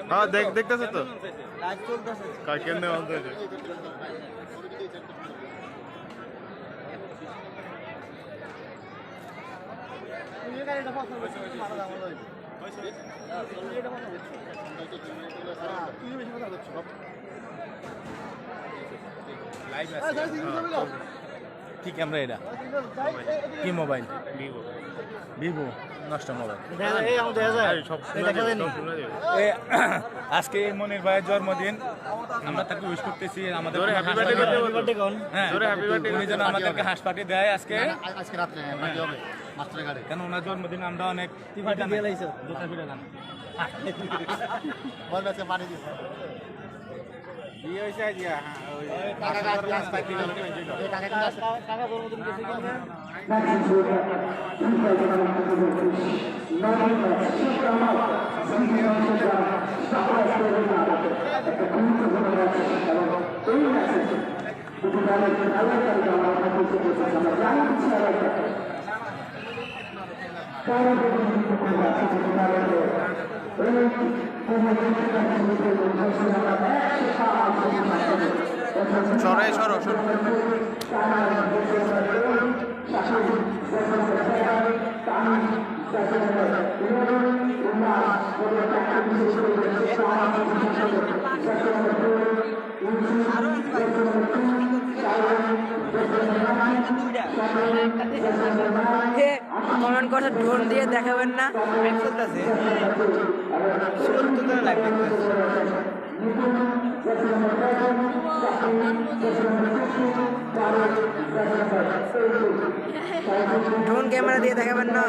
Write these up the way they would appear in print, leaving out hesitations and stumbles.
हाँ देखते तो কেমনে বলতে কি ক্যামেরা এটা কি মোবাইল ভিভো নষ্ট মোবাইল আজকে মনির ভাইয়ের জন্মদিন আমরা তাকে উইশ করতেছি আমাদের উনি যেন আমাদেরকে হাঁস পাটি দেয় আজকে কেন ওনার জন্মদিন আমরা অনেক সরাই সরো কমেন্ট করে ড্রোন দিয়ে দেখাবেন না ড্রোন ক্যামেরা দিয়ে দেখাবেন না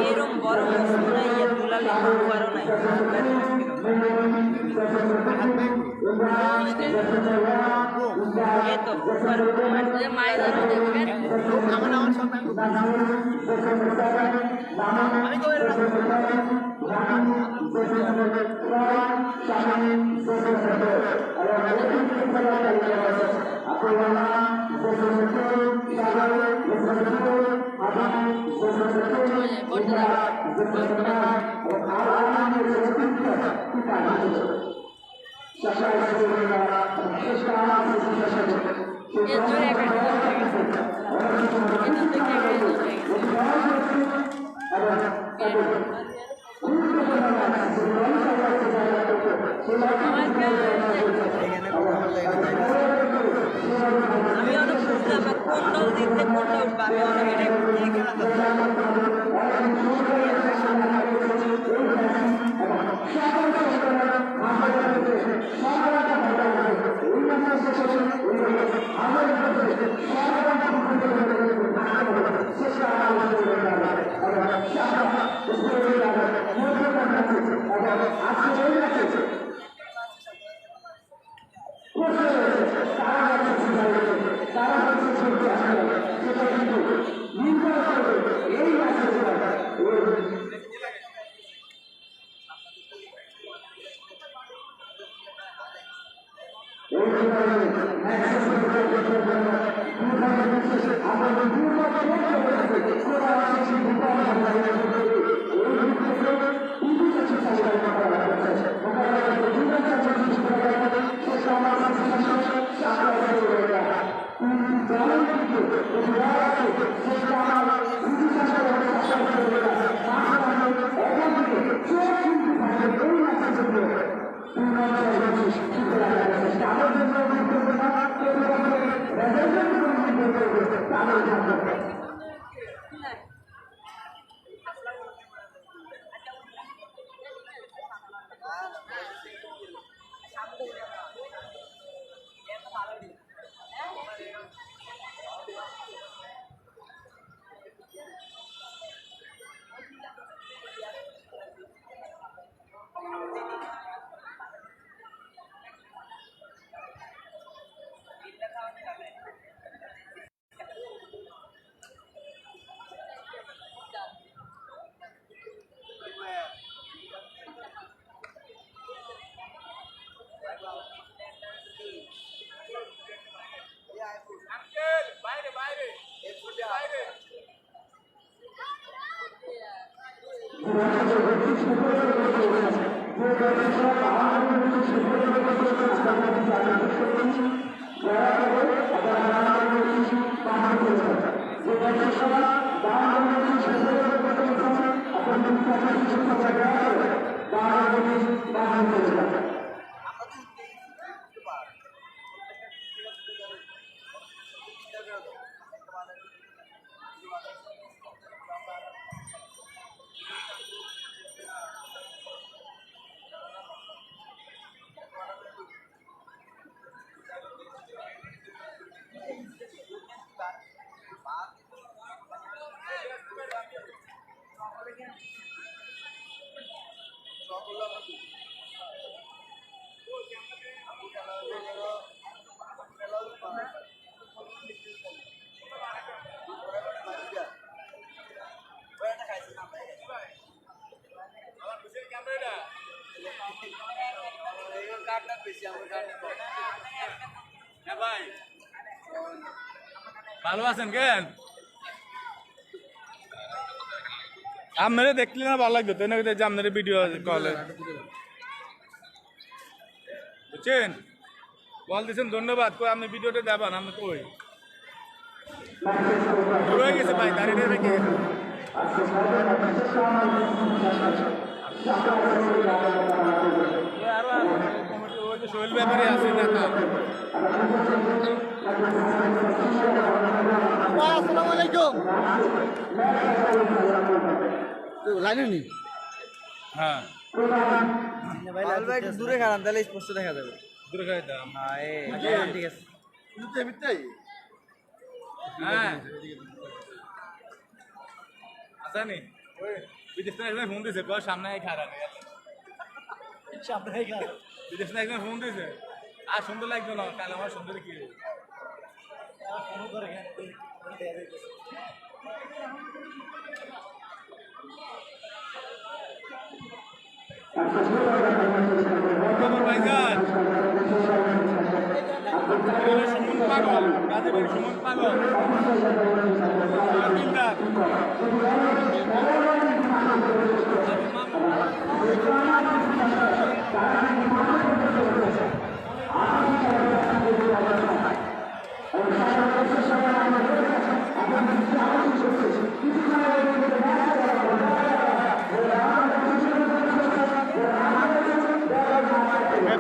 এরকম বড় আমি অনেক বুঝলাম কোন দল জিততে কোন দল পাবে অনেক এটা Thank you. ভাই ভালো আছেন কেন আপনারা দেখলে না ভালো লাগতো তাই না যে আপনার ভিডিও কলে বুঝছেন বল দিচ্ছেন ধন্যবাদ কই আপনি ভিডিওটা দেবেন আপনি কই হয়ে গেছে ভাই দাঁড়িয়ে রেখে গেছে শৈল ব্যাপারে আছে দেখা আসসালামু আলাইকুম লাইনে নি হ্যাঁ ভাই একটু দূরে খারাপ তাহলে স্পষ্ট দেখা যাবে দূরে খাই দাম ঠিক আছে হ্যাঁ আসানি বিদেশ থেকে একজন ফোন দিয়েছে কয় সামনে খারাপ বিদেশ থেকে একজন ফোন দিয়েছে আর সুন্দর লাগতো না কাল আমার সুন্দর কি খবর ভাইজান সুমন পাগল গাজীপুর সুমন পাগল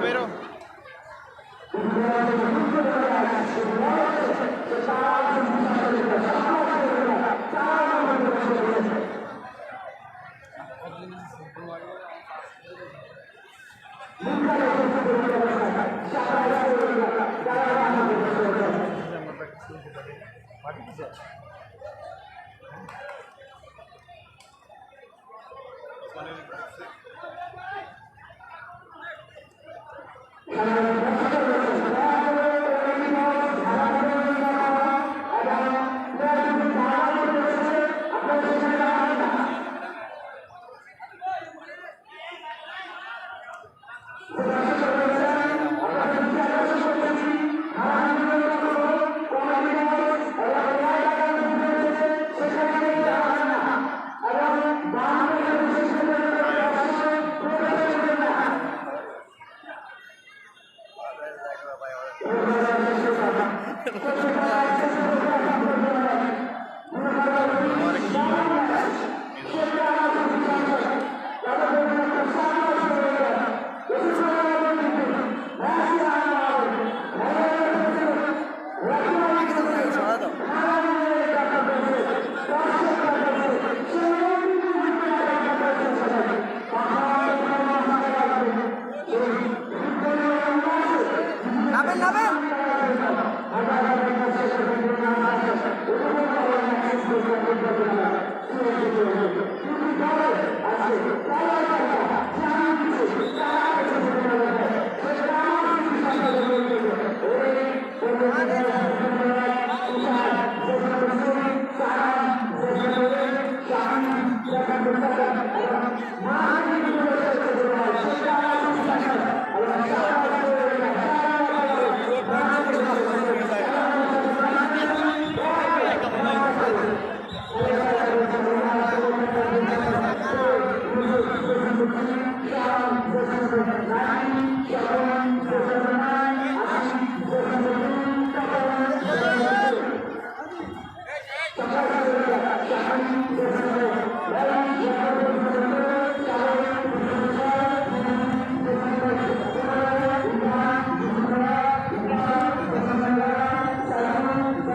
pero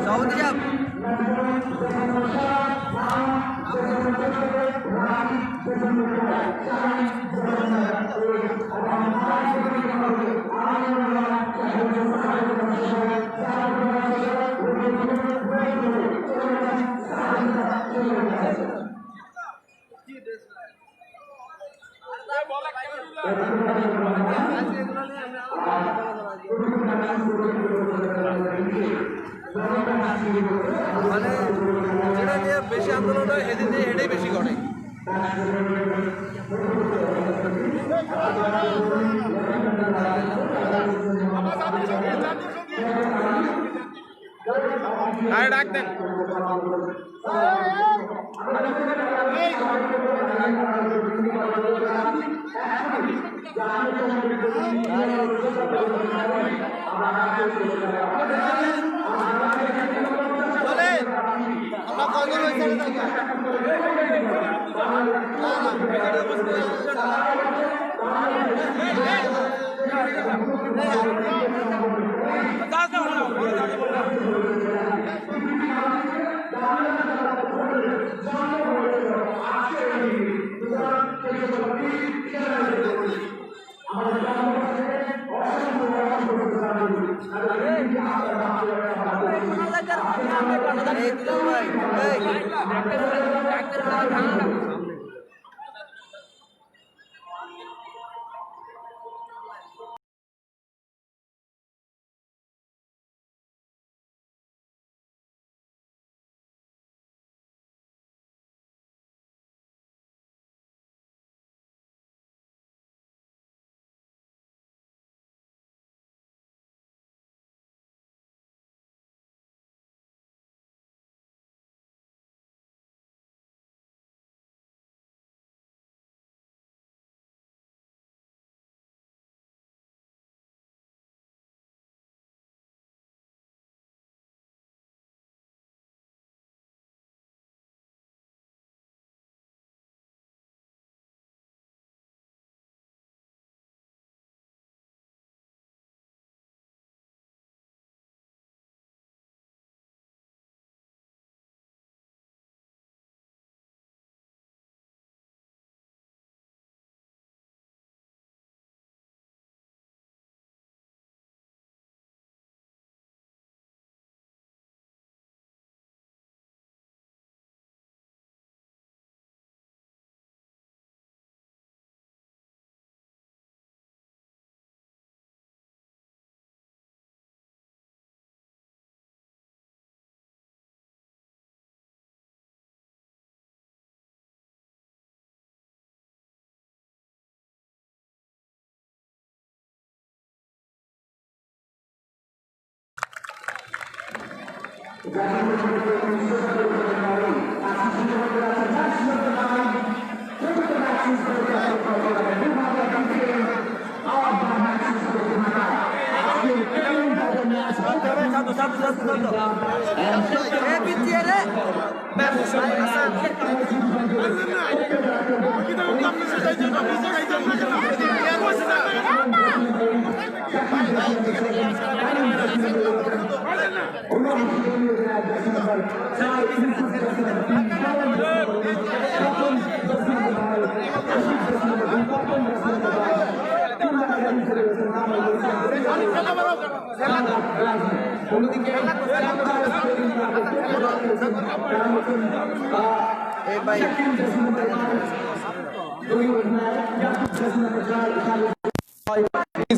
সভাপতি সাহেব মানে যেটা নিয়ে বেশি আন্দোলন হয় সেদিন নিয়ে এটাই বেশি করে। আরে ডাক দেন। আমরা কয়জন হয়েছে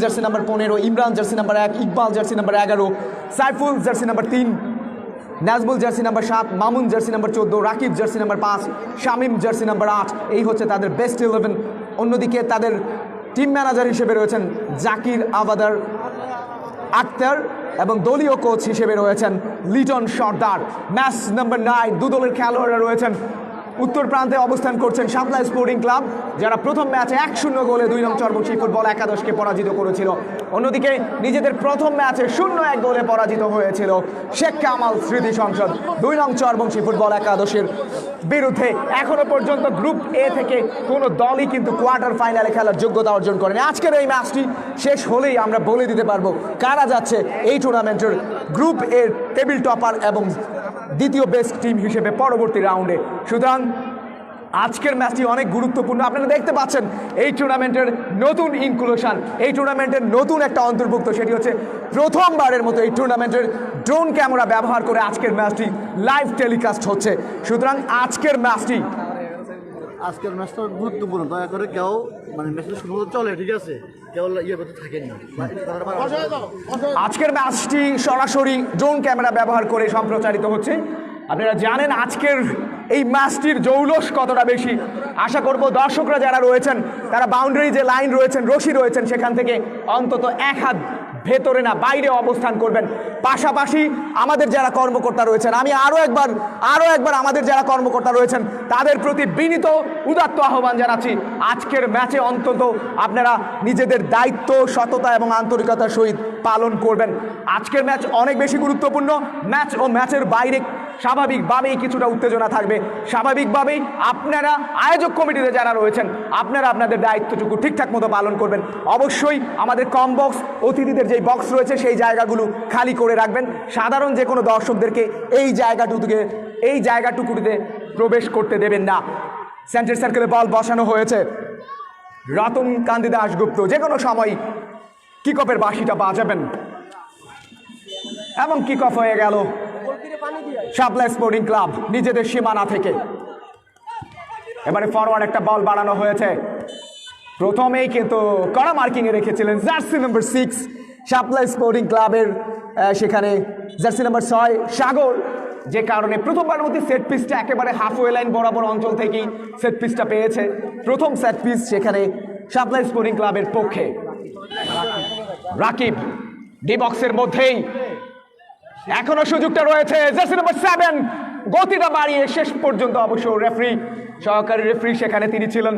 jersey number 15, Imran jersey number 1, Iqbal jersey number 11, Saiful jersey number 3, Nazmul jersey number 7, Mamun jersey number 14, Rakib jersey number 5, Shamim jersey number 8। এই হচ্ছে তাদের বেস্ট 11। অন্যদিকে তাদের টিম ম্যানেজার হিসেবে রয়েছেন জাকির আবাদার আক্তার এবং দলীয় কোচ হিসেবে রয়েছেন লিটন সর্দার। ম্যাচ নাম্বার 9, দু দলের খেলোয়াড়রা রয়েছেন উত্তর প্রান্তে অবস্থান করছেন শাপলা স্পোর্টিং ক্লাব, যারা প্রথম ম্যাচে 1-0 গোলে 2 নং চরবংশী ফুটবল একাদশকে পরাজিত করেছিল। অন্যদিকে নিজেদের প্রথম ম্যাচে 0-1 গোলে পরাজিত হয়েছিল শেখ কামাল স্মৃতি সংসদ 2 নং চরবংশী ফুটবল একাদশের বিরুদ্ধে। এখনো পর্যন্ত গ্রুপ এ থেকে কোনো দলই কিন্তু কোয়ার্টার ফাইনালে খেলার যোগ্যতা অর্জন করেনি। আজকের এই ম্যাচটি শেষ হলেই আমরা বলে দিতে পারবো কারা যাচ্ছে এই টুর্নামেন্টের গ্রুপ এর টেবিল টপার এবং দ্বিতীয় বেস্ট টিম হিসেবে পরবর্তী রাউন্ডে। সুতরাং আজকের ম্যাচটি অনেক গুরুত্বপূর্ণ। আপনারা দেখতে পাচ্ছেন এই টুর্নামেন্টের নতুন ইনক্লুশন, এই টুর্নামেন্টের নতুন একটা অন্তর্ভুক্ত, সেটি হচ্ছে প্রথমবারের মতো এই টুর্নামেন্টের ড্রোন ক্যামেরা ব্যবহার করে আজকের ম্যাচটি লাইভ টেলিকাস্ট হচ্ছে। সুতরাং আজকের ম্যাচটা গুরুত্বপূর্ণ, দয়া করে কেউ মানে ম্যাচটা শুধুমাত্র চলে, ঠিক আছে, কেউ ইয়ে করতে থাকেন না। আজকের ম্যাচটি সরাসরি ড্রোন ক্যামেরা ব্যবহার করে সম্প্রচারিত হচ্ছে। আপনারা জানেন আজকের এই ম্যাচটির জৌলস কতটা বেশি। আশা করব দর্শকরা যারা রয়েছেন তারা বাউন্ডারি যে লাইন রয়েছেন, রশি রয়েছেন, সেখান থেকে অন্তত 1 হাত ভেতরে না বাইরে অবস্থান করবেন। পাশাপাশি আমাদের যারা কর্মকর্তা রয়েছেন, আমি আরও একবার আমাদের যারা কর্মকর্তা রয়েছেন তাদের প্রতি বিনীত উদাত্ত আহ্বান জানাচ্ছি, আজকের ম্যাচে অন্তত আপনারা নিজেদের দায়িত্ব, সততা এবং আন্তরিকতার সহিত পালন করবেন। আজকের ম্যাচ অনেক বেশি গুরুত্বপূর্ণ। ম্যাচ ও ম্যাচের বাইরে স্বাভাবিকভাবেই কিছুটা উত্তেজনা থাকবে। স্বাভাবিকভাবেই আপনারা আয়োজক কমিটিতে যারা রয়েছেন আপনারা আপনাদের দায়িত্বটুকু ঠিকঠাক মতো পালন করবেন। অবশ্যই আমাদের কম বক্স, অতিথিদের যেই বক্স রয়েছে সেই জায়গাগুলো খালি করে রাখবেন। সাধারণ যে কোনো দর্শকদেরকে এই জায়গাটুকুতে প্রবেশ করতে দেবেন না। সেন্টার সার্কেলে বল বসানো হয়েছে। রতন কান্তি দাশগুপ্ত যে কোনো সময় কিক অফের বাঁশিটা বাজাবেন এবং কিক অফ হয়ে গেল শাপলা স্পোর্টিং ক্লাব নিজেদের সীমানা থেকে। এবারে ফরওয়ার্ড একটা বল বাড়ানো হয়েছে। প্রথমেই কিন্তু কড়া মার্কিংয়ে রেখেছিলেন জার্সি নাম্বার 6 শাপলা স্পোর্টিং ক্লাবের, সেখানে জার্সি নাম্বার 6 সাগর, যে কারণে প্রথমবার মধ্যে সেট পিসটা একেবারে হাফওয়ে লাইন বরাবর অঞ্চল থেকেই সেট পিসটা পেয়েছে। প্রথম সেট পিস সেখানে শাপলা স্পোর্টিং ক্লাবের পক্ষে। রাকিব ডি বক্সের মধ্যেই, এখনো সুযোগটা রয়েছে। জার্সি নাম্বার 7 গতিটা বাড়িয়ে শেষ পর্যন্ত অবশ্য সহকারী রেফারি সেখানে তিনি ছিলেন,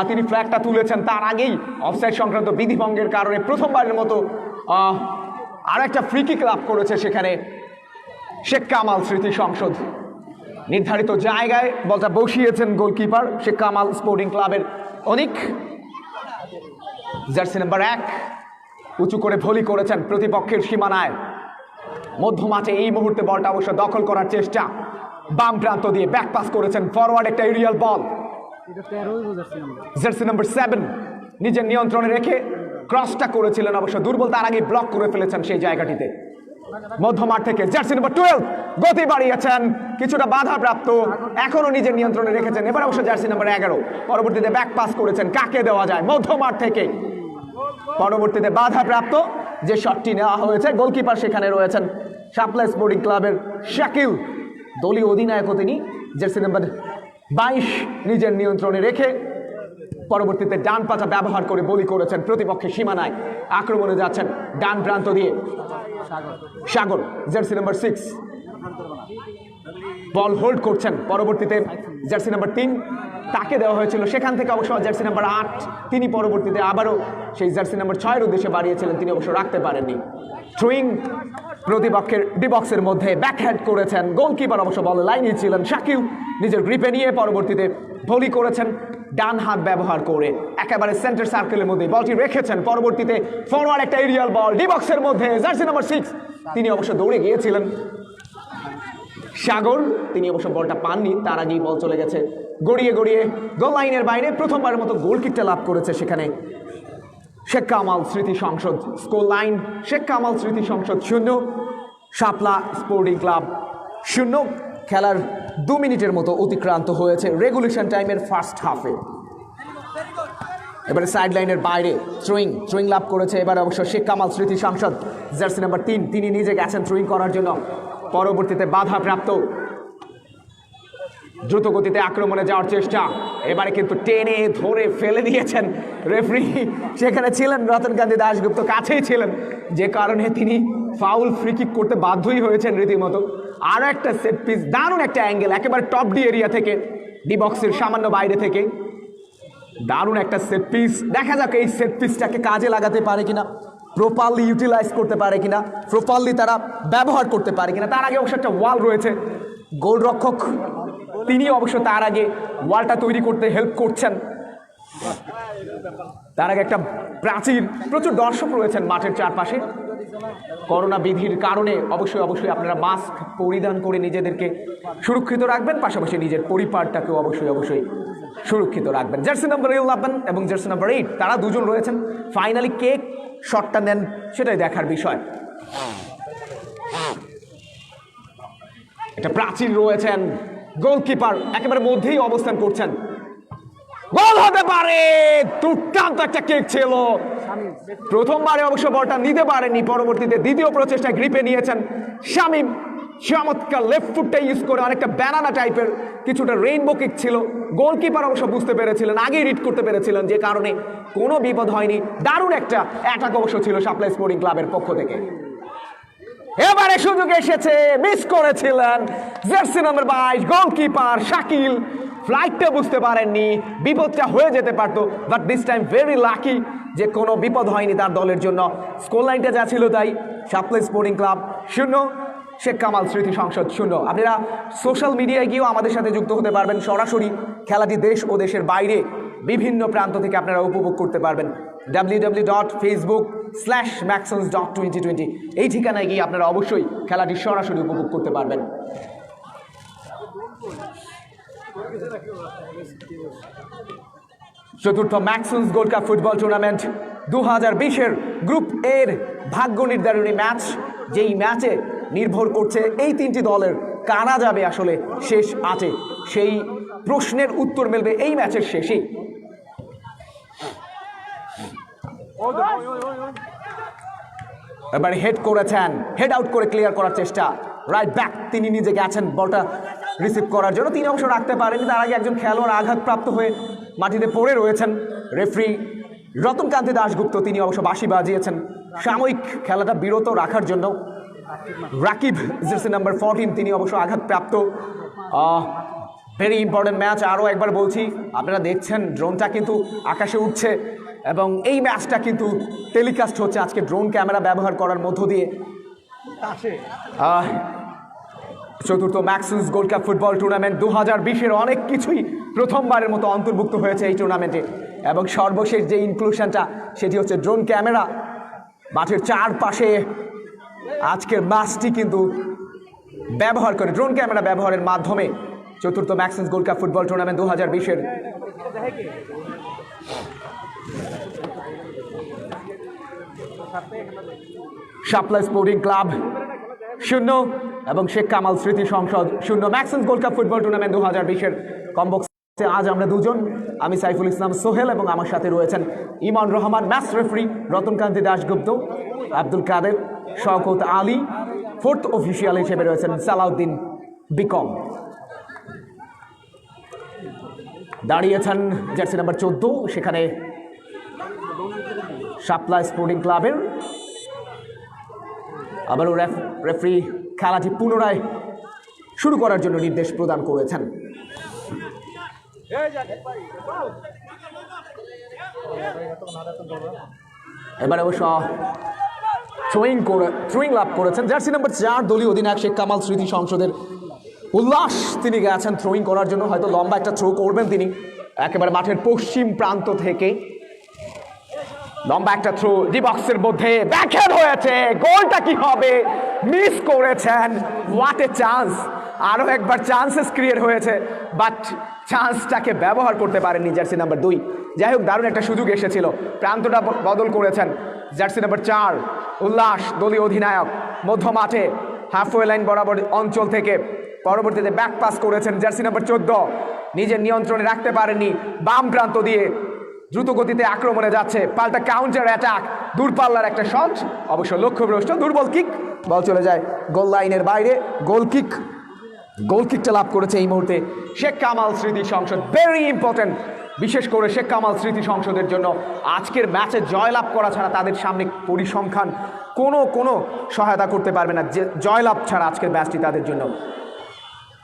তিনি ফ্ল্যাগটা তুলেছেন। তার আগেই অফসাইড সংক্রান্ত বিধিভঙ্গের কারণে প্রথমবারের মতো আর একটা ফ্রি কিক লাভ করেছে সেখানে শেখ কামাল স্মৃতি সংসদ। নির্ধারিত জায়গায় বলটা বসিয়েছেন গোলকিপার শেখ কামাল স্পোর্টিং ক্লাবের অনিক। জার্সি নাম্বার 1 উঁচু করে ভলি করেছেন প্রতিপক্ষের সীমানায়। মধ্যমাঠে এই মুহূর্তে বলটা অবশ্য দখল করার চেষ্টা, বাম প্রান্ত দিয়ে ব্যাক পাস করেছেন। ফরওয়ার্ড একটা এরিয়াল বল, জার্সি নাম্বার 7 নিজের নিয়ন্ত্রণে রেখে ক্রসটা করেছিলেন, অবশ্য দুর্বল, তার আগে ব্লক করে ফেলেছেন সেই জায়গাটিতে। মধ্যমাঠ থেকে জার্সি নাম্বার 12 গতি বাড়িয়েছেন, কিছুটা বাধাপ্রাপ্ত, এখনো নিজের নিয়ন্ত্রণে রেখেছেন। এবার অবশ্য জার্সি নাম্বার 11 পরবর্তীতে ব্যাক পাস করেছেন, কাকে দেওয়া যায় মধ্যমাঠ থেকে। পরবর্তীতে বাধাপ্রাপ্ত যে শটটি নেওয়া হয়েছে, গোলকিপার সেখানে রয়েছেন শাপলা স্পোর্টিং ক্লাবের শাকিল, দলীয় অধিনায়কও তিনি। জার্সি নাম্বার 22 নিজের নিয়ন্ত্রণে রেখে পরবর্তীতে ডান পাতা ব্যবহার করে বলি করেছেন প্রতিপক্ষের সীমানায়। আক্রমণে যাচ্ছেন ডান প্রান্ত দিয়ে সাগর, জার্সি নাম্বার 6 বল হোল্ড করছেন। পরবর্তীতে জার্সি নাম্বার 3 তাকে দেওয়া হয়েছিল, সেখান থেকে অবশ্য জার্সি নাম্বার 8 তিনি পরবর্তীতে আবারও সেই জার্সি নাম্বার 6 উদ্দেশ্যে বাড়িয়েছিলেন, তিনি অবশ্য রাখতে পারেননি। থ্রোয়িং প্রতিপক্ষের ডিবক্সের মধ্যে ব্যাকহ্যান্ড করেছেন, গোলকিপার অবশ্য বল লাইনে ছিলেন। শাকিল নিজের গ্রিপে নিয়ে পরবর্তীতে ভলি করেছেন ডান হাত ব্যবহার করে, একেবারে সেন্টার সার্কেলের মধ্যে বলটি রেখেছেন। পরবর্তীতে ফরওয়ার্ড একটা এরিয়াল বল ডিবক্সের মধ্যে, জার্সি নাম্বার 6 তিনি অবশ্য দৌড়ে গিয়েছিলেন সাগর, তিনি অবশ্য বলটা পাননি, তার আগেই বল চলে গেছে গড়িয়ে গোল লাইনের বাইরে। প্রথমবারের মতো গোল কিকটা লাভ করেছে সেখানে শেখ কামাল স্মৃতি সংসদ। স্কোর লাইন শেখ কামাল স্মৃতি সংসদ 0, শাপলা স্পোর্টিং ক্লাব 0। খেলার 2 মিনিটের মতো অতিক্রান্ত হয়েছে রেগুলেশন টাইমের ফার্স্ট হাফে। এবারে সাইড লাইনের বাইরে থ্রোয়িং লাভ করেছে এবার অবশ্য শেখ কামাল স্মৃতি সংসদ। জার্সি নাম্বার 3 তিনি নিজে গেছেন থ্রোয়িং করার জন্য, পরবর্তীতে বাধাপ্রাপ্ত। দ্রুত গতিতে আক্রমণে যাওয়ার চেষ্টা, এবারে কিন্তু টেনে ধরে ফেলে দিয়েছেন রেফারি, সেখানে ছিলেন রতন কান্তি দাশগুপ্ত, কাছেই ছিলেন, যে কারণে তিনি ফাউল ফ্রি কিক করতে বাধ্যই হয়েছেন রীতিমতো। আরও একটা সেট পিস, দারুণ একটা অ্যাঙ্গেল, একেবারে টপ ডি এরিয়া থেকে ডি বক্সের সামান্য বাইরে থেকে। দারুণ একটা সেট পিস, দেখা যাক এই সেট পিসটাকে কাজে লাগাতে পারে কিনা, প্রপারলি ইউটিলাইজ করতে পারে কিনা, প্রপারলি তারা ব্যবহার করতে পারে কিনা। তার আগে অবশ্য একটা ওয়াল রয়েছে, গোলরক্ষক তিনি অবশ্য তার আগে ওয়ালটা তৈরি করতে হেল্প করছেন। তার আগে একটা প্রাচীর, প্রচুর দর্শক রয়েছেন মাঠের চারপাশে। করোনা বিধির কারণে অবশ্যই আপনারা মাস্ক পরিধান করে নিজেদেরকে সুরক্ষিত রাখবেন, পাশাপাশি নিজের পরিবারটাকেও অবশ্যই সুরক্ষিত রাখবেন। জার্সি নাম্বার 11 এবং জার্সি নাম্বার 8 তারা দুজন রয়েছেন। ফাইনালি কে শটটা নেন সেটাই দেখার বিষয়। একটা প্রাচীর রয়েছেন, গোলকিপার একেবারে মধ্যেই অবস্থান করছেন, গোল হতে পারে। দুর্দান্ত একটা কিক ছিল, প্রথমবারে অবশ্য বলটা নিতে পারেননি, পরবর্তীতে দ্বিতীয় প্রচেষ্টায় গ্রিপে নিয়েছেন শামীম। চমৎকার লেফট ফুটটা ইউজ করে অনেকটা ব্যানানা টাইপের কিছুটা রেইনবো কিক ছিল। গোলকিপার অবশ্য বুঝতে পেরেছিলেন, আগেই রিড করতে পেরেছিলেন, যে কারণে কোনো বিপদ হয়নি। দারুণ একটা অ্যাটাক অবশ্য ছিল সাপ্লাই স্পোর্টিং ক্লাবের পক্ষ থেকে। এবারে সুযোগ এসেছে, মিস করেছিলেন জার্সি নাম্বার 22 গোলকিপার শাকিল। ফ্লাইটটা বুঝতে পারেননি, বিপদটা হয়ে যেতে পারতো, but this time very lucky যে কোনো বিপদ হয়নি তার দলের জন্য। স্কোর লাইনটা যা ছিল তাই, supply sporting club 0, Sheikh Kamal স্মৃতি সংসদ 0। আপনারা সোশ্যাল মিডিয়ায় গিয়েও আমাদের সাথে যুক্ত হতে পারবেন, সরাসরি খেলাটি দেশ ও দেশের বাইরে বিভিন্ন প্রান্ত থেকে আপনারা উপভোগ করতে পারবেন। www.facebook/maxons.2020 এই ঠিকানায় গিয়ে আপনারা অবশ্যই খেলাটি সরাসরি উপভোগ করতে পারবেন। চতুর্থ ম্যাক্সন্স গোল্ড কাপ ফুটবল টুর্নামেন্ট 2020-এর গ্রুপ এর ভাগ্য নির্ধারণী ম্যাচ, যেই ম্যাচে নির্ভর করছে এই তিনটি দলের কারা যাবে আসলে শেষ 8-এ, সেই প্রশ্নের উত্তর মিলবে এই ম্যাচের শেষেই। এবার হেড করেছেন, হেড আউট করে ক্লিয়ার করার চেষ্টা, রাইট ব্যাক তিনি নিজে গেছেন বলটা রিসিভ করার জন্য, তিনি অবশ্য রাখতে পারেনি। তার আগে একজন খেলোয়াড় আঘাতপ্রাপ্ত হয়ে মাটিতে পড়ে রয়েছেন। রেফারি রতনকান্তি দাশগুপ্ত তিনি অবশ্য বাঁশি বাজিয়েছেন সাময়িক খেলাটা বিরত রাখার জন্য। রাকিব জার্সি নাম্বার 14 তিনি অবশ্য আঘাতপ্রাপ্ত। ভেরি ইম্পর্টেন্ট ম্যাচ, আরও একবার বলছি, আপনারা দেখছেন ড্রোনটা কিন্তু আকাশে উঠছে এবং এই ম্যাচটা কিন্তু টেলিকাস্ট হচ্ছে আজকে ড্রোন ক্যামেরা ব্যবহার করার মধ্য দিয়ে। চতুর্থ ম্যাক্সন্স গোল্ড কাপ ফুটবল টুর্নামেন্ট 2020-এর অনেক কিছুই প্রথমবারের মতো অন্তর্ভুক্ত হয়েছে এই টুর্নামেন্টে, এবং সর্বশেষ যে ইনক্লুশনটা সেটি হচ্ছে ড্রোন ক্যামেরা। মাঠের চারপাশে আজকের ম্যাচটি কিন্তু ব্যবহার করে, ড্রোন ক্যামেরা ব্যবহারের মাধ্যমে চতুর্থ ম্যাক্সন্স গোল্ড কাপ ফুটবল টুর্নামেন্ট 2020-এর সাপ্লাই স্পোর্টিং ক্লাব 0 এবং শেখ কামাল স্মৃতি সংসদ 0। Maxons gold cup football tournament 2020-এর কমবক্সে আজ আমরা দুজন, আমি সাইফুল ইসলাম সোহেল এবং আমার সাথে রয়েছেন ইমান রহমান, ম্যাচ রেফারি রতনকান্তি দাশগুপ্ত, আব্দুল কাদের, শওকত আলী, ফোর্থ অফিসিয়াল হিসেবে রয়েছেন সালাউদ্দিন বিকম। দাঁড়িয়েছেন জার্সি নাম্বার 14, সেখানে সাপ্লাই স্পোর্টিং ক্লাবের। আবারও রেফারি খেলাটি পুনরায় শুরু করার জন্য নির্দেশ প্রদান করেছেন। এবারে অবশ্য থ্রোয়িং লাভ করেছেন জার্সি নাম্বার 4 দলীয় অধিনায়ক শেখ কামাল স্মৃতি সংসদের উল্লাস, তিনি গেছেন থ্রোয়িং করার জন্য, হয়তো লম্বা একটা থ্রো করবেন তিনি একেবারে মাঠের পশ্চিম প্রান্ত থেকে। লম্বা একটা থ্রো, ডি বক্সের মধ্যে ব্যাকহ্যান্ড হয়েছে, গোলটা কি হবে, মিস করেছেন। হোয়াট এ চান্স, আরও একবার চান্সেস ক্রিয়েট হয়েছে, বাট চান্সটাকে ব্যবহার করতে পারেননি জার্সি নাম্বার 2। যাই হোক, দারুণ একটা সুযোগ এসেছিল, প্রান্তটা বদল করেছেন জার্সি নাম্বার 4 উল্লাস দলীয় অধিনায়ক। মধ্য মাঠে হাফওয়ে লাইন বরাবর অঞ্চল থেকে পরবর্তীতে ব্যাক পাস করেছেন জার্সি নাম্বার 14, নিজের নিয়ন্ত্রণে রাখতে পারেননি, বাম প্রান্ত দিয়ে দ্রুত গতিতে আক্রমণে যাচ্ছে, পাল্টা কাউন্টার অ্যাটাক, দূরপাল্লার একটা শট, অবশ্য লক্ষ্যভ্রষ্ট, দুর্বল কিক, বল চলে যায় গোল লাইনের বাইরে। গোল কিকটা লাভ করেছে এই মুহূর্তে শেখ কামাল স্মৃতি সংসদ। ভেরি ইম্পর্টেন্ট, বিশেষ করে শেখ কামাল স্মৃতি সংসদের জন্য আজকের ম্যাচে জয়লাভ করা ছাড়া তাদের সামনে পরিসংখ্যান কোনো সহায়তা করতে পারবে না, যে জয়লাভ ছাড়া আজকের ম্যাচটি তাদের জন্য।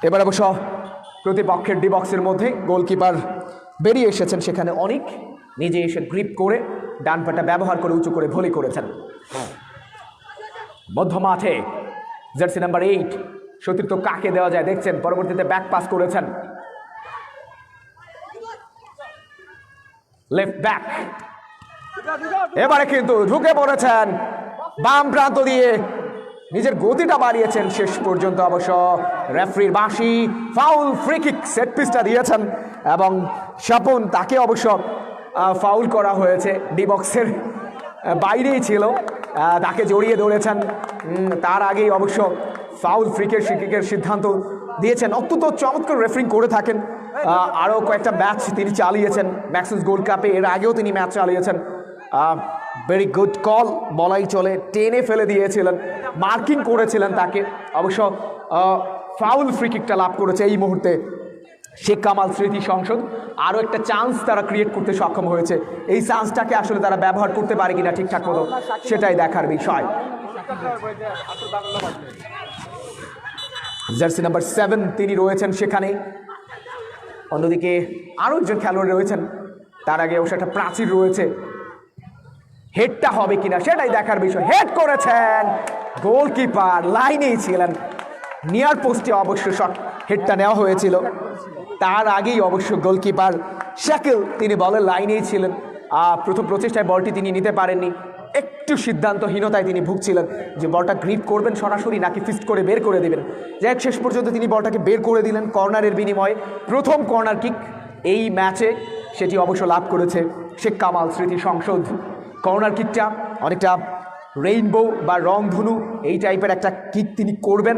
এবার অবশ্য প্রতিপক্ষের ডি বক্সের মধ্যে গোলকিপার বেরিয়ে এসেছেন, সেখানে অনেক নিজে এসে গ্রিপ করে ডান পাটা ব্যবহার করে উঁচু করে ভলি করেছেন। মধ্য মাঠে জার্সি নাম্বার 8 সতীর্থ কাকে দেওয়া যায় দেখছেন, পরবর্তীতে ব্যাক পাস করেছেন লেফট ব্যাক, এবারে কিন্তু ঢুকে পড়েছেন বাম প্রান্ত দিয়ে, নিজের গতিটা বাড়িয়েছেন শেষ পর্যন্ত। অবশ্য রেফারির বাঁশি, ফাউল, ফ্রি কিক, সেট পিসটা দিয়েছেন এবং স্বপন তাকে অবশ্য ফাউল করা হয়েছে, ডি বক্সের বাইরেই ছিল, তাকে জড়িয়ে ধরেছেন। তার আগেই অবশ্য ফাউল, ফ্রি কিকের সিদ্ধান্ত দিয়েছেন। অত্যন্ত চমৎকার রেফারিং করে থাকেন, আরও কয়েকটা ম্যাচ তিনি চালিয়েছেন ম্যাক্সিমস গোল্ড কাপে, এর আগেও তিনি ম্যাচ চালিয়েছেন। ভেরি গুড কল বলাই চলে, টেনে ফেলে দিয়েছিলেন, মার্কিং করেছিলেন তাকে। অবশ্য ফাউল ফ্রি কিকটা লাভ করেছে এই মুহূর্তে শেখ কামাল স্মৃতি সংসদ। আরও একটা চান্স তারা ক্রিয়েট করতে সক্ষম হয়েছে, এই চান্সটাকে আসলে তারা ব্যবহার করতে পারে কিনা ঠিকঠাক মতো সেটাই দেখার বিষয়। জার্সি নাম্বার 7 তিনি রয়েছেন সেখানে, অন্যদিকে আরও একজন খেলোয়াড় রয়েছেন, তার আগে অবশ্য একটা প্রাচীর রয়েছে, হেডটা হবে কিনা সেটাই দেখার বিষয়। হেড করেছেন, গোলকিপার লাইনেই ছিলেন, নিয়ার পোস্টে অবশ্য শট হেডটা নেওয়া হয়েছিল, তার আগেই অবশ্য গোলকিপার শাকিল তিনি বলের লাইনেই ছিলেন। প্রথম প্রচেষ্টায় বলটি তিনি নিতে পারেননি, একটু সিদ্ধান্তহীনতায় তিনি ভুগছিলেন যে বলটা গ্রিপ করবেন সরাসরি নাকি ফিস্ট করে বের করে দেবেন। যাই হোক, শেষ পর্যন্ত তিনি বলটাকে বের করে দিলেন কর্নারের বিনিময়ে। প্রথম কর্নার কিক এই ম্যাচে, সেটি অবশ্য লাভ করেছে শেখ কামাল স্মৃতি সংসদ। কর্নার কিকটা অনেকটা রেইনবো বা রংধনু এই টাইপের একটা কিক তিনি করবেন,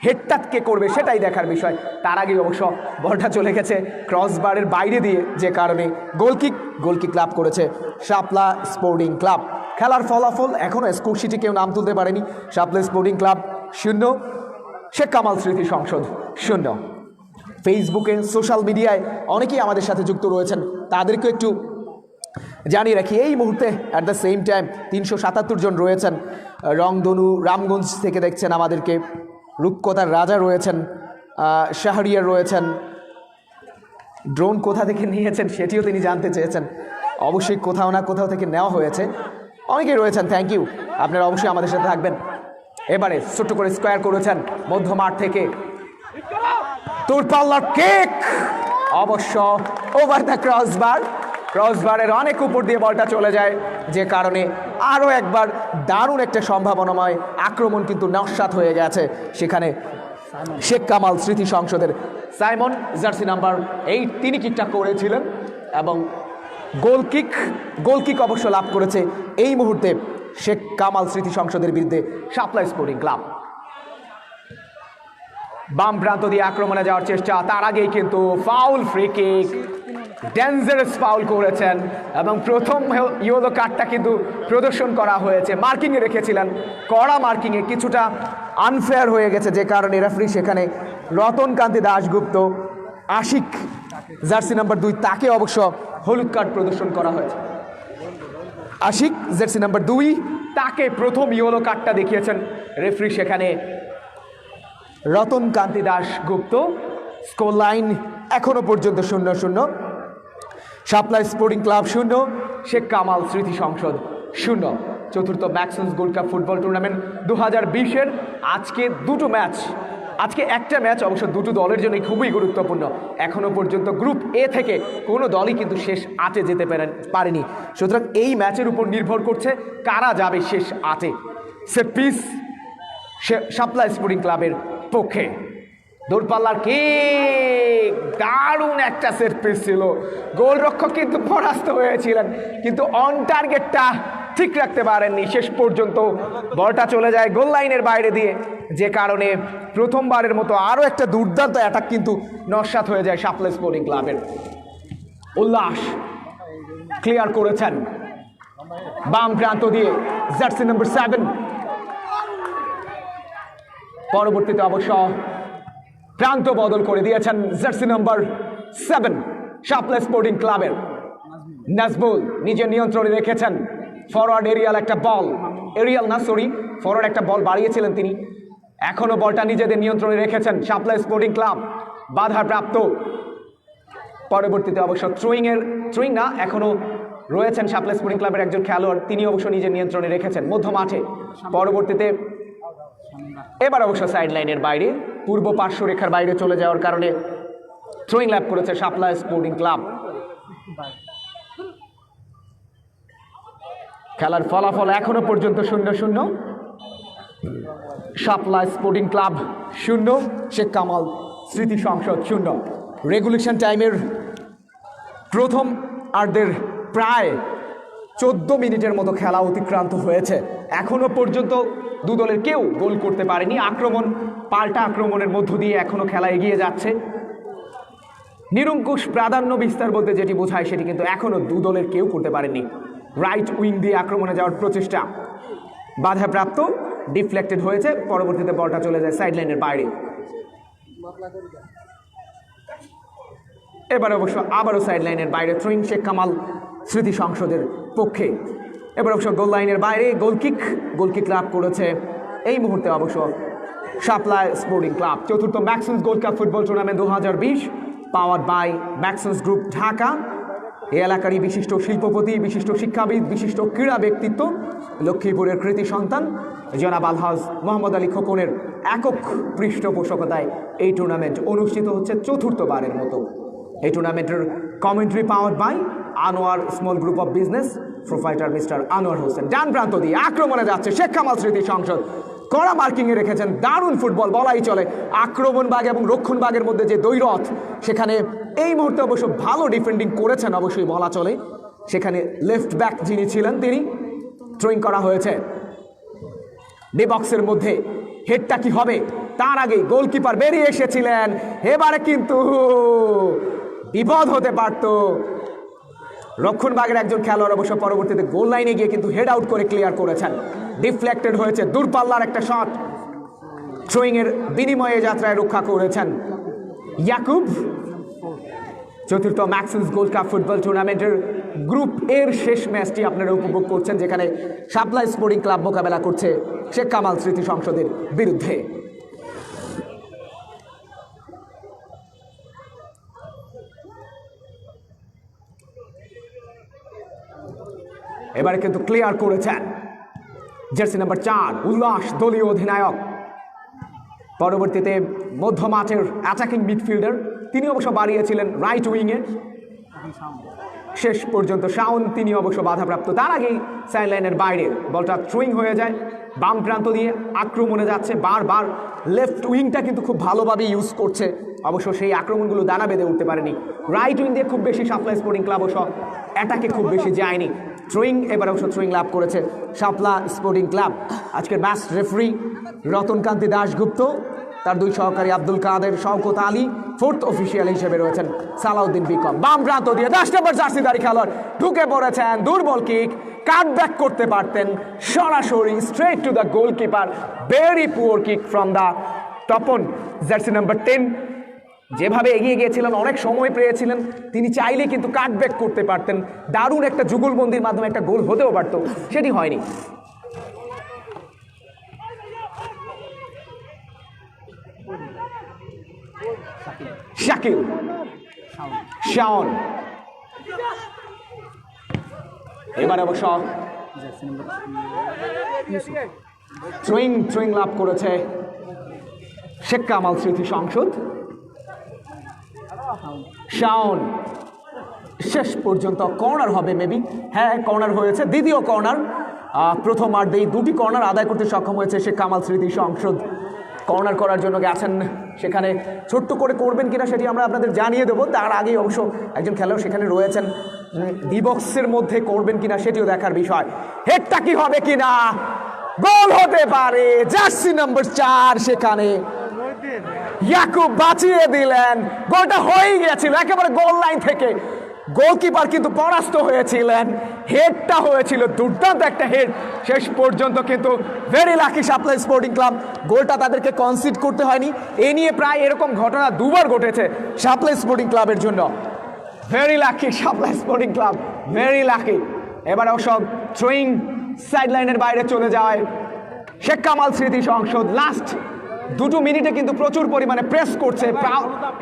হেডটা কে করবে সেটাই দেখার বিষয়। তার আগেই অবশ্য বলটা চলে গেছে ক্রসবারের বাইরে দিয়ে, যে কারণে গোলকিক লাভ করেছে শাপলা স্পোর্টিং ক্লাব। খেলার ফলাফল এখনও স্কোরশিটে কেউ নাম তুলতে পারেনি। শাপলা স্পোর্টিং ক্লাব 0, শেখ কামাল স্মৃতি সংসদ 0। ফেসবুকে, সোশ্যাল মিডিয়ায় অনেকেই আমাদের সাথে যুক্ত রয়েছেন, তাদেরকে একটু জানিয়ে রাখি এই মুহূর্তে অ্যাট দ্য সেম টাইম 377 জন রয়েছেন। রংধনু রামগঞ্জ থেকে দেখছেন আমাদেরকে, রূপকথার রাজা রয়েছেন, শাহরিয়ার রয়েছেন। ড্রোন কোথা থেকে নিয়েছেন সেটিও তিনি জানতে চেয়েছেন, অবশ্যই কোথাও না কোথাও থেকে নেওয়া হয়েছে। অনেকেই রয়েছেন, থ্যাংক ইউ, আপনারা অবশ্যই আমাদের সাথে থাকবেন। এবারে ছোট্ট করে স্কোয়ার করেছেন মধ্য মাঠ থেকে, দূরপাল্লার কিক, অবশ্য ওভার দ্য ক্রসবারের অনেক উপর দিয়ে বলটা চলে যায়, যে কারণে আরও একবার দারুণ একটা সম্ভাবনাময় আক্রমণ কিন্তু নস্যাৎ হয়ে গেছে সেখানে শেখ কামাল স্মৃতি সংসদের। সাইমন জার্সি নাম্বার 8 তিনি কিকটা করেছিলেন এবং গোলকিক অবশ্য লাভ করেছে এই মুহূর্তে শেখ কামাল স্মৃতি সংসদের বিরুদ্ধে শাপলা স্পোর্টিং ক্লাব। বাম প্রান্ত দিয়ে আক্রমণে যাওয়ার চেষ্টা, তার আগেই কিন্তু foul, free kick, dangerous foul করেছেন এবং প্রথম ইয়েলো কার্ডটা কিন্তু প্রদর্শন করা হয়েছে, মার্কিংয়ে রেখেছিলেন, কড়া মার্কিংয়ে কিছুটা আনফেয়ার হয়ে গেছে, যে কারণে রেফারি সেখানে রতনকান্তি দাশগুপ্ত আশিক জার্সি নাম্বার 2 তাকে অবশ্য হলুদ কার্ড প্রদর্শন করা হয়েছে। আশিক জার্সি নাম্বার 2 তাকে প্রথম ইয়েলো কার্ডটা দেখিয়েছেন রেফারি সেখানে রতনকান্তি দাশগুপ্ত। স্কোর লাইন এখনো পর্যন্ত 0-0, শাপলা স্পোর্টিং ক্লাব 0, শেখ কামাল স্মৃতি সংসদ 0। চতুর্থ Maxims gold cup football tournament 2020-এর আজকে দুটো ম্যাচ, আজকে একটা ম্যাচ অবশ্য দুটো দলের জন্য খুবই গুরুত্বপূর্ণ। এখনো পর্যন্ত গ্রুপ এ থেকে কোনো দলই কিন্তু শেষ 8-এ যেতে পারেনি, সুতরাং এই ম্যাচের উপর নির্ভর করছে কারা যাবে শেষ 8-এ। সেট পিস শাপলা স্পোর্টিং ক্লাবের পক্ষে, দূরপাল্লার কিক, দারুণ একটা সেট পিস ছিল, গোলরক্ষক কিন্তু পরাস্ত হয়েছিলেন কিন্তু অন টার্গেটটা ঠিক রাখতে পারেননি, শেষ পর্যন্ত বলটা চলে যায় গোল লাইনের বাইরে দিয়ে, যে কারণে প্রথমবারের মতো আরও একটা দুর্দান্ত অ্যাটাক কিন্তু নস্যাৎ হয়ে যায় শাপলা স্পোর্টিং ক্লাবের। উল্লাস ক্লিয়ার করেছেন বাম প্রান্ত দিয়ে জার্সি নাম্বার 7, পরবর্তীতে অবশ্য প্রান্ত বদল করে দিয়েছেন জার্সি নাম্বার 7 শাপলা স্পোর্টিং ক্লাবের। নাজবুল নিজের নিয়ন্ত্রণে রেখেছেন, ফরওয়ার্ড ফরওয়ার্ড একটা বল বাড়িয়েছিলেন তিনি, এখনো বলটা নিজেদের নিয়ন্ত্রণে রেখেছেন শাপলা স্পোর্টিং ক্লাব। বাধাপ্রাপ্ত। পরবর্তীতে অবশ্য থ্রোয়িং না, এখনো রয়েছেন শাপলা স্পোর্টিং ক্লাবের একজন খেলোয়াড়, তিনি অবশ্য নিজের নিয়ন্ত্রণে রেখেছেন মধ্য মাঠে। পরবর্তীতে এবার অবশ্য সাইড লাইনের বাইরে, পূর্ব পার্শ্ব রেখার বাইরে চলে যাওয়ার কারণে থ্রোয়িং লাভ করেছে শাপলা স্পোর্টিং ক্লাব। খেলার ফলাফল এখনো পর্যন্ত 0-0, শাপলা স্পোর্টিং ক্লাব 0, শেখ কামাল স্মৃতি সংসদ 0। রেগুলেশন টাইমের প্রথম আর্ধের প্রায় 14 মিনিটের মতো খেলা অতিক্রান্ত হয়েছে, এখনো পর্যন্ত দু দলের কেউ গোল করতে পারেনি। পাল্টা আক্রমণের মধ্য দিয়ে এখনো খেলা এগিয়ে যাচ্ছে। নিরঙ্কুশ প্রাধান্য বিস্তার বলতে যেটি বোঝায় সেটি কিন্তু এখনো দু দলের কেউ করতে পারেনি। রাইট উইং দিয়ে আক্রমণে যাওয়ার প্রচেষ্টা বাধাপ্রাপ্ত, ডিফ্লেক্টেড হয়েছে। পরবর্তীতে বলটা চলে যায় সাইড লাইনের বাইরে। এবার অবশ্য আবারও সাইড লাইনের বাইরে থ্রোয়িং শেখ কামাল স্মৃতি সংসদের পক্ষে। এবার অবশ্য গোল লাইনের বাইরে গোলকিক লাভ করেছে এই মুহূর্তে অবশ্য শাপলা স্পোর্টিং ক্লাব। চতুর্থ ম্যাক্সন্স gold cup football tournament 2020 powered by Maxons group Dhaka. এই এলাকারই বিশিষ্ট শিল্পপতি, বিশিষ্ট শিক্ষাবিদ, বিশিষ্ট ক্রীড়া ব্যক্তিত্ব, লক্ষ্মীপুরের কৃতি সন্তান জনাব আলহাজ মোহাম্মদ আলী খোকনের একক পৃষ্ঠপোষকতায় এই টুর্নামেন্ট অনুষ্ঠিত হচ্ছে চতুর্থবারের মতো। এই টুর্নামেন্টের commentary powered by Anwar small group of business, proprietor mister Anwar Hossain. ডান প্রান্ত দিয়ে আক্রমণে যাচ্ছে শেখ কামাল স্মৃতি সংসদ, কড়া মার্কিংয়ে রেখেছেন, দারুণ ফুটবল বলাই চলে। আক্রমণ বাগ এবং রক্ষণ বাগের মধ্যে যে দ্বৈরথ, সেখানে এই মুহূর্তে অবশ্য ভালো ডিফেন্ডিং করেছেন অবশ্যই বলা চলে। সেখানে লেফট ব্যাক যিনি ছিলেন তিনি থ্রোয়িং করা হয়েছে ডি বক্সের মধ্যে। হেডটা কি হবে তার আগেই গোলকিপার বেরিয়ে এসেছিলেন, এবারে কিন্তু বিপদ হতে পারত। রক্ষণবাগের একজন খেলোয়াড় অবশ্য পরবর্তীতে গোল লাইনে গিয়ে কিন্তু হেড আউট করে ক্লিয়ার করেছেন। ডিফ্লেক্টেড হয়েছে, দূরপাল্লার একটা শট, থ্রোয়িং এর বিনিময়ে যাত্রায় রক্ষা করেছেন ইয়াকুব। চতুর্থ ম্যাক্সন্স গোল্ড কাপ ফুটবল টুর্নামেন্টের গ্রুপ এর শেষ ম্যাচটি আপনারা উপভোগ করছেন, যেখানে শাপলা স্পোর্টিং ক্লাব মোকাবেলা করছে শেখ কামাল স্মৃতি সংসদের বিরুদ্ধে। এবারে কিন্তু ক্লিয়ার করেছেন জার্সি নাম্বার 4 উল্লাস, দলীয় অধিনায়ক। পরবর্তীতে মধ্য মাঠের অ্যাটাকিং মিডফিল্ডার, তিনি অবশ্য বাড়িয়েছিলেন রাইট উইংয়ে, শেষ পর্যন্ত শাওন তিনি অবশ্য বাধাপ্রাপ্ত। তার আগেই সাইড লাইনের বাইরে বলটা থ্রোয়িং হয়ে যায়, বাম প্রান্ত দিয়ে আক্রমণে যাচ্ছে, বারবার লেফট উইংটা কিন্তু খুব ভালোভাবে ইউজ করছে। অবশ্য সেই আক্রমণগুলো দানা বেঁধে উঠতে পারেনি। রাইট উইং দিয়ে খুব বেশি শাপলা স্পোর্টিং ক্লাব অবশ্য অ্যাটাকে খুব বেশি যায়নি। থ্রোয়িং এবার অবশ্য থ্রোয়িং লাভ করেছে শাপলা স্পোর্টিং ক্লাব। আজকের ম্যাচ রেফারি রতনকান্তি দাশগুপ্ত, তার দুই সহকারী আব্দুল কাদের, শওকত আলী, ফোর্থ অফিসিয়াল হিসেবে রয়েছেন সালাউদ্দিন বিকম। বাম প্রান্ত দিয়ে 10 নম্বর জার্সিধারী খেলোয়াড় ঢুকে পড়েছেন, দুর্বল কিক, কাট ব্যাক করতে পারতেন সরাসরি straight to the goalkeeper. Very poor kick from the টপন জার্সি নাম্বার 10। যেভাবে এগিয়ে গিয়েছিলেন, অনেক সময় পেয়েছিলেন, তিনি চাইলে কিন্তু কাট ব্যাক করতে পারতেন, দারুণ একটা যুগলবন্দির মাধ্যমে একটা গোল হতেও পারত, সেটি হয়নি। শাকিল, শাওন, এবার অবশ্য থ্রোয়িং লাভ করেছে শেখ কামাল স্মৃতি সংসদ। শাওন, শেষ পর্যন্ত কর্নার হবে মেবি, হ্যাঁ কর্নার হয়েছে, দ্বিতীয় কর্নার। প্রথমার্ধেই দুটি কর্নার আদায় করতে সক্ষম হয়েছে শেখ কামাল স্মৃতি সংসদ। কর্নার করার জন্য গেছেন, সেখানে ছোট্ট করে করবেন কিনা সেটি আমরা আপনাদের জানিয়ে দেবো। তার আগেই অবশ্য একজন খেলোয়াড় সেখানে রয়েছেন, ডি বক্সের মধ্যে করবেন কিনা সেটিও দেখার বিষয়। হেডটা কি হবে কিনা, গোল হতে পারে। জার্সি নাম্বার 4 সেখানে ইয়াকুব বাঁচিয়ে দিলেন, গোলটা হয়ে গিয়েছিল একেবারে গোল লাইন থেকে। গোলকিপার কিন্তু পরাস্ত হয়েছিলেন, হেডটা হয়েছিল দুর্দান্ত একটা হেড। শেষ পর্যন্ত কিন্তু ভেরি লাকি শাপলা স্পোর্টিং ক্লাব, গোলটা তাদেরকে কনসিড করতে হয়নি। এ নিয়ে প্রায় এরকম ঘটনা দুবার ঘটেছে শাপলা স্পোর্টিং ক্লাবের জন্য। ভেরি লাকি শাপলা স্পোর্টিং ক্লাব, ভেরি লাকি। এবার অবশ্য থ্রোয়িং সাইড লাইনের বাইরে চলে যায় শেখ কামাল স্মৃতি সংসদ। লাস্ট দুটো মিনিটে কিন্তু প্রচুর পরিমাণে প্রেস করছে,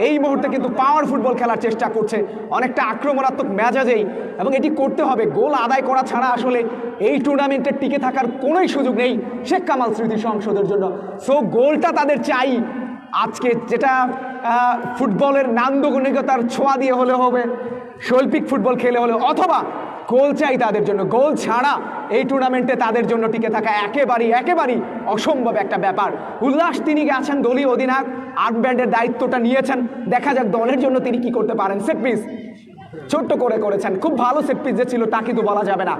এই মুহূর্তে কিন্তু পাওয়ার ফুটবল খেলার চেষ্টা করছে অনেকটা আক্রমণাত্মক মেজাজেই, এবং এটি করতে হবে। গোল আদায় করা ছাড়া আসলে এই টুর্নামেন্টে টিকে থাকার কোনোই সুযোগ নেই শেখ কামাল স্মৃতি সংসদের জন্য। সো গোলটা তাদের চাই আজকে, যেটা ফুটবলের নান্দনিকতার ছোঁয়া দিয়ে হলে হবে, শৈল্পিক ফুটবল খেলে হলে, অথবা গোল চাই তাদের জন্য। গোল ছাড়া এই টুর্নামেন্টে তাদের জন্য টিকে থাকা একেবারেই অসম্ভব একটা ব্যাপার। উল্লাস তিনি গেছেন দলীয় অধিনায়ক, আর্মব্যান্ডের দায়িত্বটা নিয়েছেন, দেখা যাক দলের জন্য তিনি কি করতে পারেন। সেট পিস ছোট্ট করে করেছেন, খুব ভালো সেট পিস যে ছিল তা কিন্তু বলা যাবে না।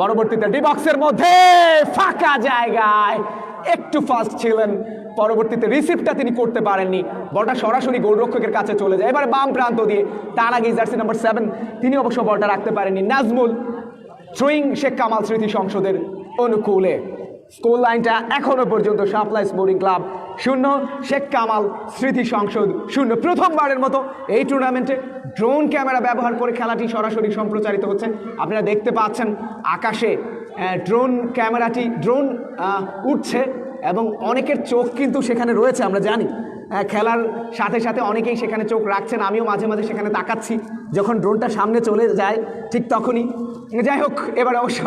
পরবর্তীতে ডি বক্সের মধ্যে ফাঁকা জায়গায় একটু ফাস্ট ছিলেন, পরবর্তীতে রিসিভটা তিনি করতে পারেননি, বলটা সরাসরি গোলরক্ষকের কাছে চলে যায় এবারে বাম প্রান্ত দিয়ে। তার আগে জার্সি নাম্বার 7 তিনি অবশ্য বলটা রাখতে পারেননি। নাজমুল থ্রোয়িং শেখ কামাল স্মৃতি সংসদের অনুকূলে। স্কোর লাইনটা এখনো পর্যন্ত supply sporting club 0, Sheikh Kamal স্মৃতি সংসদ 0। প্রথমবারের মতো এই টুর্নামেন্টে ড্রোন ক্যামেরা ব্যবহার করে খেলাটি সরাসরি সম্প্রচারিত হচ্ছে। আপনারা দেখতে পাচ্ছেন আকাশে ড্রোন উঠছে এবং অনেকের চোখ কিন্তু সেখানে রয়েছে, আমরা জানি খেলার সাথে সাথে অনেকেই সেখানে চোখ রাখছেন, আমিও মাঝে মাঝে সেখানে তাকাচ্ছি যখন ড্রোনটা সামনে চলে যায় ঠিক তখনই। যাই হোক, এবার অবশ্য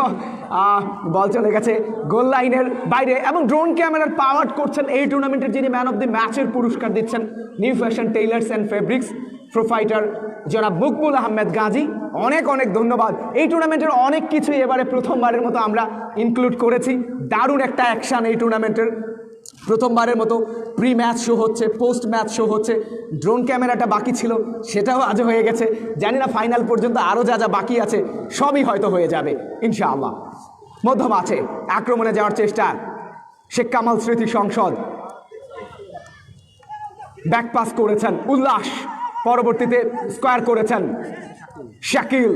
বল চলে গেছে গোল লাইনের বাইরে, এবং ড্রোন ক্যামেরার পাওয়ার করছেন এই টুর্নামেন্টের যিনি ম্যান অফ দি ম্যাচের পুরস্কার দিচ্ছেন, new fashion tailors and fabrics প্রোফাইটার জনাব মুকবুল আহমেদ গাজী। অনেক টুর্নামেন্ট এই টুর্নামেন্টের অনেক কিছুই এবারে প্রথমবারের মতো আমরা ইনক্লুড করেছি। দারুণ একটা অ্যাকশান এই টুর্নামেন্টের, প্রথমবারের মতো প্রি ম্যাচ শো হচ্ছে, পোস্ট ম্যাচ শো হচ্ছে। ড্রোন ক্যামেরাটা বাকি ছিল, সেটাও আজ হয়ে গেছে। জানি না ফাইনাল পর্যন্ত আরও যা বাকি আছে সবই হয়তো হয়ে যাবে ইনশাআল্লাহ। মধ্যম আছে, আক্রমণে যাওয়ার চেষ্টা শেখ কামাল স্মৃতি সংসদ, ব্যাক পাস করেছেন উল্লাস, পরবর্তীতে স্কোয়ার করেছেন শাকিল,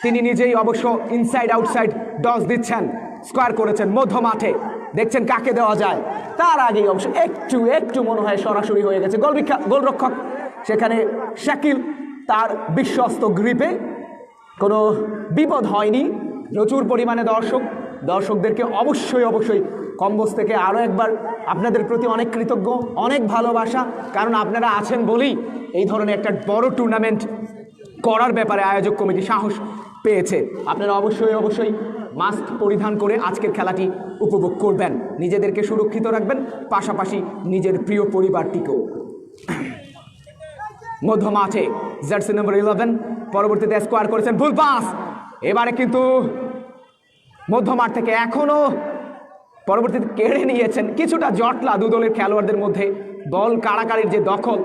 তিনি নিজেই অবশ্য ইনসাইড আউটসাইড ডস দিচ্ছেন, স্কোয়ার করেছেন মধ্য মাঠে। দেখছেন কাকে দেওয়া যায়, তার আগেই অবশ্য একটু মনে হয় সরাসরি হয়ে গেছে গোলরক্ষক সেখানে শাকিল, তার বিশ্বস্ত গ্রিপে কোনো বিপদ হয়নি। প্রচুর পরিমাণে দর্শকদেরকে অবশ্যই কম্বোজ থেকে আরও একবার আপনাদের প্রতি অনেক কৃতজ্ঞ, অনেক ভালোবাসা, কারণ আপনারা আছেন বলেই এই ধরনের একটা বড় টুর্নামেন্ট করার ব্যাপারে আয়োজক কমিটি সাহস পেয়েছে। আপনারা অবশ্যই মাস্ক পরিধান করে আজকের খেলাটি উপভোগ করবেন, নিজেদেরকে সুরক্ষিত রাখবেন, পাশাপাশি নিজের প্রিয় পরিবারটিকেও। মধ্য মাঠে জার্সি নাম্বার 11 পরবর্তীতে স্কোয়ার করেছেন, ভুল পাস। এবারে কিন্তু মধ্য মাঠ থেকে এখনো পরবর্তীতে কেড়ে নিয়েছেন, কিছুটা জটলা দু দলের খেলোয়াড়দের মধ্যে, বল কাড়াকাড়ির যে দখল।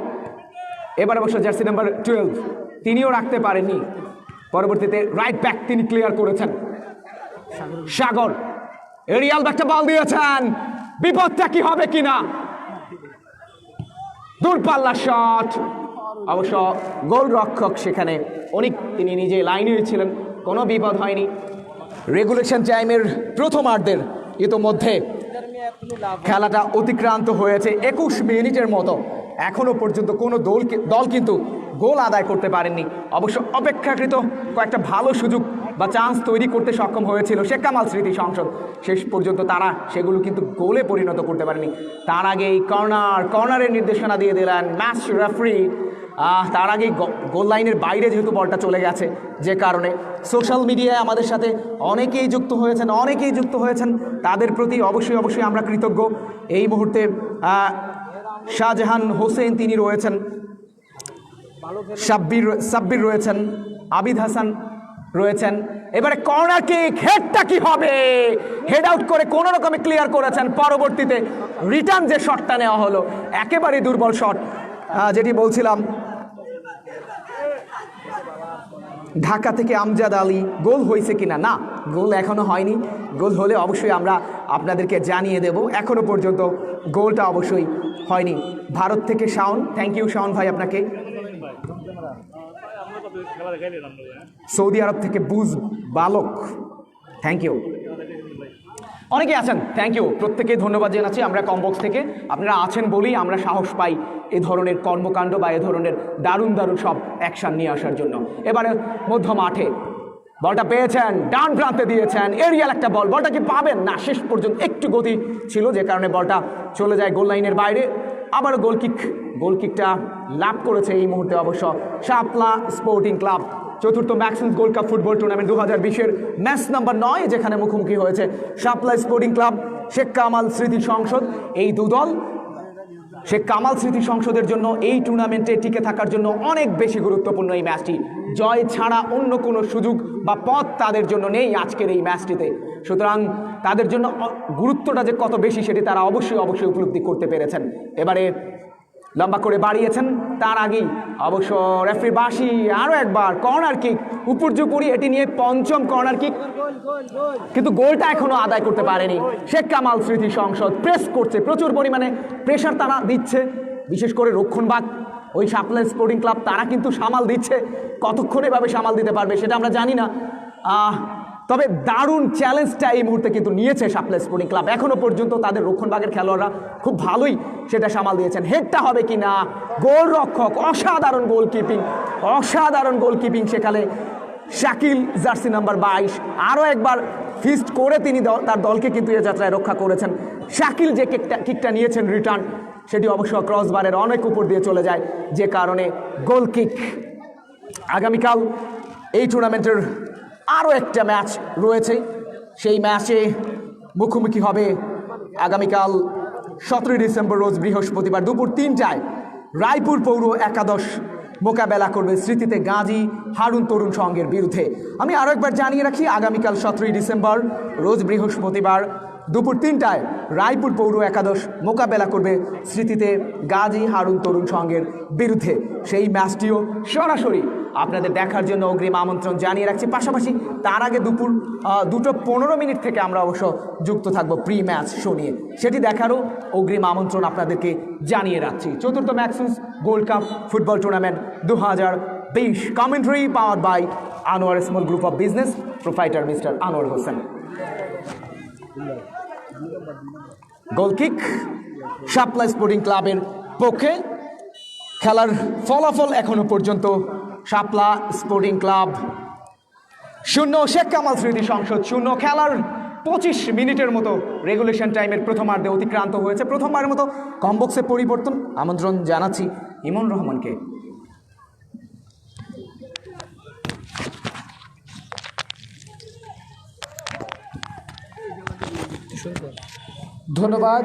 এবার অবশ্য জার্সি নাম্বার 12 তিনিও রাখতে পারেননি, পরবর্তীতে রাইট ব্যাক তিনি ক্লিয়ার করেছেন। সাগর এরিয়াল ব্যাকটা বল দিয়েছেন, বিপদটা কি হবে কিনা, দূরপাল্লা শট। অবশ্য গোলরক্ষক সেখানে অনেক, তিনি নিজে লাইনে ছিলেন, কোনো বিপদ হয়নি। রেগুলেশন টাইমের প্রথমার্ধের ইতোমধ্যে খেলাটা অতিক্রান্ত হয়েছে 21 মিনিটের মতো, এখনো পর্যন্ত কোনো দল কিন্তু গোল আদায় করতে পারেননি। অবশ্য অপেক্ষাকৃত কয়েকটা ভালো সুযোগ বা চান্স তৈরি করতে সক্ষম হয়েছিল শেখ কামাল স্মৃতি সংসদ, শেষ পর্যন্ত তারা সেগুলো কিন্তু গোলে পরিণত করতে পারেনি। তার আগেই কর্নারের নির্দেশনা দিয়ে দিলেন ম্যাচ রেফারি। তার আগেই গোল লাইনের বাইরে যেহেতু বলটা চলে গেছে, যে কারণে সোশ্যাল মিডিয়ায় আমাদের সাথে অনেকেই যুক্ত হয়েছেন, তাদের প্রতি অবশ্যই আমরা কৃতজ্ঞ। এই মুহূর্তে শাহজাহান হোসেন তিনি রয়েছেন, সাব্বির রয়েছেন, আবিদ হাসান রয়েছেন। এবারে কর্নার কিক, হেডটা কি হবে, হেড আউট করে কোনো রকমে ক্লিয়ার করেছেন। পরবর্তীতে রিটার্ন যে শটটা নেওয়া হলো একেবারেই দুর্বল শট, যেটি বলছিলাম ঢাকা থেকে আমজাদ আলী, গোল হয়েছে কিনা, না গোল এখনো হয়নি, গোল হলে অবশ্যই আমরা আপনাদেরকে জানিয়ে দেব, এখনো পর্যন্ত গোলটা অবশ্যই হয়নি। ভারত থেকে শাওন, থ্যাংক ইউ শাওন ভাই আপনাকে। সৌদি আরব থেকে বুজ বালক, থ্যাংক ইউ। অনেকে আছেন, থ্যাংক ইউ, প্রত্যেকে ধন্যবাদ জানাচ্ছি। আমরা কমবক্স থেকে আপনারা আছেন বলেই আমরা সাহস পাই এ ধরনের কর্মকাণ্ড বা এ ধরনের দারুণ সব অ্যাকশান নিয়ে আসার জন্য। এবারে মধ্য মাঠে বলটা পেয়েছেন, ডান প্রান্তে দিয়েছেন, এরিয়াল একটা বল, বলটা কি পাবেন না, শেষ পর্যন্ত একটু গতি ছিল যে কারণে বলটা চলে যায় গোল লাইনের বাইরে। আবার গোলকিকটা লাভ করেছে এই মুহূর্তে অবশ্য শাপলা স্পোর্টিং ক্লাব। চতুর্থ Maxims gold cup football tournament 2020-এর ম্যাচ নাম্বার 9 যেখানে মুখোমুখি হয়েছে শাপলা স্পোর্টিং ক্লাব শেখ কামাল স্মৃতি সংসদ। এই দুদল শেখ কামাল স্মৃতি সংসদের জন্য এই টুর্নামেন্টে টিকে থাকার জন্য অনেক বেশি গুরুত্বপূর্ণ এই ম্যাচটি। জয় ছাড়া অন্য কোনো সুযোগ বা পথ তাদের জন্য নেই আজকের এই ম্যাচটিতে। সুতরাং তাদের জন্য গুরুত্বটা যে কত বেশি সেটি তারা অবশ্যই উপলব্ধি করতে পেরেছেন। এবারে লম্বা করে বাড়িয়েছেন, তার আগেই অবশ্য রেফারি বাঁশি, আরও একবার কর্নার কিক উপর্যুপরি, এটি নিয়ে পঞ্চম কর্নার কিক, কিন্তু গোলটা এখনো আদায় করতে পারেনি শেখ কামাল স্মৃতি সংসদ। প্রেস করছে, প্রচুর পরিমাণে প্রেশার তারা দিচ্ছে, বিশেষ করে রক্ষণভাগ ওই শাপলা স্পোর্টিং ক্লাব তারা কিন্তু সামাল দিচ্ছে। কতক্ষণ এভাবে সামাল দিতে পারবে সেটা আমরা জানি না, তবে দারুণ চ্যালেঞ্জটা এই মুহূর্তে কিন্তু নিয়েছে শাপলা স্পোর্টিং ক্লাব। এখনো পর্যন্ত তাদের রক্ষণভাগের খেলোয়াড়রা খুব ভালোই সেটা সামাল দিয়েছেন। হেডটা হবে কি না, গোলরক্ষক অসাধারণ গোলকিপিং সেখানে শাকিল জার্সি নাম্বার 22 আরও একবার ফিস্ট করে তিনি তার দলকে কিন্তু এ যাত্রায় রক্ষা করেছেন। শাকিল যে কিকটা নিয়েছেন রিটার্ন, সেটি অবশ্য ক্রসবারের অনেক উপর দিয়ে চলে যায়, যে কারণে গোল কিক। আগামীকাল এই টুর্নামেন্টের আরও একটা ম্যাচ রয়েছে, সেই ম্যাচে মুখোমুখি হবে আগামীকাল 17 ডিসেম্বর রোজ বৃহস্পতিবার দুপুর 3টায় রায়পুর পৌর একাদশ মোকাবেলা করবে স্মৃতিতে গাজী হারুন তরুণ সংঘের বিরুদ্ধে। আমি আরও একবার জানিয়ে রাখি, আগামীকাল 17 ডিসেম্বর রোজ বৃহস্পতিবার দুপুর 3টায় রায়পুর পৌর একাদশ মোকাবেলা করবে স্মৃতিতে গাজী হারুন তরুণ সংঘের বিরুদ্ধে। সেই ম্যাচটিও সরাসরি আপনাদের দেখার জন্য অগ্রিম আমন্ত্রণ জানিয়ে রাখছি। পাশাপাশি তার আগে দুপুর 2:15 থেকে আমরা অবশ্য যুক্ত থাকবো প্রি ম্যাচ শো নিয়ে, সেটি দেখারও অগ্রিম আমন্ত্রণ আপনাদেরকে জানিয়ে রাখছি। চতুর্থ Maxims gold cup football tournament 2020 commentary powered by Anwar small group of business, proprietor mister Anwar Hossain. Goal kick Shapla sporting ক্লাবের পক্ষে। খেলার ফলাফল এখনো পর্যন্ত শাপলা স্পোর্টিং ক্লাব 0, শেখ কামাল স্মৃতি সংসদ 0। খেলার 25 মিনিটের মতো রেগুলেশন টাইমের প্রথমার্ধে অতিক্রান্ত হয়েছে। প্রথমবারের মতো কমবক্সে পরিবর্তন, আমন্ত্রণ জানাচ্ছি ইমন রহমানকে। ধন্যবাদ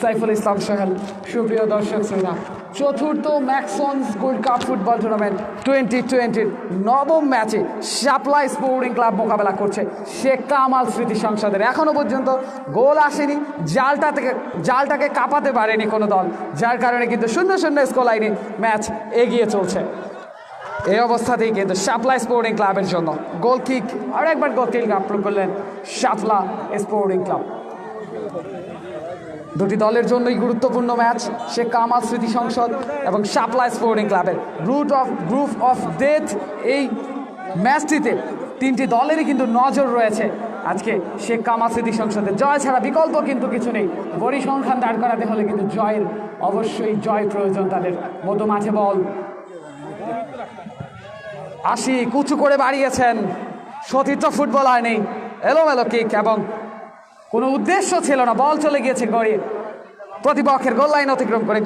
সাইফুল ইসলাম সোহেল। সুপ্রিয় দর্শক শ্রোতা, চতুর্থ ম্যাক্সন্স গোল্ড কাপ ফুটবল টুর্নামেন্ট 2020-র নবম ম্যাচে শাপলা স্পোর্টিং ক্লাব মোকাবেলা করছে শেখ কামাল স্মৃতি সংসদের। এখনও পর্যন্ত গোল আসেনি, জালটাকে কাঁপাতে পারেনি কোনো দল, যার কারণে কিন্তু 0-0 স্কোর লাইনে ম্যাচ এগিয়ে চলছে। এই অবস্থাতেই কিন্তু শাপলা স্পোর্টিং ক্লাবের জন্য গোল কিক, আর একবার গোল কিক আপ্রুভ করলেন শাপলা স্পোর্টিং ক্লাব। দুটি দলের জন্যই গুরুত্বপূর্ণ ম্যাচ, শেখ কামাল স্মৃতি সংসদ এবং শাপলা স্পোর্টিং ক্লাবের গ্রুপ অফ ডেথ। এই ম্যাচটিতে তিনটি দলেরই কিন্তু নজর রয়েছে। আজকে শেখ কামাল স্মৃতি সংসদের জয় ছাড়া বিকল্প কিন্তু কিছু নেই। পরিসংখ্যান দাঁড় করাতে হলে কিন্তু অবশ্যই জয় প্রয়োজন তাদের। মধ্য মাঠে বল, আশিক উঁচু করে বাড়িয়েছেন, সতীর্থ ফুটবলার নেই, এলোমেলো কিক এবং কোনো উদ্দেশ্য ছিল না, বল চলে গিয়েছে গড়িয়ে প্রতিপক্ষের গোল লাইন অতিক্রম করে।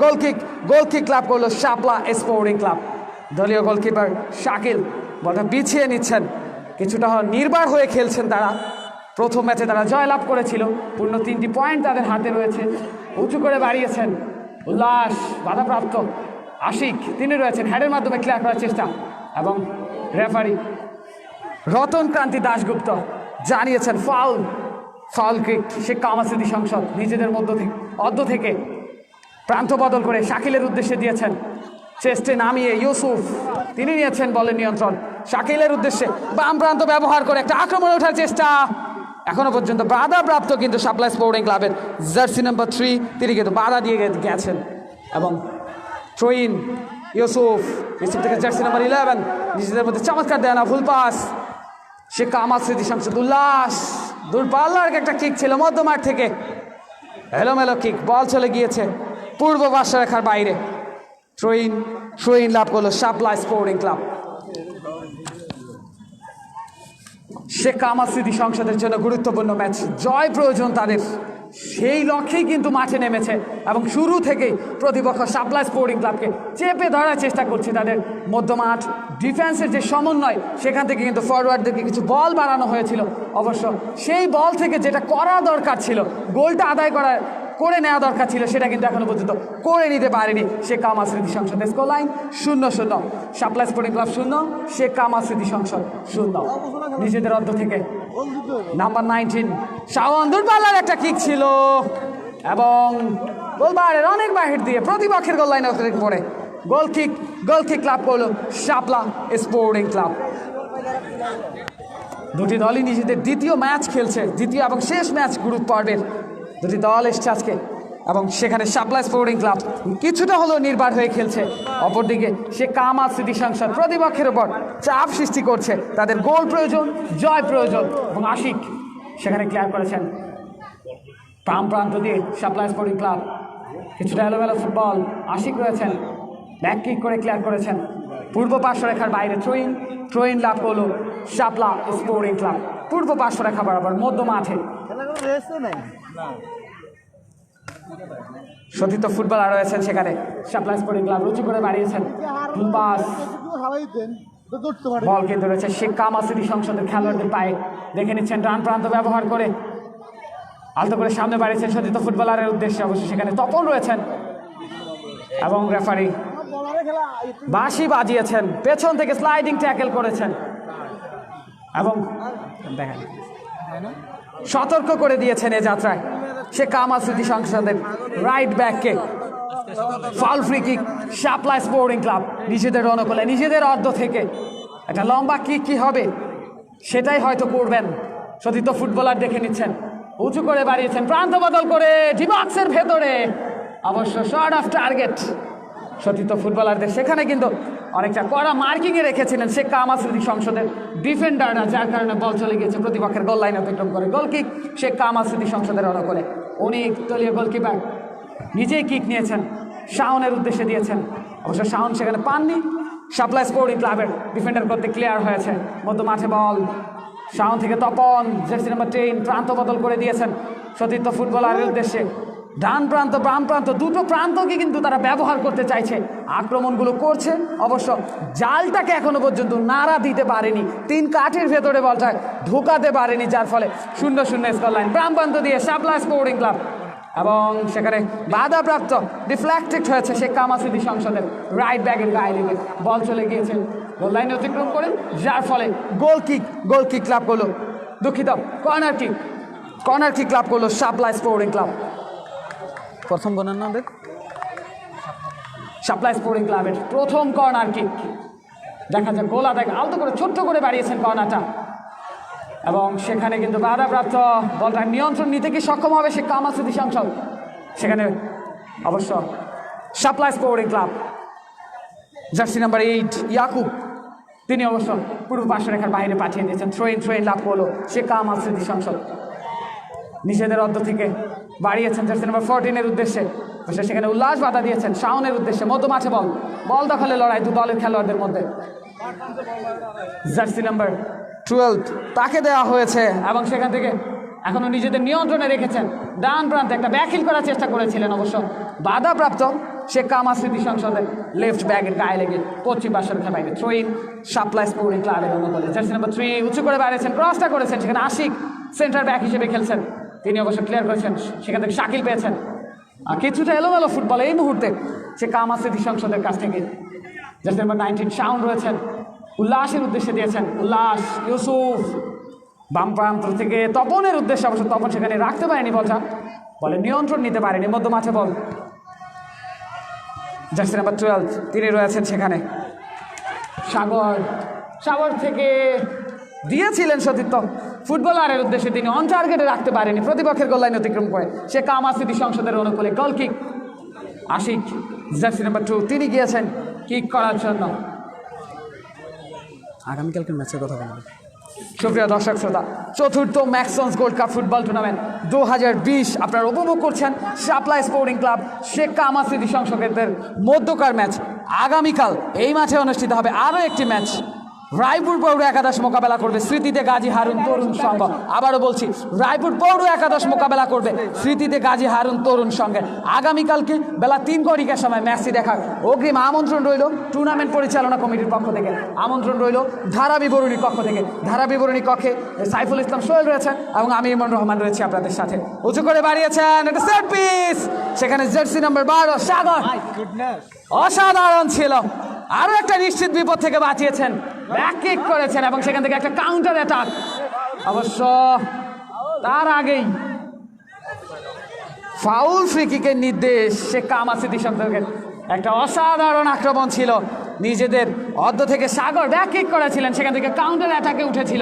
গোল কিক লাভ করলো শাপলা স্পোর্টিং ক্লাব। দলীয় গোলকিপার শাকিল বলটা বিছিয়ে নিচ্ছেন, কিছুটা নির্ভর হয়ে খেলছেন তারা। প্রথম ম্যাচে তারা জয়লাভ করেছিল, পূর্ণ 3টি পয়েন্ট তাদের হাতে রয়েছে। উঁচু করে বাড়িয়েছেন উল্লাস, বাধাপ্রাপ্ত আশিক, তিনি রয়েছেন, হেডের মাধ্যমে ক্লিয়ার করার চেষ্টা, এবং রেফারি রতন ক্রান্তি দাশগুপ্ত জানিয়েছেন ফাউল কিক। শেখ কামাল স্মৃতি সংসদ নিজেদের অর্ধ থেকে প্রান্ত বদল করে শাকিলের উদ্দেশ্যে দিয়েছেন, চেস্টে নামিয়ে ইউসুফ তিনি নিয়েছেন বলের নিয়ন্ত্রণ। শাকিলের উদ্দেশ্যে বাম প্রান্ত ব্যবহার করে একটা আক্রমণে ওঠার চেষ্টা, এখনো পর্যন্ত বাধাপ্রাপ্ত কিন্তু শাপলা স্পোর্টিং ক্লাবের জার্সি নাম্বার 3, তিনি কিন্তু বাধা দিয়ে গেছেন। এবং থ্রোইন ইউসুফ, রিসিভ থেকে জার্সি নাম্বার 11, নিজেদের মধ্যে চমৎকার দেয় না, ভুল পাস। শেখ কামাল স্মৃতি সংসদ উল্লাস, দূরপাল্লার একটা কিক ছিল মধ্যমাঠ থেকে, এলোমেলো কিক, বল চলে গিয়েছে পূর্ব বাসরেখার বাইরে। থ্রোইন লাভ করলো শাপলা স্পোর্টিং ক্লাব। শেখ কামাল স্মৃতি সংসদের জন্য গুরুত্বপূর্ণ ম্যাচ, জয় প্রয়োজন তাদের, সেই লক্ষ্যেই কিন্তু মাঠে নেমেছে এবং শুরু থেকেই প্রতিপক্ষ সাপ্লাই স্পোর্টিং ক্লাবকে চেপে ধরার চেষ্টা করছে। তাদের মধ্যমাঠ ডিফেন্সের যে সমন্বয়, সেখান থেকে কিন্তু ফরওয়ার্ডদেরকে কিছু বল বাড়ানো হয়েছিল। অবশ্য সেই বল থেকে যেটা করা দরকার ছিল, গোলটা আদায় করে নেওয়া দরকার ছিল, সেটা কিন্তু এখনো পর্যন্ত করে নিতে পারেনি শেখ কামাল স্মৃতি সংসদের। Score line 0-0, supply sporting club 0, Sheikh Kamal স্মৃতি সংসদ 0। নিজেদের অর্ধ থেকে নাম্বার 19 শাওন, দূরপাল্লার একটা কিক ছিল এবং গোলবারের অনেক বাহির দিয়ে প্রতিপক্ষের গোল লাইনে অতিরিক্ত পড়ে গোল কিক ক্লাব করলো শাপলা স্পোর্টিং ক্লাব। দুটি দলই নিজেদের দ্বিতীয় ম্যাচ খেলছে, দ্বিতীয় এবং শেষ ম্যাচ গ্রুপ পর্বের। দুটি দল এসছে আজকে এবং সেখানে শাপলা স্পোর্টিং ক্লাব কিছুটা হলেও নির্ভর হয়ে খেলছে। অপরদিকে শেখ কামাল স্মৃতি সংসদ প্রতিপক্ষের উপর চাপ সৃষ্টি করছে, তাদের গোল প্রয়োজন, জয় প্রয়োজন এবং আশিক সেখানে ক্লিয়ার করেছেন বাম প্রান্ত দিয়ে শাপলা স্পোর্টিং ক্লাব। কিছুটা এলোমেলো ফুটবল, আশিক রয়েছেন, ব্যাক কিক করে ক্লিয়ার করেছেন পূর্ব পার্শ্বরেখার বাইরে। থ্রোইন লাভ করলো শাপলা স্পোর্টিং ক্লাব পূর্ব পার্শ্বরেখা বরাবর মধ্য মাঠে। সতীর্থ ফুটবলার রয়েছেন সেখানে, শাপলা স্পোর্টিং ক্লাব রুচি করে বাড়িয়েছেন পাস, বল কিন্তু রয়েছে শেখ কামাল স্মৃতি সংসদের খেলোয়াড়দের পায়ে, দেখে নিচ্ছেন ডান প্রান্ত ব্যবহার করে আলতো করে সামনে বাড়িয়েছেন সতীর্থ ফুটবলারের উদ্দেশ্যে। অবশ্যই সেখানে তপন রয়েছেন এবং রেফারি বাঁশি বাজিয়েছেন, পেছন থেকে স্লাইডিং ট্যাকেল করেছেন এবং দেখেন সতর্ক করে দিয়েছেন এ যাত্রায় শেখ কামাল স্মৃতি সংসদের রাইট ব্যাককে। ফাউল ফ্রি কিক শাপলা স্পোর্টিং ক্লাব নিজেদের রণকলে, নিজেদের অর্ধ থেকে একটা লম্বা কিক কি হবে সেটাই হয়তো করবেন। সতীর্থ ফুটবলার দেখে নিচ্ছেন, উঁচু করে বাড়িয়েছেন, প্রান্ত বদল করে ডিবক্সের ভেতরে, অবশ্য শর্ট অফ টার্গেট। সতীর্থ ফুটবলারদের সেখানে কিন্তু অনেকটা কড়া মার্কিংয়ে রেখেছিলেন শেখ কামাল স্মৃতি সংসদের ডিফেন্ডাররা, যার কারণে বল চলে গিয়েছে প্রতিপক্ষের গোল লাইন অতিক্রম করে। গোল কিক শেখ কামাল স্মৃতি সংসদের অনুকূলে, অনেক দলীয় গোলকিপার নিজেই কিক নিয়েছেন, শাওনের উদ্দেশ্যে দিয়েছেন, অবশ্য শাওন সেখানে পাননি। শাপলা স্পোর্টিং ক্লাবের ডিফেন্ডার করতে ক্লিয়ার হয়েছে, মধ্য মাঠে বল শাওন থেকে তপন, জার্সি নাম্বার 10 প্রান্ত বদল করে দিয়েছেন সতীর্থ ফুটবলারের উদ্দেশ্যে। ডান প্রান্ত বাম প্রান্ত দুটো প্রান্তকে কিন্তু তারা ব্যবহার করতে চাইছে, আক্রমণগুলো করছে, অবশ্য জালটাকে এখনো পর্যন্ত নাড়া দিতে পারেনি, 3 কাঠের ভেতরে বলটা ঢোকাতে পারেনি, যার ফলে 0-0 স্কোর লাইন। বাম প্রান্ত দিয়ে শাপলা স্পোর্টিং ক্লাব এবং সেখানে বাধাপ্রাপ্ত ডিফ্লেক্টেড হয়েছে শেখ কামাল স্মৃতি সংসদের রাইট ব্যাগের গায়ে লেগে বল চলে গিয়েছে গোল লাইনে অতিক্রম করে, যার ফলে গোল কিক ক্লাব করলো, দুঃখিত কর্নার কিক ক্লাব করলো শাপলা স্পোর্টিং ক্লাব। প্রথম গণার নাম শাপলা স্পোর্টিং ক্লাবের প্রথম কর্নার কিক। দেখা যায় গোল আদায় আলতো করে ছোট্ট করে বাড়িয়েছেন কর্নারটা এবং সেখানে কিন্তু বাধাপ্রাপ্ত বলটা নিয়ন্ত্রণ নিতে কি সক্ষম হবে শেখ কামাল স্মৃতি সংসদ। সেখানে অবশ্য Shapla sporting club jersey number 8 Yakub, তিনি অবশ্য পূর্ব পার্শ্বরেখার বাইরে পাঠিয়ে দিয়েছেন। থ্রোইন লাভ করলো শেখ কামাল স্মৃতি সংসদ, নিজেদের অর্ধ থেকে বাড়িয়েছেন জার্সি নাম্বার 14 উদ্দেশ্যে, সেখানে উল্লাস বাধা দিয়েছেন শাওনের উদ্দেশ্যে। মধ্য মাঠে বল দখলে লড়াই দু দলের খেলোয়াড়দের মধ্যে। জার্সি নাম্বার 12 তাকে দেওয়া হয়েছে এবং সেখান থেকে এখনো নিজেদের নিয়ন্ত্রণে রেখেছেন। ডান প্রান্তে একটা ব্যাকহিল করার চেষ্টা করেছিলেন, অবশ্য বাধাপ্রাপ্ত শেখ কামাল স্মৃতি সংসদের লেফট ব্যাগের গায়ে লেগে পশ্চিম পার্শ্বরেখার বাইরে। থ্রোইন শাপলা স্পোর্টিং ক্লাবের অনুকূলে জার্সি নাম্বার 3 উঁচু করে বাড়িয়েছেন, ক্রসটা করেছেন, সেখানে আশিক সেন্টার ব্যাক হিসেবে খেলছেন, তিনি অবশ্য ক্লিয়ার করেছেন, সেখান থেকে শাকিল পেয়েছেন। আর কিছুটা এলোমেলো ফুটবল এই মুহূর্তে শেখ কামাল স্মৃতি সংসদের কাছ থেকে। জার্সি নাম্বার 19 শাওন রয়েছেন, উল্লাসের উদ্দেশ্যে দিয়েছেন, উল্লাস ইউসুফ বাম প্রান্ত থেকে তপনের উদ্দেশ্যে, অবশ্য তপন সেখানে রাখতে পারেনি বলটা, বলে নিয়ন্ত্রণ নিতে পারেনি। মধ্য মাঠে বল জার্সি নাম্বার 12 তিনি রয়েছেন সেখানে। সাগর থেকে দিয়েছিলেন সতীর্থ ফুটবলারের উদ্দেশ্যে, তিনি অন টার্গেটে রাখতে পারেনি, প্রতিপক্ষের গোল লাইন অতিক্রম করে। সে কামাল স্মৃতি সংসদের অনুকূলে goal kick Ashik jersey number 2 তিনি গিয়েছেন কিক করার জন্য। আগামীকালকের ম্যাচের কথা বলবেন। সুপ্রিয় দর্শক শ্রোতা, চতুর্থ ম্যাক্সন্স গোল্ড কাপ ফুটবল টুর্নামেন্ট 2020 আপনারা উপভোগ করছেন। শাপলা স্পোর্টিং ক্লাব শেখ কামাল স্মৃতি সংসদের মধ্যকার ম্যাচ আগামীকাল এই মাঠে অনুষ্ঠিত হবে। আরও একটি ম্যাচ রায়পুর পৌর একাদশ মোকাবেলা করবে স্মৃতিতে গাজী হারুন তরুণ সংঘ। আবারও বলছি, রায়পুর পৌর একাদশ মোকাবেলা করবে স্মৃতিতে গাজী হারুন তরুণ সংঘে। আগামীকালকে বেলা 3 ঘটিকার সময় ম্যাচটি দেখার অগ্রিম আমন্ত্রণ রইল টুর্নামেন্ট পরিচালনা কমিটির পক্ষ থেকে, আমন্ত্রণ রইল ধারা বিবরণী কক্ষ থেকে। ধারা বিবরণী কক্ষে সাইফুল ইসলাম সোহেল রয়েছেন এবং আমি ইমরান রহমান রয়েছি আপনাদের সাথে। উঁচু করে বাড়িয়েছেন, একটা সেট পিস, সেখানে জার্সি নাম্বার 12 সাগর অসাধারণ ছিল, আরো একটা নিশ্চিত বিপদ থেকে বাঁচিয়েছেন, ব্যাক কিক করেছেন এবং সেখান থেকে একটা কাউন্টার অ্যাটাক। অবশ্য তার আগেই ফাউল ফ্রি কিকের নির্দেশ, শেখ কামাল স্মৃতি সংসদের একটা অসাধারণ আক্রমণ ছিল, নিজেদের অর্ধ থেকে সাগর ব্যাক কিক করেছিলেন, সেখান থেকে কাউন্টার অ্যাটাকে উঠেছিল।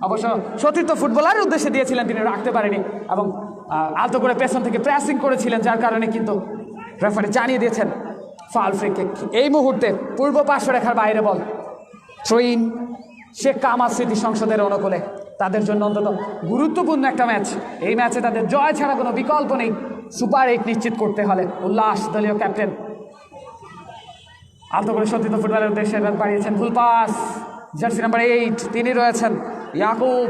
অবশ্য সতীর্থ ফুটবলারের উদ্দেশ্যে দিয়েছিলেন, তিনি রাখতে পারেনি এবং আলতো করে পেছন থেকে প্রেসিং করেছিলেন, যার কারণে কিন্তু রেফারি জানিয়ে দিয়েছেন ফাউল ফ্রি কিক। এই মুহূর্তে পূর্ব পার্শ্ব রেখার বাইরে বল, থ্রোইন শেখ কামাল স্মৃতি সংসদের অনুকূলে। তাদের জন্য অন্তত গুরুত্বপূর্ণ একটা ম্যাচ, এই ম্যাচে তাদের জয় ছাড়া কোনো বিকল্প নেই সুপার 8 নিশ্চিত করতে হলে। উল্লাস দলীয় ক্যাপ্টেন আলতো করে সতীর্থ ফুটবলের উদ্দেশ্যে বাড়িয়েছেন, ফুল পাস, জার্সি নাম্বার 8 তিনি রয়েছেন ইয়াকুব,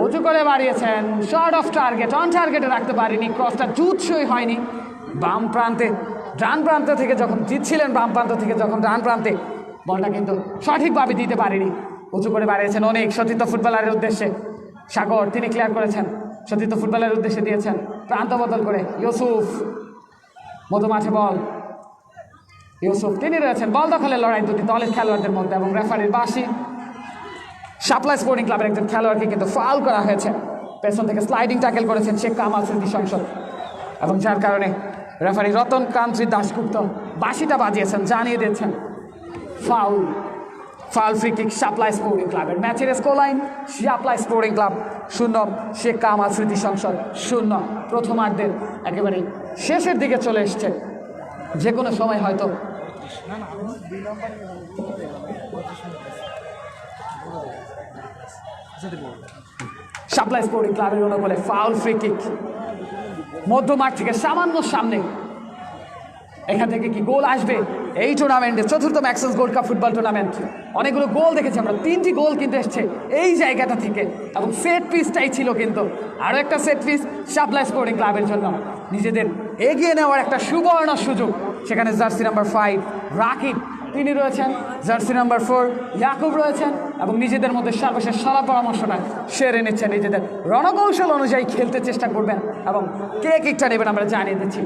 উঁচু করে বাড়িয়েছেন, শর্ট অফ টার্গেট, অন টার্গেটে রাখতে পারেনি, ক্রসটা জুৎসই হয়নি। বাম প্রান্তে ডান প্রান্ত থেকে যখন জিতছিলেন, বাম প্রান্ত থেকে যখন ডান প্রান্তে, বলটা কিন্তু সঠিকভাবে দিতে পারেনি। উঁচু করে বাড়িয়েছেন অনেক সতীর্থ ফুটবলারের উদ্দেশ্যে, সাগর তিনি ক্লিয়ার করেছেন, সতীর্থ ফুটবলের উদ্দেশ্যে দিয়েছেন, প্রান্ত বদল করে ইউসুফ, মধ্য মাঠে বল, ইউসুফ তিনি রয়েছেন, বল দখলের লড়াই দুটি দলের খেলোয়াড়দের মধ্যে এবং রেফারির বাঁশি। শাপলা স্পোর্টিং ক্লাবের একজন খেলোয়াড়কে কিন্তু ফাউল করা হয়েছে, পেছন থেকে স্লাইডিং ট্যাকেল করেছেন শেখ কামাল স্মৃতি সংসদ এবং যার কারণে রেফারি রতন কান্ত্রী দাশগুপ্ত বাঁশিটা বাজিয়েছেন, জানিয়ে দিয়েছেন ফাউল। ফাউল ফ্রি কিক শাপলা স্পোর্টিং ক্লাবের। ম্যাচের স্কোর লাইন শাপলা স্পোর্টিং ক্লাব 0, শেখ কামাল স্মৃতি সংসদ 0। প্রথমার্ধের একেবারে শেষের দিকে চলে এসছে, যে কোনো সময় হয়তো শাপলা স্পোর্টিং ক্লাবের অনুকূলে ফাউল ফ্রি কিক মধ্যমাঠ থেকে সামান্য সামনে। এখান থেকে কি গোল আসবে এই টুর্নামেন্টে? চতুর্থ ম্যাক্সেস গোল্ড কাপ ফুটবল টুর্নামেন্ট, অনেকগুলো গোল দেখেছি আমরা, 3টি গোল কিন্তু এসছে এই জায়গাটা থেকে এবং সেট পিসটাই ছিল কিন্তু আরও একটা সেট পিস শাপলা স্পোর্টিং ক্লাবের জন্য নিজেদের এগিয়ে নেওয়ার একটা সুবর্ণ সুযোগ। সেখানে জার্সি নাম্বার 5 রাকিব তিনি রয়েছেন, জার্সি নাম্বার 4 ইয়াকুব রয়েছেন এবং নিজেদের মধ্যে সর্বশেষ সলা পরামর্শটা সেরে নিচ্ছেন, নিজেদের রণকৌশল অনুযায়ী খেলতে চেষ্টা করবেন এবং কে কিকটা নেবেন আমরা জানিয়ে দিচ্ছি।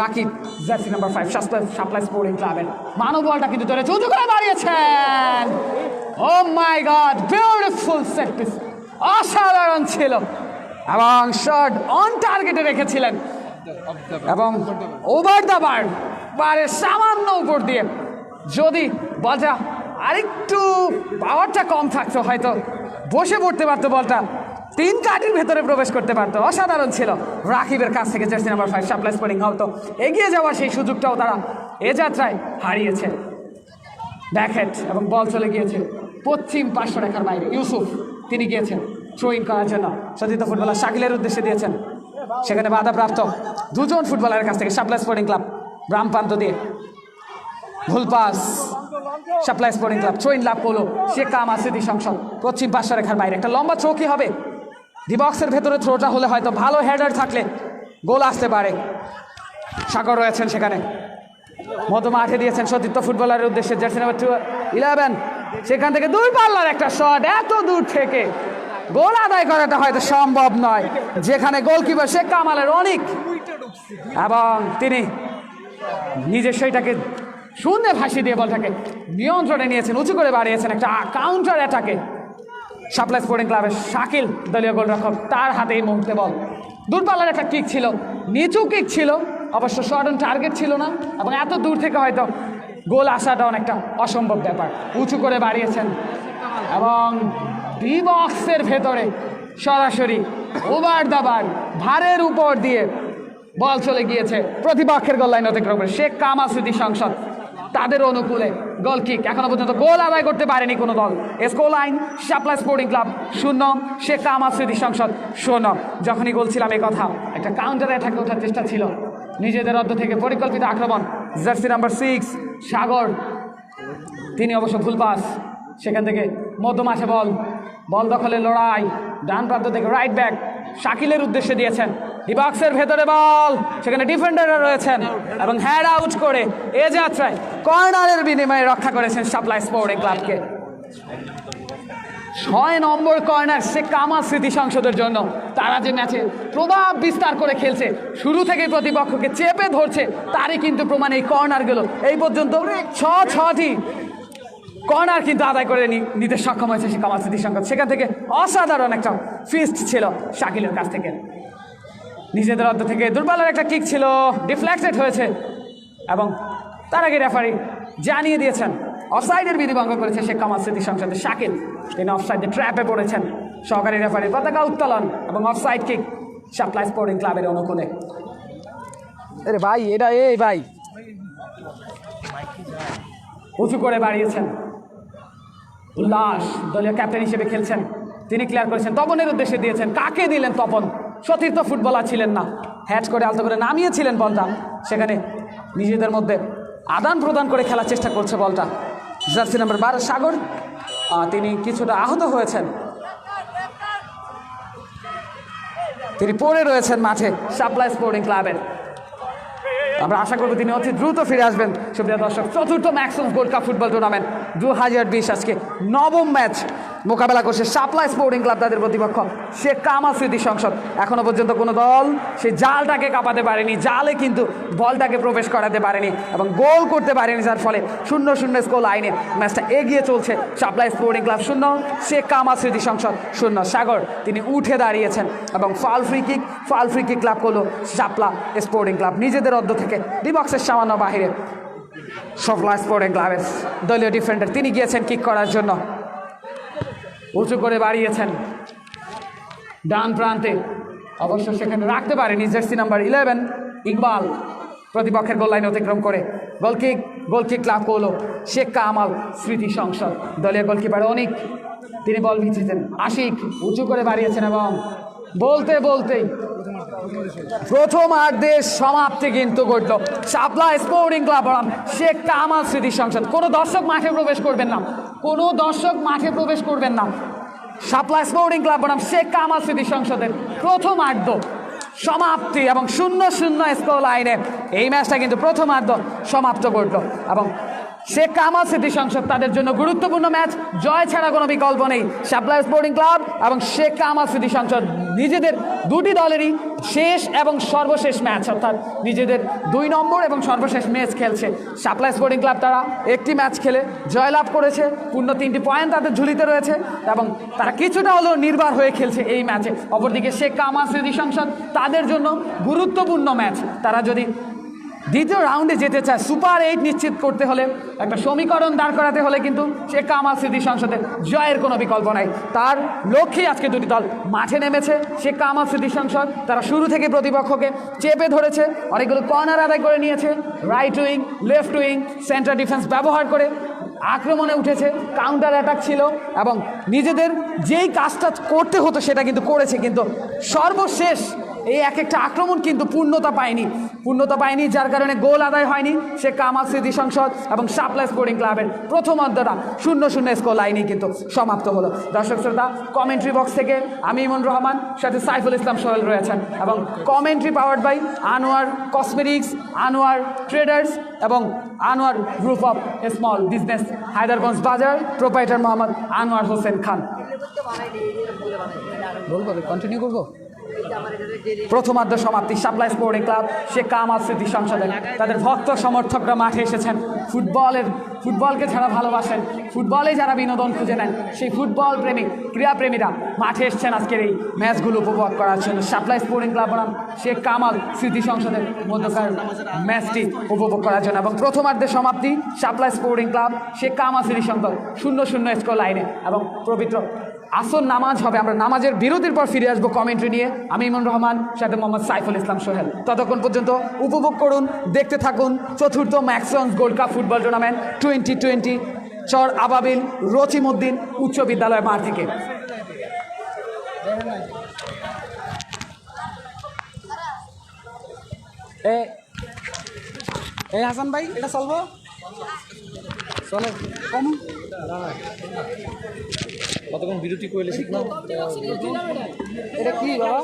রাকিব জার্সি নাম্বার 5 শাপলা স্পোর্টিং ক্লাবের, মানব বলটা কিন্তু ধরে চুজু করে দাঁড়িয়েছেন। ও মাই গড, বিউটিফুল সেট পিস, অসাধারণ ছিল এবং শট অন টার্গেটে রেখেছিলেন এবং ওভার দ্য বার, বারের সামান্য উপর দিয়ে যদি বলটা আরেকটু পাওয়ারটা কম থাকতো হয়তো বসে পড়তে পারতো, বলটা 3 কাঠির ভেতরে প্রবেশ করতে পারতো। অসাধারণ ছিল রাকিবের কাছ থেকে জার্সি নাম্বার 5 শাপলা স্পোর্টিং হয়তো এগিয়ে যাওয়ার সেই সুযোগটাও তারা এ যাত্রায় হারিয়েছে। ব্যাকহেড এবং বল চলে গিয়েছে পশ্চিম পার্শ্ব রেখার বাইরে। ইউসুফ তিনি গিয়েছেন থ্রোইং করার জন্য, সতীর্থ ফুটবলার শাকিলের উদ্দেশ্যে দিয়েছেন, সেখানে বাধাপ্রাপ্ত 2 জন ফুটবলারের কাছ থেকে শাপলা স্পোর্টিং ক্লাব বাম প্রান্ত দিয়ে ভুল পাস, শাপলা স্পোর্টিং ক্লাব থ্রোইন লাভ করলো শেখ কামাল স্মৃতি সংসদ পশ্চিম পার্শ্ব রেখার বাইরে। একটা লম্বা থ্রো কি হবে? ডি বক্সের ভেতরে থ্রোটা হলে হয়তো ভালো হেডার থাকলে গোল আসতে পারে। সাগর রয়েছেন সেখানে, মধ্য মাঠে দিয়েছেন সতীর্থ ফুটবলারের উদ্দেশ্যে জার্সি নাম্বার 11, সেখান থেকে 2 পাল্লার একটা শট, এত দূর থেকে গোল আদায় করাটা হয়তো সম্ভব নয়, যেখানে গোলকিপার শেখ কামালের অনেক এবং তিনি নিজের সেইটাকে শূন্যে ভাসিয়ে দিয়ে বলটাকে নিয়ন্ত্রণে নিয়েছেন, উঁচু করে বাড়িয়েছেন একটা কাউন্টার অ্যাটাকে। শাপলা স্পোর্টিং ক্লাবের শাকিল দলীয় গোলরক্ষক, তার হাতে এই মুহূর্তে বল। দূরপাল্লার একটা কিক ছিল, নিচু কিক ছিল, অবশ্য শর্ট অন টার্গেট ছিল না এবং এত দূর থেকে হয়তো গোল আসাটা অনেকটা অসম্ভব ব্যাপার। উঁচু করে বাড়িয়েছেন এবং ডি বক্সের ভেতরে সরাসরি ওভার দ্য বার ভারের উপর দিয়ে বল চলে গিয়েছে প্রতিপক্ষের গোল লাইন অতিক্রম করে শেখ কামাল স্মৃতি সংসদ তাদের অনুকূলে গোল কিক। এখনো পর্যন্ত গোল আদায় করতে পারেনি কোনো দল। স্কোর লাইন শাপলা স্পোর্টিং ক্লাব 0, শেখ কামাল স্মৃতি সংসদ 0। যখনই বলছিলাম এই কথা, একটা কাউন্টার অ্যাটাকে ওঠার চেষ্টা ছিল নিজেদের অর্ধ থেকে, পরিকল্পিত আক্রমণ। জার্সি নাম্বার 6 সাগর তিনি অবশ্য ভুল পাস, সেখান থেকে মধ্যমাঠে বল দখলের লড়াই, ডান প্রান্ত থেকে রাইট ব্যাক শাকিলের উদ্দেশ্যে দিয়েছেন, ডিবক্সের ভেতরে বল, সেখানে ডিফেন্ডাররা রয়েছেন এবং হ্যাড আউট করে এ যাত্রায় কর্নারের বিনিময়ে রক্ষা করেছেন সাপ্লাই স্পোর্টিং ক্লাবকে। 6 নম্বর কর্নার শেখ কামাল স্মৃতি সংসদের জন্য। তারা যে ম্যাচে প্রভাব বিস্তার করে খেলছে, শুরু থেকে প্রতিপক্ষকে চেপে ধরছে, তারই কিন্তু প্রমাণ এই কর্নারগুলো। এই পর্যন্ত 6টি কর্নার কিন্তু আদায় করে নিতে সক্ষম হয়েছে শেখ কামাল স্মৃতি সংসদ। সেখান থেকে অসাধারণ একটা ফিস্ট ছিল শাকিলের কাছ থেকে। নিজেদের অর্ধ থেকে দুর্বলের একটা কিক ছিল, ডিফ্লেক্টেড হয়েছে এবং তার আগে রেফারি জানিয়ে দিয়েছেন অফসাইডের বিধি ভঙ্গ করেছে শেখ কামাল স্মৃতি সংসদের শাকিল। তিনি অফসাইডে ট্র্যাপে পড়েছেন। সহকারী রেফারি পতাকা উত্তোলন এবং অফসাইড কিক সাপ্লাই স্পোর্টিং ক্লাবের অনুকূলে। আরে ভাই এটা এই ভাই উঁচু করে বাড়িয়েছেন উল্লাস, দলীয় ক্যাপ্টেন হিসেবে খেলছেন তিনি, ক্লিয়ার করেছেন, তপনের উদ্দেশ্যে দিয়েছেন। কাকে দিলেন? তপন। সতীর্থ ফুটবলার ছিলেন না, হ্যাচ করে আলতো করে নামিয়েছিলেন বলটা। সেখানে নিজেদের মধ্যে আদান প্রদান করে খেলার চেষ্টা করছে বলটা জার্সি নাম্বার 12 সাগর। তিনি কিছুটা আহত হয়েছেন, তিনি পড়ে রয়েছেন মাঠে সাপ্লাই স্পোর্টিং ক্লাবের। আমরা আশা করব তিনি অতি দ্রুত ফিরে আসবেন। সুপ্রিয় দর্শক, চতুর্থ ম্যাক্সন্স গোল্ড কাপ ফুটবল টুর্নামেন্ট 2020 আজকে 9ম ম্যাচ মোকাবেলা করছে সাপ্লাই স্পোর্টিং ক্লাব তাদের প্রতিপক্ষ শেখ কামাল স্মৃতি সংসদ। এখনো পর্যন্ত কোনো দল সেই জালটাকে কাঁপাতে পারেনি, জালে কিন্তু বলটাকে প্রবেশ করাতে পারেনি এবং গোল করতে পারেনি, যার ফলে 0-0 স্কোর লাইনে ম্যাচটা এগিয়ে চলছে। Supply sporting club 0, Sheikh Kamal স্মৃতি সংসদ 0। সাগর তিনি উঠে দাঁড়িয়েছেন এবং ফাউল ফ্রি কিক লাভ করলো সাপ্লা স্পোর্টিং ক্লাব নিজেদের অর্ধ থেকে, ডিবক্সের সামান্য বাহিরে। সাপ্লাই স্পোর্টিং ক্লাবের দলীয় ডিফেন্ডার তিনি গিয়েছেন কিক করার জন্য, উঁচু করে বাড়িয়েছেন ডান প্রান্তে, অবশ্য সেখানে রাখতে পারেনি জার্সি নাম্বার 11 ইকবাল। প্রতিপক্ষের গোল লাইন অতিক্রম করে গোলকিক লাভ করলো শেখ কামাল স্মৃতি সংসদ। দলীয় গোলকিপার অনিক তিনি বল ভিজিয়েছেন, আশিক উঁচু করে বাড়িয়েছেন এবং বলতেই প্রথমার্ধের সমাপ্তি কিন্তু ঘটল সাপ্লাই স্পোর্টিং ক্লাব বনাম শেখ কামাল স্মৃতি সংসদ। কোনো দর্শক মাঠে প্রবেশ করবেন না, সাপ্লাই স্পোর্টিং ক্লাব বনাম শেখ কামাল স্মৃতি সংসদের প্রথমার্ধ সমাপ্তি এবং 0-0 স্কোর লাইনে এই ম্যাচটা কিন্তু প্রথমার্ধ সমাপ্ত ঘটল এবং শেখ কামাল স্মৃতি সংসদ তাদের জন্য গুরুত্বপূর্ণ ম্যাচ, জয় ছাড়া কোনো বিকল্প নেই। সাপ্লাই স্পোর্টিং ক্লাব এবং শেখ কামাল স্মৃতি সংসদ নিজেদের দুটি দলেরই শেষ এবং সর্বশেষ ম্যাচ, অর্থাৎ নিজেদের 2 নম্বর এবং সর্বশেষ ম্যাচ খেলছে। সাপ্লাই স্পোর্টিং ক্লাব তারা একটি ম্যাচ খেলে জয়লাভ করেছে, পূর্ণ 3টি পয়েন্ট তাদের ঝুলিতে রয়েছে এবং তারা কিছুটা হলেও নির্ভর হয়ে খেলছে এই ম্যাচে। অপরদিকে শেখ কামাল স্মৃতি সংসদ তাদের জন্য গুরুত্বপূর্ণ ম্যাচ, তারা যদি দ্বিতীয় রাউন্ডে যেতে চায়, সুপার 8 নিশ্চিত করতে হলে, একটা সমীকরণ দাঁড় করাতে হলে কিন্তু শেখ কামাল স্মৃতি সংসদের জয়ের কোনো বিকল্প নাই। তার লক্ষ্যেই আজকে দুটি দল মাঠে নেমেছে। শেখ কামাল স্মৃতি সংসদ তারা শুরু থেকে প্রতিপক্ষকে চেপে ধরেছে, অনেকগুলো কর্নার আদায় করে নিয়েছে, right wing, left wing, centre defence ব্যবহার করে আক্রমণে উঠেছে, কাউন্টার অ্যাটাক ছিল এবং নিজেদের যেই কাজটা করতে হতো সেটা কিন্তু করেছে। কিন্তু সর্বশেষ এই একটা আক্রমণ কিন্তু পূর্ণতা পায়নি, যার কারণে গোল আদায় হয়নি। শেখ কামাল স্মৃতি সংসদ এবং সাপ্লাই স্পোর্টিং ক্লাবের প্রথমার্ধটা 0-0 স্কোর লাইনেই কিন্তু সমাপ্ত হলো। দর্শক শ্রোতা, কমেন্ট্রি বক্স থেকে আমি ইমন রহমান, সাথে সাইফুল ইসলাম সোহেল রয়েছেন এবং commentary powered by Anwar cosmetics, Anwar traders এবং Anwar group of small business, Haidarganj Bazar, proprietor Mohammad Anwar Hossain Khan. Continue করবো। প্রথমার্ধ সমাপ্তি, সাপ্লাই স্পোর্টিং ক্লাব শেখ কামাল স্মৃতি সংসদের তাদের ভক্ত সমর্থকরা মাঠে এসেছেন। ফুটবলকে যারা ভালোবাসেন, ফুটবলে যারা বিনোদন খুঁজে নেন, সেই ফুটবল প্রেমিক ক্রীড়াপ্রেমীরা মাঠে এসছেন আজকের এই ম্যাচগুলো উপভোগ করার জন্য। সাপ্লাই স্পোর্টিং ক্লাব বনাম শেখ কামাল স্মৃতি সংসদের মধ্যকার ম্যাচটি উপভোগ করার জন্য এবং প্রথমার্ধের সমাপ্তি, সাপ্লাই স্পোর্টিং ক্লাব শেখ কামাল স্মৃতি সংসদ 0-0 স্কোর লাইনে এবং পবিত্র আসর নামাজ হবে। আমরা নামাজের বিরতির পর ফিরে আসবো কমেন্ট্রি নিয়ে। আমি ইমন রহমান, সাথে মোহাম্মদ সাইফুল ইসলাম সোহেল। ততক্ষণ পর্যন্ত উপভোগ করুন, দেখতে থাকুন চতুর্থ ম্যাক্সন্স গোল্ড কাপ ফুটবল টুর্নামেন্ট 2020 চর আবাবিল রচিমউদ্দিন উচ্চ বিদ্যালয় মাঠ থেকে। হাসান ভাই, এটা চলবো, চলে কম কতক্ষণ বিরতি করলে শিখলাম এটা কি বাবা?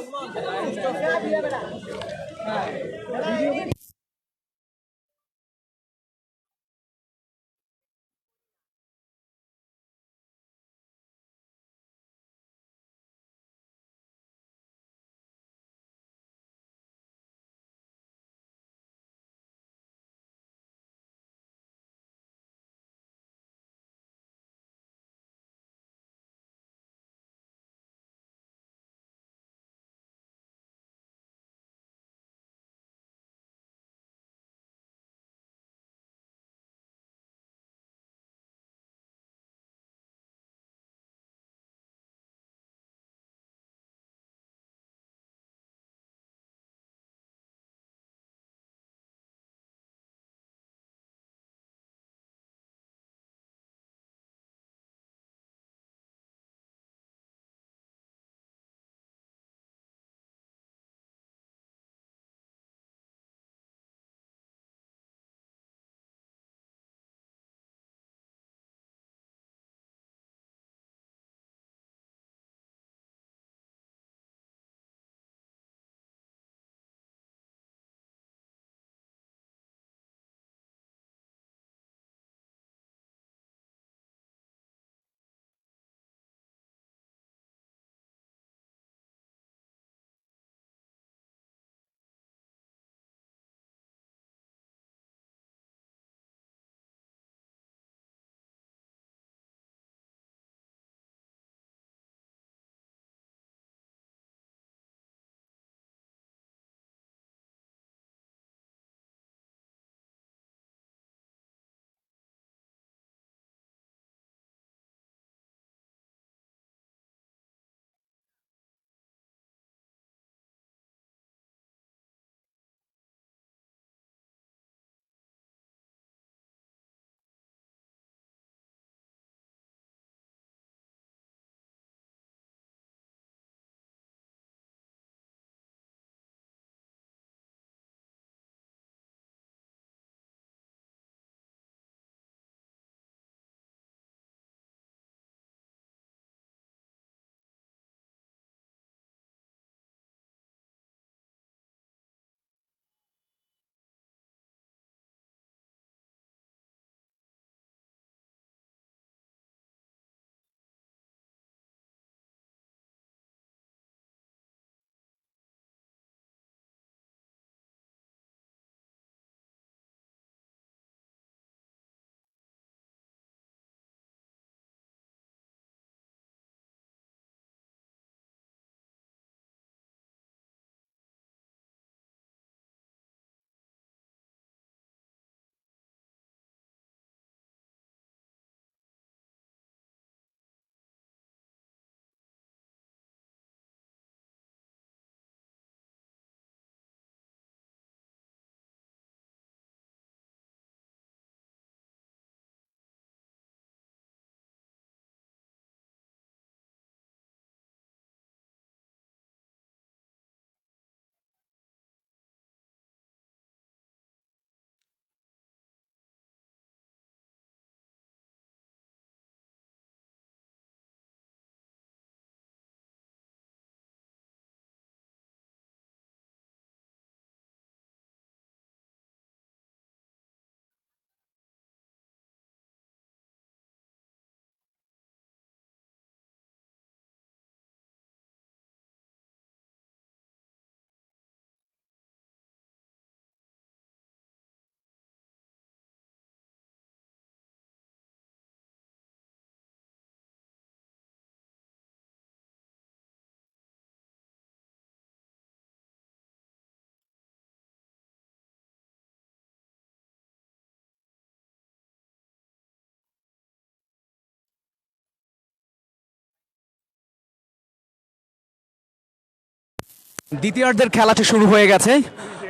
দ্বিতীয়ার্ধের খেলাটি শুরু হয়ে গেছে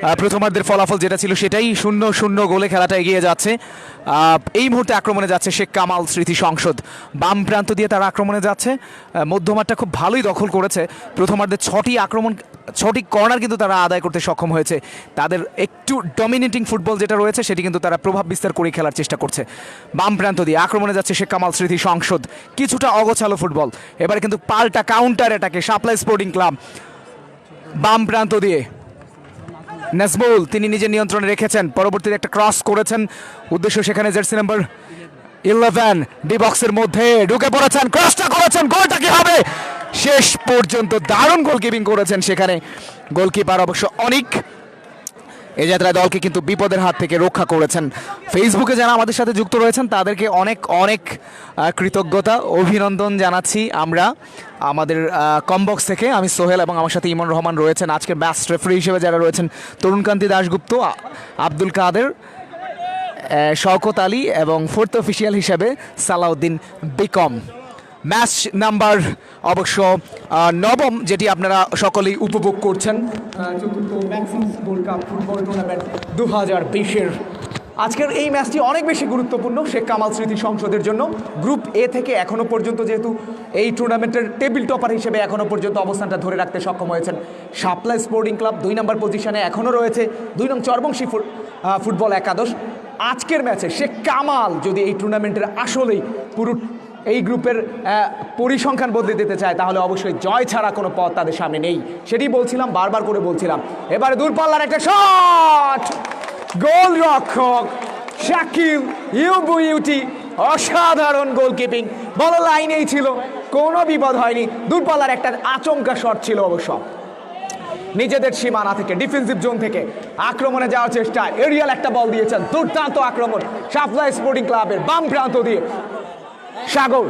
প্রথমার্ধের ফলাফল যেটা ছিল সেটাই 0-0 গোলে খেলাটা এগিয়ে যাচ্ছে। এই মুহূর্তে আক্রমণে যাচ্ছে শেখ কামাল স্মৃতি সংসদ, বাম প্রান্ত দিয়ে তারা আক্রমণে যাচ্ছে। মধ্যমাঠটা খুব ভালোই দখল করেছে। প্রথমার্ধে 6টি কর্নার কিন্তু তারা আদায় করতে সক্ষম হয়েছে। তাদের একটু ডমিনেটিং ফুটবল যেটা রয়েছে সেটি কিন্তু তারা প্রভাব বিস্তার করে খেলার চেষ্টা করছে। বাম প্রান্ত দিয়ে আক্রমণে যাচ্ছে শেখ কামাল স্মৃতি সংসদ, কিছুটা অগোছালো ফুটবল। এবারে কিন্তু পাল্টা কাউন্টার অ্যাটাকে সাপ্লাই স্পোর্টিং ক্লাব। বাম প্রান্ত দিয়ে নাজমুল, তিনি নিজের নিয়ন্ত্রণে রেখেছেন, পরবর্তীতে একটা ক্রস করেছেন, উদ্দেশ্য সেখানে জার্সি নাম্বার 11 ডি বক্সের মধ্যে ঢুকে পড়েছেন, ক্রসটা করেছেন, গোলটা কি হবে? শেষ পর্যন্ত দারুণ গোলকিপিং করেছেন সেখানে গোলকিপার অবশ্য অনিক। এই যাত্রায় দলকে কিন্তু বিপদের হাত থেকে রক্ষা করেছেন। ফেসবুকে যারা আমাদের সাথে যুক্ত রয়েছেন তাদেরকে অনেক অনেক কৃতজ্ঞতা, অভিনন্দন জানাচ্ছি আমরা আমাদের কমবক্স থেকে। আমি সোহেল এবং আমার সাথে ইমন রহমান রয়েছেন। আজকের ব্যাস্ট রেফারি হিসেবে যারা রয়েছেন তরুণকান্তি দাশগুপ্ত, আব্দুল কাদের, শওকত আলী এবং ফোর্থ অফিসিয়াল হিসেবে সালাউদ্দিন বিকম। ম্যাচ নাম্বার অবশ্য 9, যেটি আপনারা সকলেই উপভোগ করছেন, চতুর্থ Maxims gold cup football tournament 2020-এর। আজকের এই ম্যাচটি অনেক বেশি গুরুত্বপূর্ণ শেখ কামাল স্মৃতি সংসদের জন্য। গ্রুপ এ থেকে এখনও পর্যন্ত যেহেতু এই টুর্নামেন্টের টেবিল টপার হিসেবে এখনও পর্যন্ত অবস্থানটা ধরে রাখতে সক্ষম হয়েছেন সাপ্লাই স্পোর্টিং ক্লাব। 2 নম্বর পজিশনে এখনও রয়েছে 2 নং চরবংশী ফুটবল একাদশ। আজকের ম্যাচে শেখ কামাল যদি এই টুর্নামেন্টের আসলেই পুরো এই গ্রুপের পরিসংখ্যান বদলে দিতে চায় তাহলে অবশ্যই জয় ছাড়া কোনো পথ তাদের সামনে নেই। সেটি বলছিলাম, বারবার করে বলছিলাম। এবারে দূরপাল্লার একটা শট, গোল রক্ষক শাকিল ইউটি, অসাধারণ গোলকিপিং, বল লাইনেই ছিল, কোনো বিপদ হয়নি। দূরপাল্লার একটা আচমকা শট ছিল অবশ্য। নিজেদের সীমানা থেকে ডিফেন্সিভ জোন থেকে আক্রমণে যাওয়ার চেষ্টা, এরিয়াল একটা বল দিয়েছেন, দুর্দান্ত আক্রমণ সাপ্লাই স্পোর্টিং ক্লাবের বাম প্রান্ত দিয়ে। সাগর,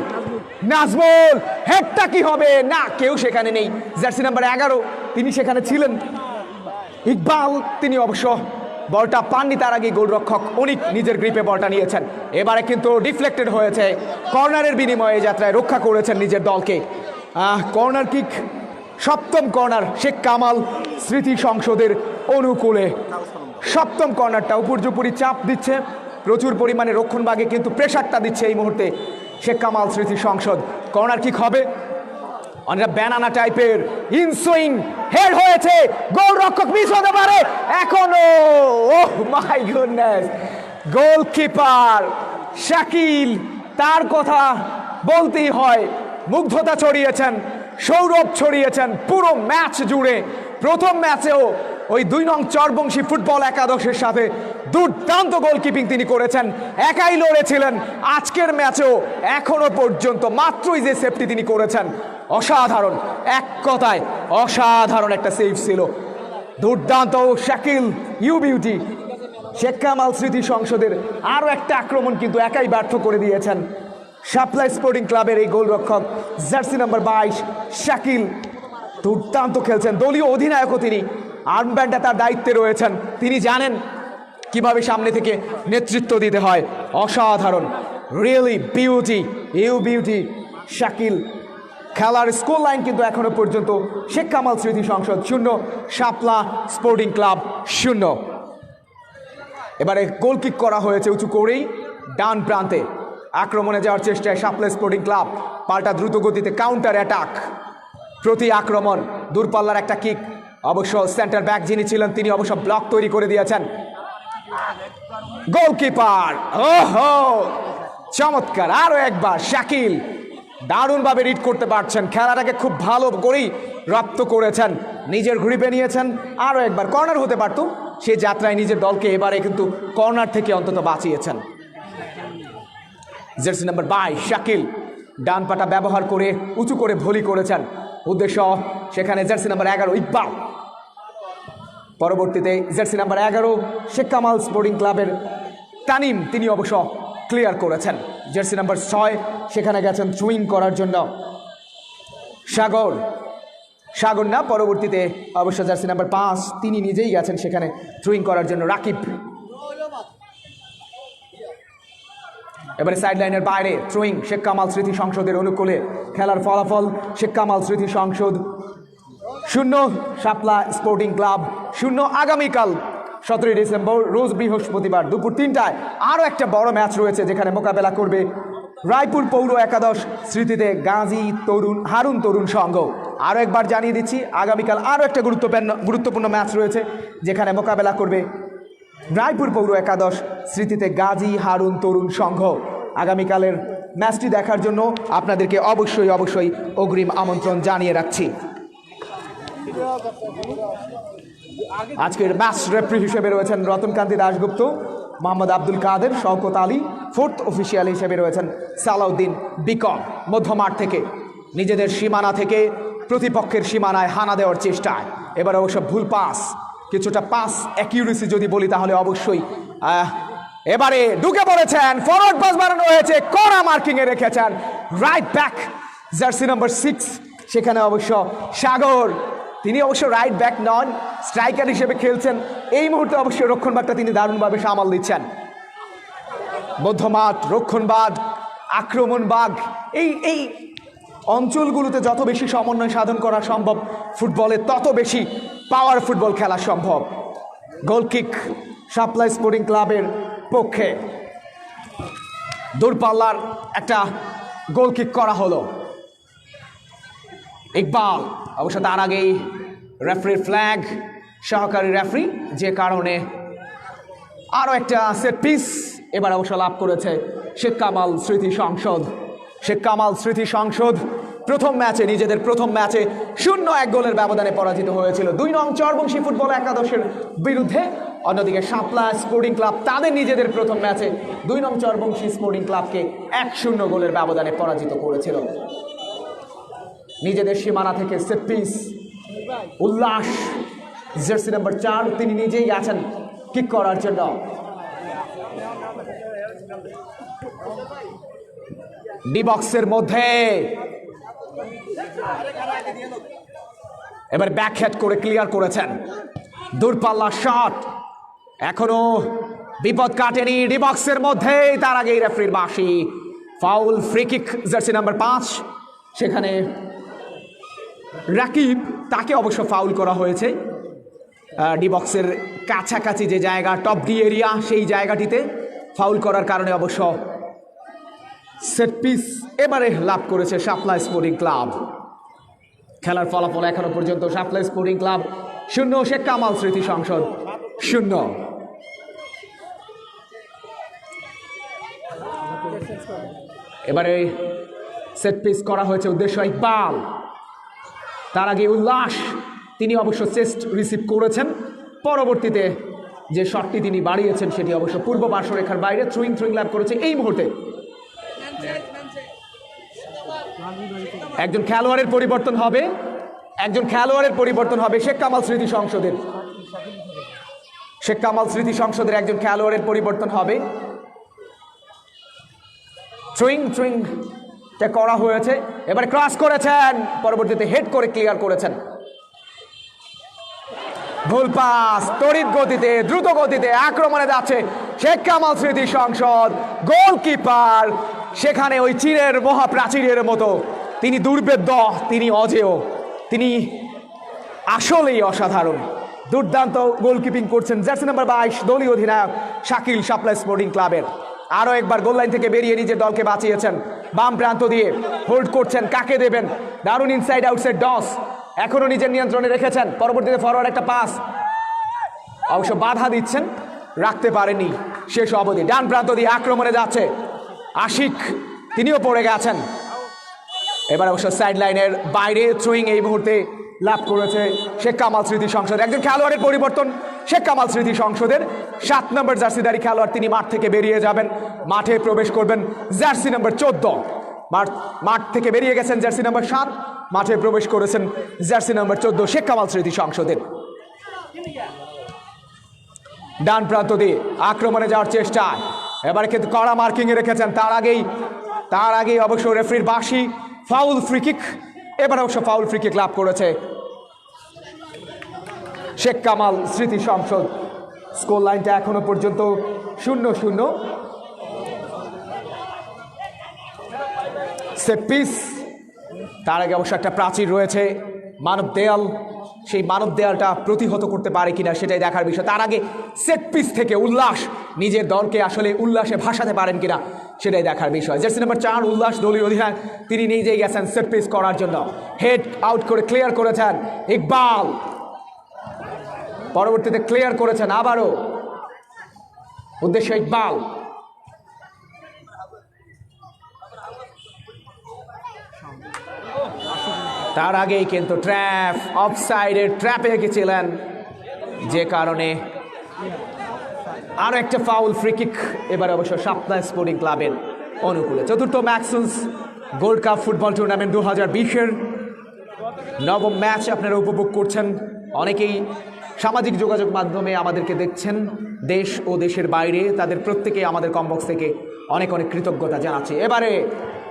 নাজমুল, হেডটা কি হবে? না, কেউ সেখানে নেই। জার্সি নাম্বার 11 তিনি সেখানে ছিলেন, ইকবাল, তিনি অবশ্য বলটা পাননি। তার আগে গোলরক্ষক অনিক নিজের গ্রিপে বলটা নিয়েছেন। এবারে কিন্তু ডিফ্লেক্টেড হয়েছে, কর্নারের বিনিময়ে যাত্রায় রক্ষা করেছেন নিজের দলকে। কর্নার কিক, 7ম কর্নার শেখ কামাল স্মৃতি সংসদের অনুকূলে। 7ম কর্নারটা উপর্যুপরি চাপ দিচ্ছে, প্রচুর পরিমাণে রক্ষণভাগে কিন্তু প্রেশারটা দিচ্ছে এই মুহূর্তে শেখ কামাল স্মৃতি সংসদ। কর্নার কিক হবে, অনেকটা ব্যানানা টাইপের, ইনসুইং হেড হয়েছে, গোলরক্ষক মিস হতে পারে এখনো। ওহ মাই গুডনেস, গোলকিপার শাকিল, তার কথা বলতেই হয়, মুগ্ধতা ছড়িয়েছেন, সৌরভ ছড়িয়েছেন পুরো ম্যাচ জুড়ে। প্রথম ম্যাচেও ওই 2 নং চরবংশী ফুটবল একাদশের সাথে দুর্দান্ত গোলকিপিং তিনি করেছেন, একাই লড়েছিলেন। আজকের ম্যাচেও এখনো পর্যন্ত মাত্রই যে সেভটি তিনি করেছেন, অসাধারণ, এক কথায় অসাধারণ একটা সেভ ছিল। দুর্দান্ত শাকিল বিউটি। শেখ কামাল স্মৃতি সংসদের আরও একটা আক্রমণ কিন্তু একাই ব্যর্থ করে দিয়েছেন সাপ্লাই স্পোর্টিং ক্লাবের এই গোলরক্ষক জার্সি নাম্বার 22 শাকিল। দুর্দান্ত খেলছেন, দলীয় অধিনায়কও তিনি, আর্মব্যান্ডে তার দায়িত্বে রয়েছেন, তিনি জানেন কিভাবে সামনে থেকে নেতৃত্ব দিতে হয়। অসাধারণ, রিয়েলি বিউটি শাকিল। খেলার স্কোর লাইন কিন্তু এখনো পর্যন্ত শেখ কামাল স্মৃতি সংসদ 0, শাপলা স্পোর্টিং ক্লাব 0। এবারে গোল কিক করা হয়েছে উঁচু করেই ডান প্রান্তে, আক্রমণে যাওয়ার চেষ্টায় শাপলা স্পোর্টিং ক্লাব, পাল্টা দ্রুত গতিতে কাউন্টার অ্যাটাক, প্রতি আক্রমণ, দূরপাল্লার একটা কিক। অবশ্য সেন্টার ব্যাক যিনি ছিলেন তিনি অবশ্য ব্লক তৈরি করে দিয়েছেন। গোলকিপার, ওহো চমৎকার, আরো একবার শাকিল দারুণভাবে রিড করতে পারছেন, খেলাটাকে খুব ভালো করেই রপ্ত করেছেন, নিজের গ্রিপে নিয়েছেন। আরও একবার কর্নার হতে পারত, সে যাত্রায় নিজের দলকে এবারে কিন্তু কর্নার থেকে অন্তত বাঁচিয়েছেন। জার্সি নাম্বার 22 শাকিল ডান পাটা ব্যবহার করে উঁচু করে ভলি করেছেন, উদ্দেশ্য সেখানে জার্সি নাম্বার 11 ইকবাল। পরবর্তীতে jersey number 11 Sheikh Kamal sporting ক্লাবের তানিম, তিনি অবশ্য ক্লিয়ার করেছেন। জার্সি নাম্বার 6 সেখানে গেছেন থ্রুইং করার জন্য সাগর না, পরবর্তীতে অবশ্য জার্সি নাম্বার 5 তিনি নিজেই গেছেন সেখানে থ্রুইং করার জন্য রাকিব। এবারে সাইড লাইনের বাইরে থ্রোয়িং শেখ কামাল স্মৃতি সংসদের অনুকূলে। খেলার ফলাফল শেখ কামাল স্মৃতি সংসদ শূন্য শাপলা স্পোর্টিং ক্লাব, শূন্য আগামীকাল 17 ডিসেম্বর রোজ বৃহস্পতিবার দুপুর 3টায় আরও একটা বড় ম্যাচ রয়েছে যেখানে মোকাবেলা করবে রায়পুর পৌর একাদশ স্মৃতিতে গাজী হারুন তরুণ সংঘ। আরও একবার জানিয়ে দিচ্ছি আগামীকাল আরও একটা গুরুত্বপূর্ণ ম্যাচ রয়েছে যেখানে মোকাবেলা করবে রায়পুর পৌর একাদশ স্মৃতিতে গাজী হারুন তরুণ সংঘ। আগামীকালের ম্যাচটি দেখার জন্য আপনাদেরকে অবশ্যই অগ্রিম আমন্ত্রণ জানিয়ে রাখছি। আজকের ম্যাচ রেফারি হিসেবে রয়েছেন রতনকান্তি দাশগুপ্ত, মোহাম্মদ আব্দুল কাদের, শওকত আলী। ফোর্থ অফিসিয়াল হিসেবে রয়েছেন সালাউদ্দিন বিকম। মধ্যমাঠ থেকে নিজেদের সীমানা থেকে প্রতিপক্ষের সীমানায় হানা দেওয়ার চেষ্টায় এবার অবশ্য ভুল পাস, কিছুটা পাস অ্যাকিউরেসি যদি বলি তাহলে অবশ্যই এবারে ঢুকে পড়েছেন, ফরওয়ার্ড পাস বাড়ানো হয়েছে, কড়া মার্কিংয়ে রেখেছেন রাইট ব্যাক জার্সি নাম্বার 6। সেখানে অবশ্য সাগর, তিনি অবশ্য রাইট ব্যাক নন, স্ট্রাইকার হিসেবে খেলছেন। এই মুহূর্তে অবশ্য রক্ষণভাগটা তিনি দারুণভাবে সামাল দিচ্ছেন। মধ্যমাঠ, রক্ষণভাগ, আক্রমণভাগ, এই অঞ্চলগুলোতে যত বেশি সমন্বয় সাধন করা সম্ভব ফুটবলে তত বেশি পাওয়ার ফুটবল খেলা সম্ভব। গোলকিক শাপলা স্পোর্টিং ক্লাবের পক্ষে দূরপাল্লার একটা গোলকিক করা হলো। ইকবাল অবশ্য তার আগেই রেফারির ফ্ল্যাগ, সহকারী রেফারি, যে কারণে আরও একটা সেট পিস এবার অবশ্য লাভ করেছে শেখ কামাল স্মৃতি সংসদ। শেখ কামাল স্মৃতি সংসদ প্রথম ম্যাচে, নিজেদের প্রথম ম্যাচে 0-1 গোলের ব্যবধানে পরাজিত হয়েছিল 2 নং চরবংশী ফুটবল একাদশের বিরুদ্ধে। অন্যদিকে শাপলা স্পোর্টিং ক্লাব তাদের নিজেদের প্রথম ম্যাচে 2 নং চরবংশী স্পোর্টিং ক্লাবকে 1-0 গোলের ব্যবধানে পরাজিত করেছিল। নিজেদের সীমানা থেকে সেট পিস, উল্লাস, জার্সি নাম্বার 4 তিনি নিজেই আছেন কিক করার জন্য। ডি বক্সের মধ্যে এবার ব্যাক হেড করে ক্লিয়ার করেছেন, দূরপাল্লা শট, এখনো বিপদ কাটেনি ডি বক্সের মধ্যে। তার আগেই রেফারির বাঁশি, foul, free kick jersey number 5। সেখানে রাকিব, তাকে অবশ্য ফাউল করা হয়েছে ডি বক্সের কাছাকাছি যে জায়গা, টপ ডি এরিয়া, সেই জায়গাটিতে ফাউল করার কারণে অবশ্য সেট পিস এবারে লাভ করেছে শাপলা স্পোর্টিং ক্লাব। খেলার ফলাফল এখনো পর্যন্ত শাপলা স্পোর্টিং ক্লাব 0, শেখ কামাল স্মৃতি সংসদ 0। এবারে সেট পিস করা হয়েছে উদ্দেশ্য ইকবাল, তার আগে উল্লাস, তিনি অবশ্য চেস্ট রিসিভ করেছেন। পরবর্তীতে যে শটটি তিনি বাড়িয়েছেন সেটি অবশ্য পূর্ব পার্শ্বরেখার বাইরে থ্রুইং লাভ করেছে। এই মুহূর্তে একজন খেলোয়াড়ের পরিবর্তন হবে শেখ কামাল স্মৃতি সংসদের। শেখ কামাল স্মৃতি সংসদের একজন খেলোয়াড়ের পরিবর্তন হবে। থ্রুইং করা হয়েছে, এবারে ক্রস করেছেন, পরবর্তীতে হেড করে ক্লিয়ার করেছেন। ভুল পাস, তড়িৎ গতিতে, দ্রুত গতিতে আক্রমণে যাচ্ছে শেখ কামাল স্মৃতি সংসদ। গোলকিপার সেখানে ওই চীনের মহাপ্রাচীরের মতো, তিনি দুর্বেদ্য, তিনি অজেয়, তিনি আসলেই অসাধারণ। দুর্দান্ত গোলকিপিং করছেন জার্সি নাম্বার 22 দলীয় অধিনায়ক শাকিল, শাপলা স্পোর্টিং ক্লাবের। আরও একবার গোল লাইন থেকে বেরিয়ে নিজের দলকে বাঁচিয়েছেন, বাম প্রান্ত দিয়ে হোল্ড করছেন, কাকে দেবেন, দারুণ ইনসাইড আউটসাইড ডস, এখনো নিজের নিয়ন্ত্রণে রেখেছেন। পরবর্তীতে ফরওয়ার্ড একটা পাস, অবশ্য বাধা দিচ্ছেন, রাখতে পারেনি শেষ অবধি। ডান প্রান্ত দিয়ে আক্রমণে যাচ্ছে আশিক, তিনিও পড়ে গেছেন। এবার অবশ্য সাইড লাইনের বাইরে থ্রোয়িং এই মুহূর্তে লাভ করেছে শেখ কামাল স্মৃতি সংসদ। একজন খেলোয়াড়ের পরিবর্তন শেখ কামাল স্মৃতি সংসদের। 7 নম্বর জার্সিধারী খেলোয়াড় তিনি মাঠ থেকে বেরিয়ে যাবেন, মাঠে প্রবেশ করবেন জার্সি নম্বর 14। মাঠ থেকে বেরিয়ে গেছেন জার্সি নম্বর 7, মাঠে প্রবেশ করেছেন জার্সি নম্বর 14 শেখ কামাল স্মৃতি সংসদের। ডান প্রান্ত দিয়ে আক্রমণে যাওয়ার চেষ্টা, এবারে কিন্তু কড়া মার্কিং এ রেখেছেন। তার আগেই অবশ্য রেফারির বাঁশি, ফাউল ফ্রি কিক। এবার অবশ্য ফাউল ফ্রি কিক লাভ করেছে শেখ কামাল স্মৃতি সংসদ। স্কোর লাইনটা এখনো পর্যন্ত 0-0। সেট পিস, তার আগে অবশ্য একটা প্রাচীর রয়েছে মানব দেয়াল, সেই মানব দেয়ালটা প্রতিহত করতে পারে কিনা সেটাই দেখার বিষয়। তার আগে সেট পিস থেকে উল্লাস নিজের দলকে আসলে উল্লাসে ভাসাতে পারেন কিনা সেটাই দেখার বিষয়। জার্সি নাম্বার 4 উল্লাস দলীয় অধিনায়ক, তিনি নিজেই গেছেন সেট পিস করার জন্য, হেড আউট করে ক্লিয়ার করেছেন ইকবাল, পরবর্তীতে ক্লিয়ার করেছেন আবারও উদ্দেশ্য ইকবাল। তার আগেই কিন্তু ট্র্যাপ, অফসাইডের ট্র্যাপে গেছিলেন, যে কারণে আরো একটা ফাউল, ফ্রি কিক এবার অবশ্য শাপলা স্পোর্টিং ক্লাবের অনুকূলে। চতুর্থ ম্যাক্সুন্স গোল্ড কাপ ফুটবল টুর্নামেন্ট 2020-এর নবম ম্যাচ আপনারা উপভোগ করছেন। অনেকেই সামাজিক যোগাযোগ মাধ্যমে আমাদেরকে দেখছেন, দেশ ও দেশের বাইরে, তাদের প্রত্যেকে আমাদের কমবক্স থেকে অনেক অনেক কৃতজ্ঞতা জানাচ্ছে। এবারে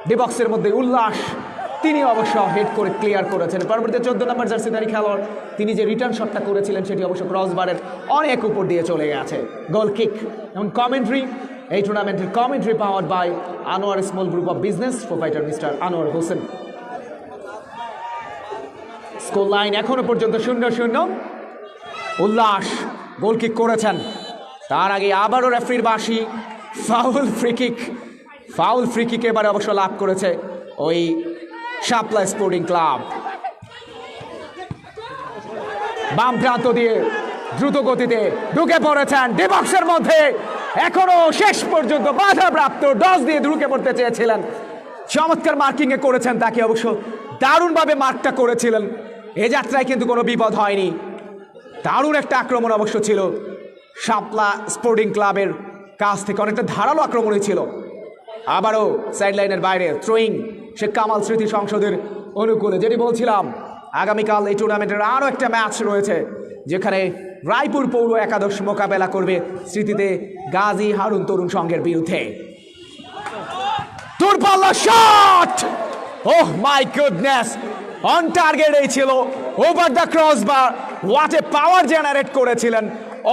ডিবক্সের মধ্যে উল্লাস, তিনি অবশ্য হেড করে ক্লিয়ার করেছেন। পরবর্তীতে 14 নম্বর জার্সিধারী খেলোয়াড়, তিনি যে রিটার্ন শটটা করেছিলেন সেটি অবশ্য ক্রসবারের অনেক উপর দিয়ে চলে গেছে, গোল কিক। এবং কমেন্ট্রি, এই টুর্নামেন্টের commentary powered by Anwar small group of business, proprietor mister Anwar Hossain. Score line এখনো পর্যন্ত 0-0। উল্লাস গোল কিক করেছেন, তার আগে আবারও রেফারির বাঁশি, foul free kick. Foul free kick এবারে অবশ্য লাভ করেছে ওই শাপলা স্পোর্টিং ক্লাব। বাম প্রান্ত দিয়ে দ্রুত গতিতে ঢুকে পড়েছেন ডিবক্সের মধ্যে, এখনো শেষ পর্যন্ত বাধাপ্রাপ্ত, ডস দিয়ে ঢুকে পড়তে চেয়েছিলেন, চমৎকার মার্কিং এ করেছেন তাকে, অবশ্য দারুণভাবে মার্কটা করেছিলেন। এ যাত্রায় কিন্তু কোনো বিপদ হয়নি, দারুণ একটা আক্রমণ অবশ্য ছিল শাপলা স্পোর্টিং ক্লাবের কাছ থেকে, অনেকটা ধারালো আক্রমণই ছিল। আবারও সাইড লাইনের বাইরে থ্রোয়িং, শেখ কামাল স্মৃতি সংসদের অনুকূলে। যেটি বলছিলাম, আগামীকাল এই টুর্নামেন্টের আরও একটা ম্যাচ রয়েছে, যেখানে রায়পুর পৌর একাদশ মোকাবেলা করবে স্মৃতিতে গাজী হারুন তরুণ সংঘের বিরুদ্ধে। দূরপাল্লা shot, oh my goodness, on টার্গেটেই ছিল, over the crossbar, what a power generate করেছিলেন,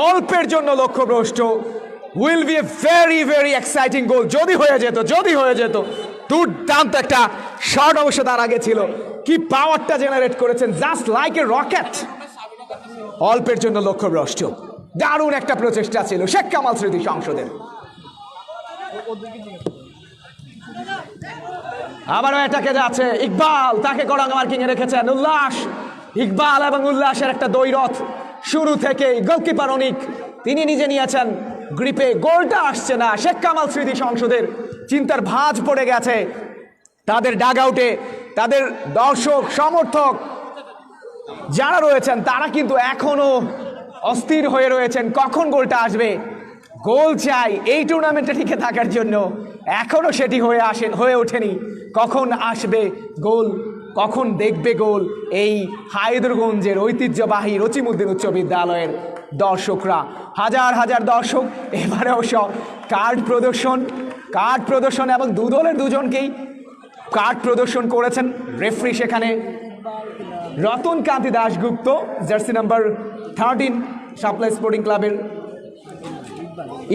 অল্পের জন্য লক্ষ্যভ্রষ্ট। Will be a very very exciting goal, যদি হয়ে যেত। দুর্দান্ত একটা শট অবশ্য তার আগে ছিল, কি পাওয়ারটা জেনারেট করেছেন, জাস্ট লাইক এ রকেট, অল্পের জন্য লক্ষ্যভ্রষ্ট। দারুণ একটা প্রচেষ্টা ছিল শেখ কামাল স্মৃতি সংসদের। আবারও এটাকে যাচ্ছে ইকবাল, তাকে কড়া মার্কিং এ রেখেছেন উল্লাস। ইকবাল এবং উল্লাসের একটা দ্বৈরথ শুরু থেকেই, গোলকিপার অনিক তিনি নিজে নিয়েছেন গ্রিপে, গোলটা আসছে না। শেখ কামাল স্মৃতি সংসদের চিন্তার ভাঁজ পড়ে গেছে, তাদের ডাগ আউটে তাদের দর্শক সমর্থক যারা রয়েছেন তারা কিন্তু এখনো অস্থির হয়ে রয়েছেন, কখন গোলটা আসবে। গোল চাই এই টুর্নামেন্টে টিকে থাকার জন্য, এখনো সেটি হয়ে ওঠেনি। কখন আসবে গোল, কখন দেখবে গোল এই হায়দরগঞ্জের ঐতিহ্যবাহী রচিমুদ্দিন উচ্চ বিদ্যালয়ের দর্শকরা, হাজার হাজার দর্শক। এবারে অবশ্য কার্ড প্রদর্শন এবং দু দলের দুজনকেই কার্ড প্রদর্শন করেছেন রেফারি। সেখানে রতন কান্তি দাশগুপ্ত, জার্সি নাম্বার 13 শাপলা স্পোর্টিং ক্লাবের,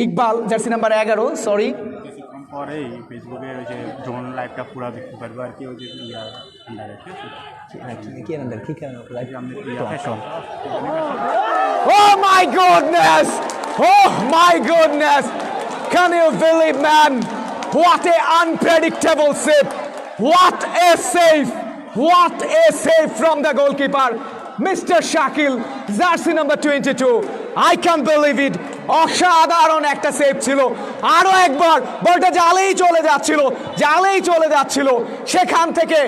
ইকবাল জার্সি নাম্বার 11, সরি। পরে ফেসবুকে ওই যে ড্রোন লাইভটা পুরো দেখতে পারবো আর কি, ওই যে Oh my goodness! Oh my goodness! Can you believe, man? What a unpredictable save! What a save! What a save from the goalkeeper, Mr. Shakil, jersey number 22. I can't believe it. অসাধারণ একটা save ছিল। আরো একবার বলটা জালেই চলে যাচ্ছিল, সেখান থেকে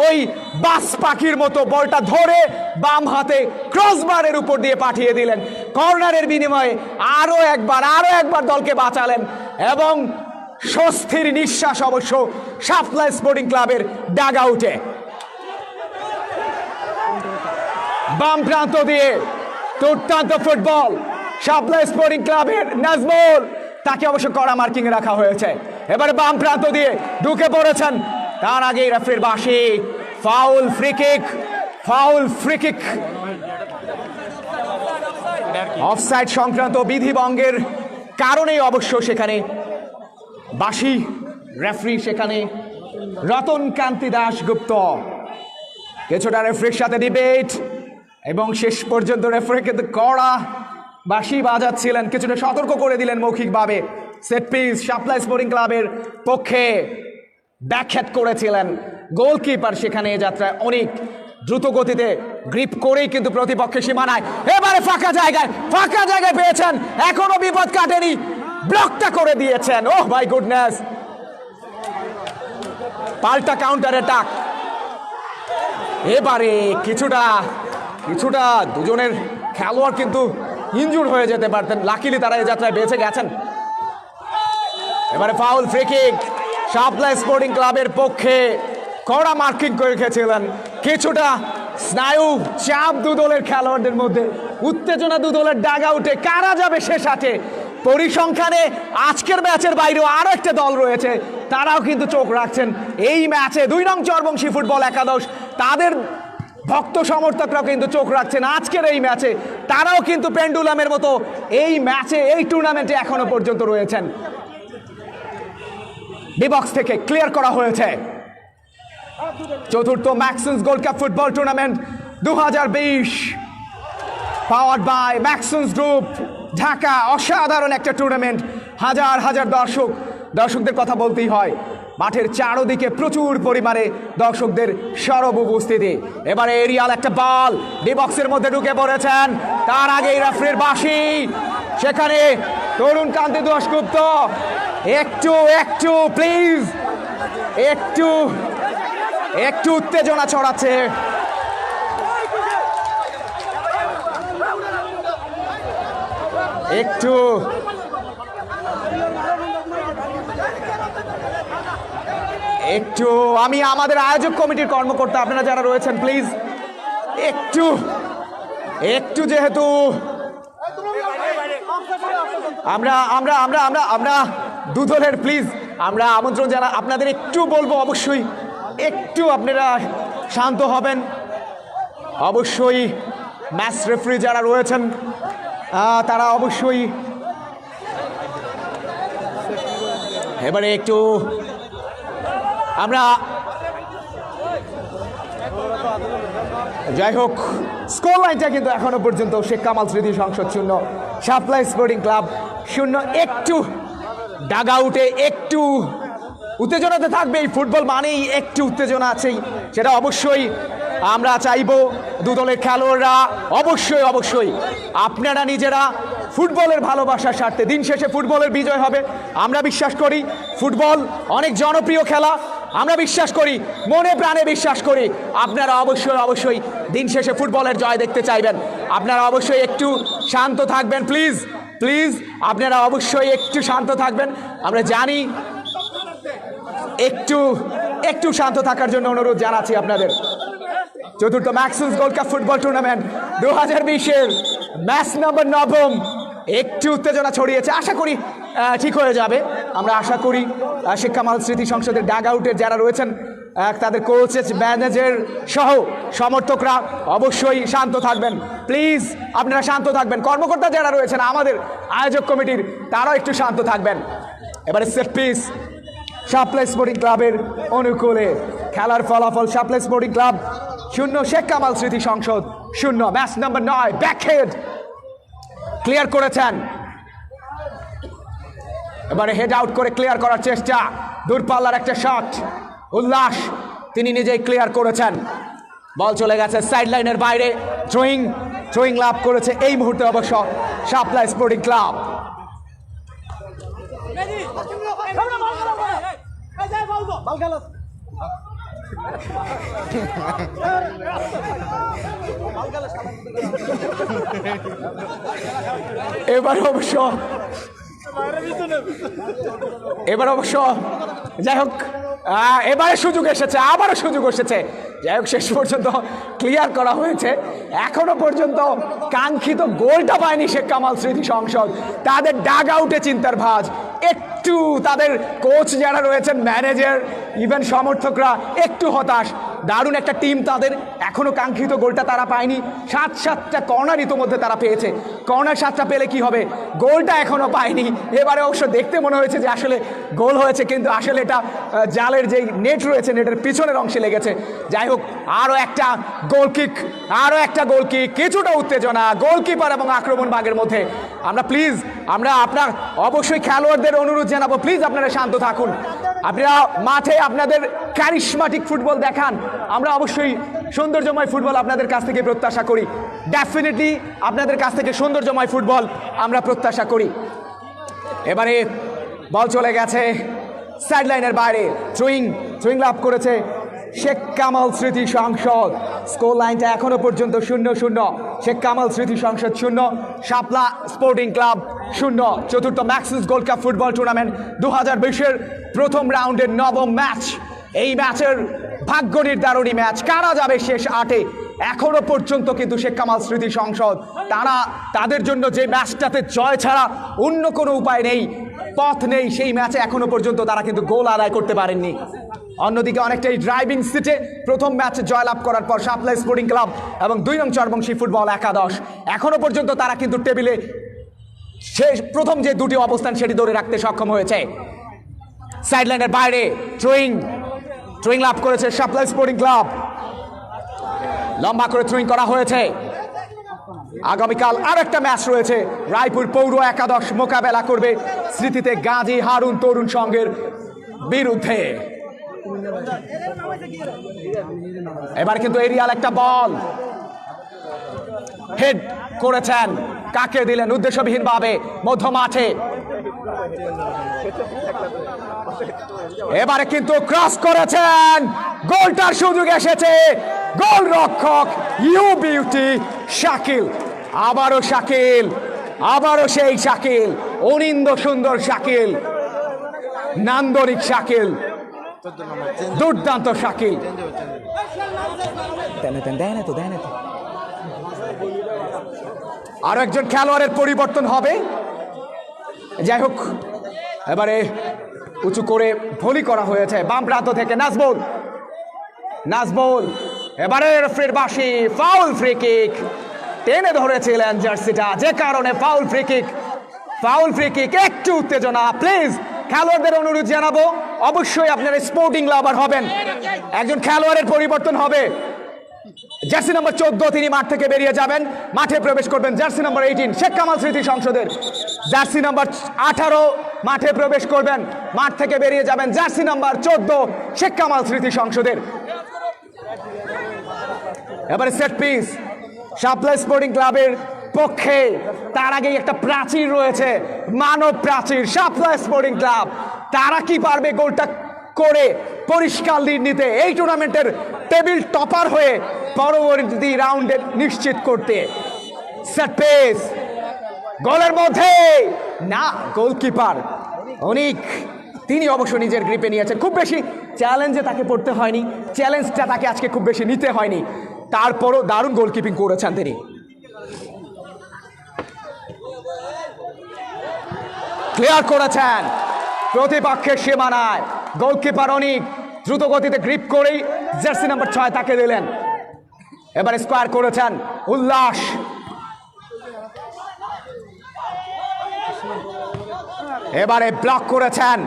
ওই বাস পাখির মতো বলটা ধরে বাম হাতে ক্রসবারের উপর দিয়ে পাঠিয়ে দিলেন। কর্নারের বিনিময়ে আরো একবার দলকে বাঁচালেন এবং স্বস্তির নিঃশ্বাস অবশ্য শাপলা স্পোর্টিং ক্লাবের ডাগ আউটে। বাম প্রান্ত দিয়ে দুর্দান্ত ফুটবল শাপলা স্পোর্টিং ক্লাবের নাজমুল, তাকে অবশ্য কড়া মার্কিং এ রাখা হয়েছে। এবারে বাম প্রান্ত দিয়ে ঢুকে পড়েছেন, তার আগেই রেফারির বাঁশি, ফাউল ফ্রি কিক। অফসাইড সংক্রান্ত বিধিভঙ্গের কারণেই অবশ্য সেখানে বাঁশি, রেফারি সেখানে রতন কান্তি দাশগুপ্ত। কিছুটা রেফারির সাথে ডিবেট এবং শেষ পর্যন্ত রেফারি কিন্তু কড়া বাঁশি বাজাচ্ছিলেন, কিছুটা সতর্ক করে দিলেন মৌখিকভাবে। সেট পিস শাপলা স্পোর্টিং ক্লাবের পক্ষে ব্যাকহ্যাট করেছিলেন গোলকিপার, সেখানে এ যাত্রায় অনেক দ্রুত গতিতে গ্রিপ করেই কিন্তু প্রতিপক্ষের সীমানায় এবারে ফাঁকা জায়গায় পেয়েছেন, এখনো বিপদ কাটেনি, ব্লকটা করে দিয়েছেন। ওহ মাই গুডনেস, পাল্টা কাউন্টার অ্যাটাক। এবারে কিছুটা দুজনের খেলোয়াড় কিন্তু ইনজুর হয়ে যেতে পারতেন, লাকিলি তারা এই যাত্রায় বেঁচে গেছেন। এবারে ফাউল, ফ্রি কিক শাপলা স্পোর্টিং ক্লাবের পক্ষে। কড়া মার্কিং করে রেখেছিলেন, কিছুটা স্নায়ু চাপ দু দলের খেলোয়াড়দের মধ্যে, উত্তেজনা দু দলের ডাগ আউটে, কারা যাবে শেষ আটে। পরিসংখ্যানে আজকের ম্যাচের বাইরেও আরও একটা দল রয়েছে, তারাও কিন্তু চোখ রাখছেন এই ম্যাচে। 2 নং চরবংশী ফুটবল একাদশ, তাদের ভক্ত সমর্থকরাও কিন্তু চোখ রাখছেন আজকের এই ম্যাচে, তারাও কিন্তু পেন্ডুলামের মতো এই ম্যাচে, এই টুর্নামেন্টে এখনো পর্যন্ত রয়েছেন। বিবক্স থেকে ক্লিয়ার করা হয়েছে। চতুর্থ ম্যাক্সন্স gold cup football tournament 2020 powered by Maxons group Dhaka. অসাধারণ একটা টুর্নামেন্ট, হাজার দর্শকদের কথা বলতেই হয়। মাঠের চারদিকে প্রচুর পরিমাণে দর্শকদের সরব উপস্থিতি। এবারে এরিয়াল একটা বল ডিবক্সের মধ্যে ঢুকে পড়েছেন, তার আগেই রেফারির বাঁশি, সেখানে তরুণ কান্তি দাশগুপ্ত একটু প্লিজ একটু উত্তেজনা ছড়াচ্ছে। একটু আমি আমাদের আয়োজক কমিটির কর্মকর্তা আপনারা যারা রয়েছেন প্লিজ একটু যেহেতু আমরা দু দলের প্লিজ আমরা আমন্ত্রণ জানা আপনাদের একটু বলবো, অবশ্যই একটু আপনারা শান্ত হবেন। অবশ্যই ম্যাচ রেফারি যারা রয়েছেন তারা অবশ্যই এবারে একটু আমরা যাই হোক, স্কোর লাইনটা কিন্তু এখনো পর্যন্ত শেখ কামাল স্মৃতি সংসদ 0, শাপলা স্পোর্টিং ক্লাব 0। একটু ডাগ আউটে একটু উত্তেজনাতে থাকবে, এই ফুটবল মানেই একটু উত্তেজনা আছেই, সেটা অবশ্যই আমরা চাইবো দু দলের খেলোয়াড়রা অবশ্যই আপনারা নিজেরা ফুটবলের ভালোবাসার স্বার্থে, দিন শেষে ফুটবলের বিজয় হবে। আমরা বিশ্বাস করি ফুটবল অনেক জনপ্রিয় খেলা, আমরা বিশ্বাস করি, মনে প্রাণে বিশ্বাস করি আপনারা অবশ্যই দিন শেষে ফুটবলের জয় দেখতে চাইবেন। আপনারা অবশ্যই একটু শান্ত থাকবেন প্লিজ আপনারা অবশ্যই একটু শান্ত থাকবেন। আমরা জানি একটু শান্ত থাকার জন্য অনুরোধ জানাচ্ছি আপনাদের। চতুর্থ ম্যাক্সন্স গোল্ড কাপ ফুটবল টুর্নামেন্ট 2020-এর ম্যাচ নম্বর 9 একটু উত্তেজনা ছড়িয়েছে, আশা করি ঠিক হয়ে যাবে। আমরা আশা করি শেখ কামাল স্মৃতি সংসদের ডাগ আউটের যারা রয়েছেন তাদের কোচেস ম্যানেজার সহ সমর্থকরা অবশ্যই শান্ত থাকবেন প্লিজ, আপনারা শান্ত থাকবেন। কর্মকর্তা যারা রয়েছেন আমাদের আয়োজক কমিটির, তারাও একটু শান্ত থাকবেন। এবারে সেট পিস শাপলা স্পোর্টিং ক্লাবের অনুকূলে, খেলার ফলাফল শাপলা স্পোর্টিং ক্লাব 0, শেখ কামাল স্মৃতি সংসদ 0। ম্যাচ নাম্বার 9 ব্যাকহেড ক্লিয়ার করেছেন, এবারে হেড আউট করে ক্লিয়ার করার চেষ্টা, দূরপাল্লার একটা শট, উল্লাস তিনি নিজেই ক্লিয়ার করেছেন। বল চলে গেছে সাইড লাইনের বাইরে, থ্রোয়িং লাভ করেছে এই মুহূর্তে অবশ্য শাপলা স্পোর্টিং ক্লাব। এবার অবশ্য যাই হোক, এবারে সুযোগ এসেছে, আবারও সুযোগ এসেছে, যাই হোক শেষ পর্যন্ত ক্লিয়ার করা হয়েছে। এখনো পর্যন্ত কাঙ্ক্ষিত গোলটা পায়নি শেখ কামাল স্মৃতি সংসদ, তাদের ডাগ আউটে চিন্তার ভাঁজ। একটু তাদের কোচ যারা রয়েছেন, ম্যানেজার, ইভেন সমর্থকরা একটু হতাশ, দারুণ একটা টিম তাদের, এখনো কাঙ্ক্ষিত গোলটা তারা পায়নি। 7টা কর্নার ইতোমধ্যে তারা পেয়েছে, কর্নার 7টা পেলে কি হবে, গোলটা এখনো পায়নি। এবারে অবশ্য দেখতে মনে হয়েছে যে আসলে গোল হয়েছে, কিন্তু আসলে এটা জালের যেই নেট রয়েছে নেটের পিছনের অংশে লেগেছে। যাই হোক, আরও একটা গোল কিক, আরও একটা গোল কিক, কিছুটা উত্তেজনা গোলকিপার এবং আক্রমণ ভাগের মধ্যে। আমরা আপনার অবশ্যই খেলোয়াড়দের অনুরোধ জানাবো, প্লিজ আপনারা শান্ত থাকুন। আপনারা মাঠে আপনাদের ক্যারিশমাটিক ফুটবল দেখান, আমরা অবশ্যই সৌন্দর্যময় ফুটবল আপনাদের কাছ থেকে প্রত্যাশা করি। ডেফিনেটলি আপনাদের কাছ থেকে সৌন্দর্যময় ফুটবল আমরা প্রত্যাশা করি। এবারে বল চলে গেছে সাইড লাইনের বাইরে, থ্রোয়িং লাভ করেছে শেখ কামাল স্মৃতি সংসদ। স্কোর লাইনটা এখনো পর্যন্ত 0-0। শেখ কামাল স্মৃতি সংসদ 0, শাপলা স্পোর্টিং ক্লাব 0। চতুর্থ Maxis gold cup football tournament 2020-এর প্রথম রাউন্ডের নবম ম্যাচ। এই ম্যাচের ভাগ্য নির্ধারণী ম্যাচ, কারা যাবে শেষ 8-এ এখনো পর্যন্ত কিন্তু শেখ কামাল স্মৃতি সংসদ তাদের জন্য যে ম্যাচটাতে জয় ছাড়া অন্য কোনো উপায় নেই, পথ নেই, সেই ম্যাচে এখনো পর্যন্ত তারা কিন্তু গোল আদায় করতে পারেননি। অন্যদিকে অনেকটাই ড্রাইভিং সিটে প্রথম ম্যাচে জয়লাভ করার পর শাপলা স্পোর্টিং ক্লাব এবং 2 নং চরবংশী ফুটবল একাদশ এখনো পর্যন্ত তারা কিন্তু টেবিলে শেষ প্রথম যে দুটি অবস্থান সেটি ধরে রাখতে সক্ষম হয়েছে। সাইডলাইনের বাইরে থ্রোয়িং লাভ করেছে শাপলা স্পোর্টিং ক্লাব, লম্বা করে থ্রোয়িং করা হয়েছে। আগামীকাল আর একটা ম্যাচ রয়েছে, রায়পুর পৌর একাদশ মোকাবেলা করবে স্মৃতিতে গাজী হারুন তরুণ সংঘের বিরুদ্ধে। এবার কিন্তু এরিয়াল একটা বল হেড করেছেন, কাকে দিলেন উদ্দেশ্যবিহীন ভাবে মধ্য মাঠে। এবারে কিন্তু ক্রস করেছেন, গোলটার সুযোগ এসেছে, গোল রক্ষক ইউ বিউটি শাকিল, আবারও সেই শাকিল, অনিন্দ সুন্দর শাকিল, নান্দনিক শাকিল, দুর্দান্ত শাকিল। আরো একজন খেলোয়াড়ের পরিবর্তন হবে। যাই হোক, এবারে উঁচু করে ভলি করা হয়েছে বাম প্রান্ত থেকে নাজবুল, এবারে রেফারির বাঁশি, ফাউল ফ্রি কিক, টেনে ধরেছিলেন জার্সিটা, যে কারণে ফাউল ফ্রি কিক। একটু উত্তেজনা প্লিজ, খেলোয়াড়দের অনুরোধ জানাবো, অবশ্যই আপনারা স্পোর্টিং লাভার হবেন। একজন খেলোয়াড়ের পরিবর্তন হবে, জার্সি নাম্বার 14 তিনি মাঠ থেকে বেরিয়ে যাবেন, মাঠে প্রবেশ করবেন জার্সি নাম্বার 18 শেখ কামাল স্মৃতি সংসদের। জার্সি নাম্বার 18 মাঠে প্রবেশ করবেন, মাঠ থেকে বেরিয়ে যাবেন জার্সি নাম্বার 14 শেখ কামাল স্মৃতি সংসদের। এবারে সেট পিস শাপলা স্পোর্টিং ক্লাবের পক্ষে, তার আগেই একটা প্রাচীর রয়েছে, মানব প্রাচীর। শাপলা স্পোর্টিং ক্লাব তারা কি পারবে গোলটা করে পরিষ্কার লিড নিতে, এই টুর্নামেন্টের টেবিল টপার হয়ে পরবর্তী রাউন্ডে নিশ্চিত করতে। সেট পিস গোলের মধ্যে না, গোলকিপার অনিক তিনি অবশ্য নিজের গ্রিপে নিয়েছেন, খুব বেশি চ্যালেঞ্জে তাকে পড়তে হয়নি, চ্যালেঞ্জটা তাকে আজকে খুব বেশি নিতে হয়নি, তারপরও দারুণ গোলকিপিং করেছেন তিনি। ক্লিয়ার করেছেন প্রতিপক্ষের সীমানায়, গোলকিপার অনিক দ্রুত গতিতে গ্রিপ করেই জার্সি নাম্বার 6 তাকে দিলেন। এবারে স্কোয়ার করেছেন উল্লাস, এবারে ব্লক করেছেন,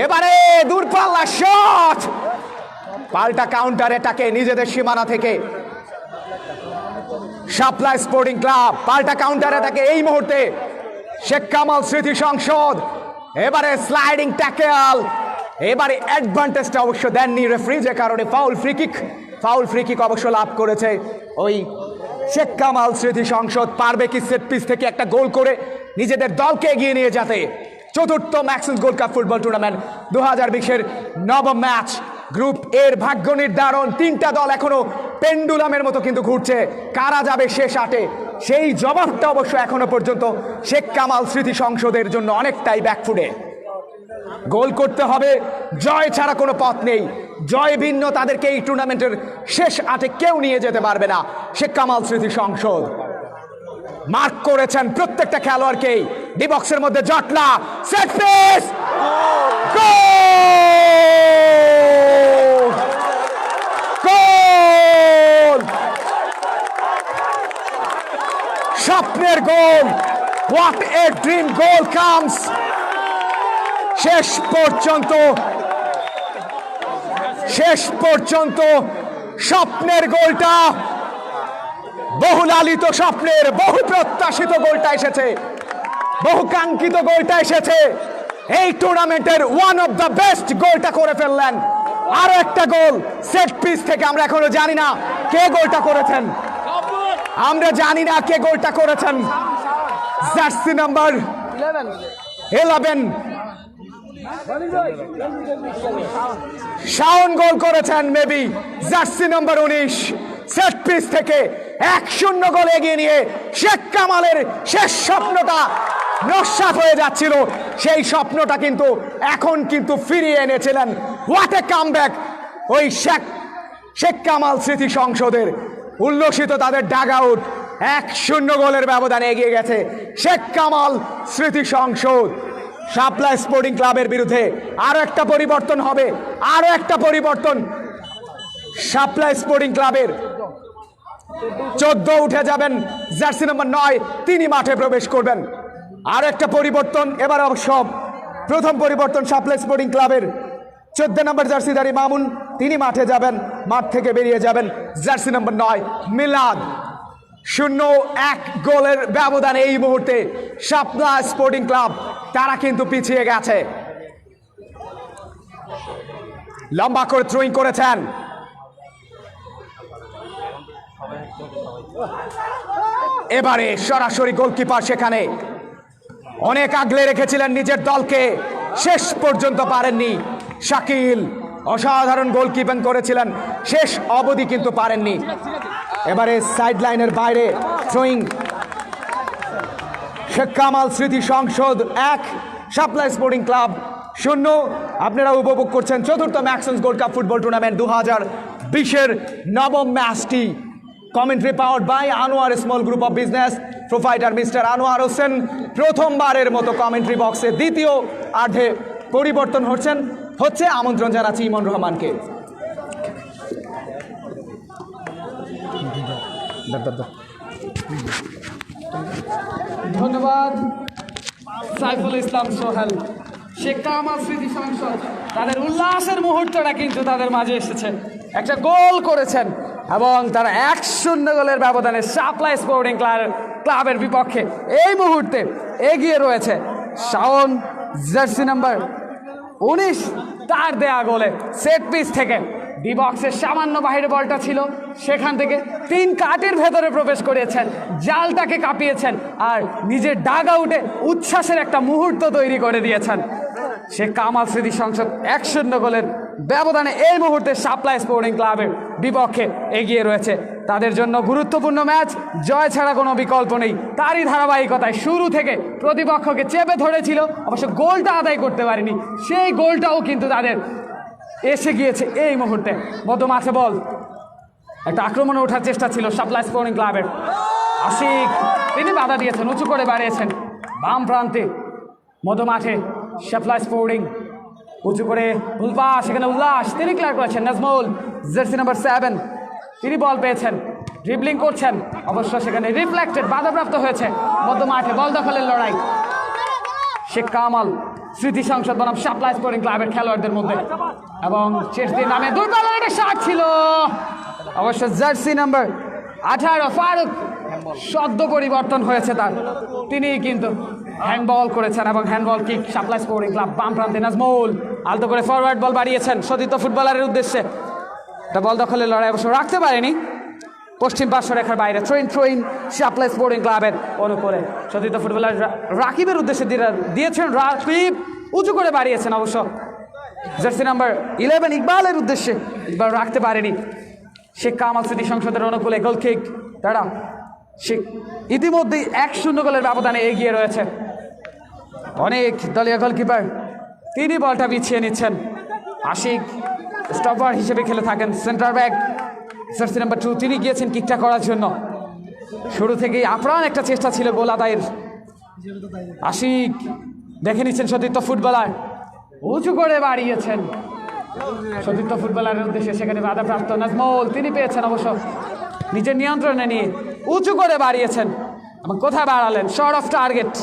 এবারে দূরপাল্লা শট, পাল্টা কাউন্টার এটাকে নিজেদের সীমানা থেকে শাপলা স্পোর্টিং ক্লাব, পাল্টা কাউন্টার এটাকে এই মুহূর্তে শেখ কামাল স্মৃতি সংসদ। এবারে স্লাইডিং ট্যাকেল, এবারে অ্যাডভান্টেজটা অবশ্য দেননি রেফারি, যে কারণে ফাউল ফ্রি কিক অবশ্য লাভ করেছে ওই শেখ কামাল স্মৃতি সংসদ। পারবে কি সেট পিস থেকে একটা গোল করে নিজেদের দলকে এগিয়ে নিয়ে যেতে? চতুর্থ Maxis gold cup football tournament 2020-এর নবম ম্যাচ, গ্রুপ এর ভাগ্য নির্ধারণ। 3টা দল এখনো পেন্ডুলামের মতো কিন্তু ঘুরছে, কারা যাবে শেষ 8-এ সেই জবাবটা অবশ্য এখনো পর্যন্ত শেখ কামাল স্মৃতি সংসদের জন্য অনেকটাই ব্যাকফুটে। গোল করতে হবে, জয় ছাড়া কোনো পথ নেই, জয় ভিন্ন তাদেরকে এই টুর্নামেন্টের শেষ 8-এ কেউ নিয়ে যেতে পারবে না। শেখ কামাল স্মৃতি সংসদ মার্ক করেছেন প্রত্যেকটা খেলোয়াড়কেই, ডি বক্সের মধ্যে জটলা, সেট পিস, গোল! স্বপ্নের goal, what a dream goal comes. শেষ পর্যন্ত স্বপ্নের গোলটা, বহু লালিত স্বপ্নের, বহু প্রত্যাশিত গোলটা এসেছে, বহু কাঙ্ক্ষিত গোলটা এসেছে। এই টুর্নামেন্টের ওয়ান অফ দ্য বেস্ট গোলটা করে ফেললেন। আরো একটা গোল সেট পিস থেকে, আমরা এখনো জানি না কে গোলটা করেছেন, জার্সি নাম্বার 11 শাওন গোল করেছেন, maybe jersey number 19 set piece থেকে 1-0 গোল এগিয়ে নিয়ে শেখ কামালের শেষ স্বপ্নটা নস্যাৎ হয়ে যাচ্ছিল, সেই স্বপ্নটা কিন্তু এখন কিন্তু ফিরিয়ে এনেছিলেন। What a comeback! ওই শেখ কামাল স্মৃতি সংসদের উল্লসিত তাদের ডাগ আউট, 1-0 গোলের ব্যবধানে এগিয়ে গেছে শেখ কামাল স্মৃতি সংসদ। শাপলা স্পোর্টিং ক্লাবের বিরুদ্ধে আরো একটা পরিবর্তন হবে, আরো একটা পরিবর্তন। শাপলা স্পোর্টিং ক্লাবের 14 উঠে যাবেন, জার্সি নাম্বার 9 তিনি মাঠে প্রবেশ করবেন। আরো একটা পরিবর্তন, এবার অবশ্য প্রথম পরিবর্তন শাপলা স্পোর্টিং ক্লাবের 14 নম্বর জার্সিধারী মামুন তিনি মাঠে যাবেন, মাঠ থেকে বেরিয়ে যাবেন জার্সি নাম্বার 9 মিলাদ। 0-1 গোলের ব্যবধানে এই মুহূর্তে শাপলা স্পোর্টিং ক্লাব তারা কিন্তু পিছিয়ে গেছে। লম্বা করে থ্রোইং করেছেন, এবারে সরাসরি গোলকিপার সেখানে অনেক আগলে রেখেছিলেন নিজের দলকে, শেষ পর্যন্ত পারেননি। শাকিল অসাধারণ গোলকিপিং করেছিলেন, শেষ অবধি কিন্তু পারেননি। এবারে সাইড লাইনের বাইরে থ্রোইং, শেখ কামাল স্মৃতি সংসদ 1 শাপলা স্পোর্টিং ক্লাব 0। আপনারা উপভোগ করছেন চতুর্থ ম্যাক্সন্স গোল্ড কাপ ফুটবল টুর্নামেন্ট 2020-এর নবম ম্যাচটি। Commentary powered by Anwar small group of business, provider mister Anwar Hossain. প্রথমবারের মতো কমেন্ট্রি বক্সে দ্বিতীয় অর্ধে পরিবর্তন হচ্ছে। আমন্ত্রণ জানাচ্ছি ইমন রহমানকে। ধন্যবাদ সাইফুল ইসলাম সোহেল। শেখ কামাল স্মৃতি সংসদ তাদের উল্লাসের মুহূর্তটা কিন্তু তাদের মাঝে এসেছে, একটা গোল করেছেন এবং তারা 1-0 গোলের ব্যবধানে শাপলা স্পোর্টিং ক্লাবের বিপক্ষে এই মুহূর্তে এগিয়ে রয়েছে। শাওন জার্সি নাম্বার 19 তার দেয়া গোলে সেট পিস থেকে ডি বক্সের সামান্য বাইরে বলটা ছিল, সেখান থেকে 3 কাঠের ভেতরে প্রবেশ করিয়েছেন, জালটাকে কাঁপিয়েছেন আর নিজের ডাগ আউটে উচ্ছ্বাসের একটা মুহূর্ত তৈরি করে দিয়েছেন। শেখ কামাল স্মৃতি সংসদ 1-0 গোলের ব্যবধানে এই মুহূর্তে শাপলা স্পোর্টিং ক্লাবের বিপক্ষে এগিয়ে রয়েছে। তাদের জন্য গুরুত্বপূর্ণ ম্যাচ, জয় ছাড়া কোনো বিকল্প নেই। তারই ধারাবাহিকতায় শুরু থেকে প্রতিপক্ষকে চেপে ধরেছিল, অবশ্য গোলটা আদায় করতে পারেনি, সেই গোলটাও কিন্তু তাদের এসে গিয়েছে এই মুহূর্তে। মতো মাঠে বল, একটা আক্রমণে ওঠার চেষ্টা ছিল শাপলা স্পোর্টিং ক্লাবের। আশিক তিনি বাধা দিয়েছেন, উঁচু করে বাড়িয়েছেন বাম প্রান্তে মতো মাঠে শাপলা স্পোর্টিং, উঁচু করে উল্লাস, সেখানে উল্লাস তিনি ক্লিয়ার করেছেন। নাজমুল জার্সি নাম্বার 7 তিনি বল পেয়েছেন, ড্রিবলিং করছেন, অবশ্য সেখানে রিফ্লেক্টেড, বাধাপ্রাপ্ত হয়েছে। মধ্য মাঠে বল দখলের লড়াই শেখ কামাল স্মৃতি সংসদ বনাম শাপলা স্পোর্টিং ক্লাবের খেলোয়াড়দের মধ্যে, এবং চেষ্টির নামে দুর্বল একটা শট ছিল। অবশ্য জার্সি নাম্বার 18 ফারুক সদ্য পরিবর্তন হয়েছে তার, তিনি কিন্তু হ্যান্ডবল করেছেন এবং হ্যান্ডবল কিক শাপলা স্পোর্টিং ক্লাব বাম প্রান্তে। নাজমুল আলতো করে ফরওয়ার্ড বল বাড়িয়েছেন সতীর্থ ফুটবলারের উদ্দেশ্যে, তা বল দখলের লড়াই অবশ্য রাখতে পারেনি পশ্চিম পার্শ্ব রেখার বাইরে। থ্রোইন শাপলা স্পোর্টিং ক্লাবের অনুকূলে সতীর্থ ফুটবলার রাকিবের উদ্দেশ্যে দিয়েছেন, রাকিব উঁচু করে বাড়িয়েছেন, অবশ্য জার্সি নাম্বার 11 ইকবালের উদ্দেশ্যে, ইকবাল রাখতে পারেনি। শেখ কামাল স্মৃতি সংসদের অনুকূলে গোল কিক, তারা শেখ ইতিমধ্যেই 1-0 গোলের ব্যবধানে এগিয়ে রয়েছে। অনেক দলীয় গোলকিপার তিনি বলটা বিছিয়ে নিচ্ছেন, আশিক স্টপার হিসেবে খেলে থাকেন। সেন্টার ব্যাক জার্সি নাম্বার 2 তিনি গিয়েছেন কিকটা করার জন্য, শুরু থেকেই আপ্রাণ একটা চেষ্টা ছিল গোল আদায়ের। আশিক দেখে নিচ্ছেন সতীর্থ ফুটবলার, উঁচু করে বাড়িয়েছেন সতীর্থ ফুটবলারের উদ্দেশ্যে, সেখানে বাধাপ্রাপ্ত। নাজমুল তিনি পেয়েছেন, অবশ্য নিজের নিয়ন্ত্রণে নিয়ে উঁচু করে বাড়িয়েছেন এবং কোথায় বাড়ালেন, শর্ট অফ টার্গেট,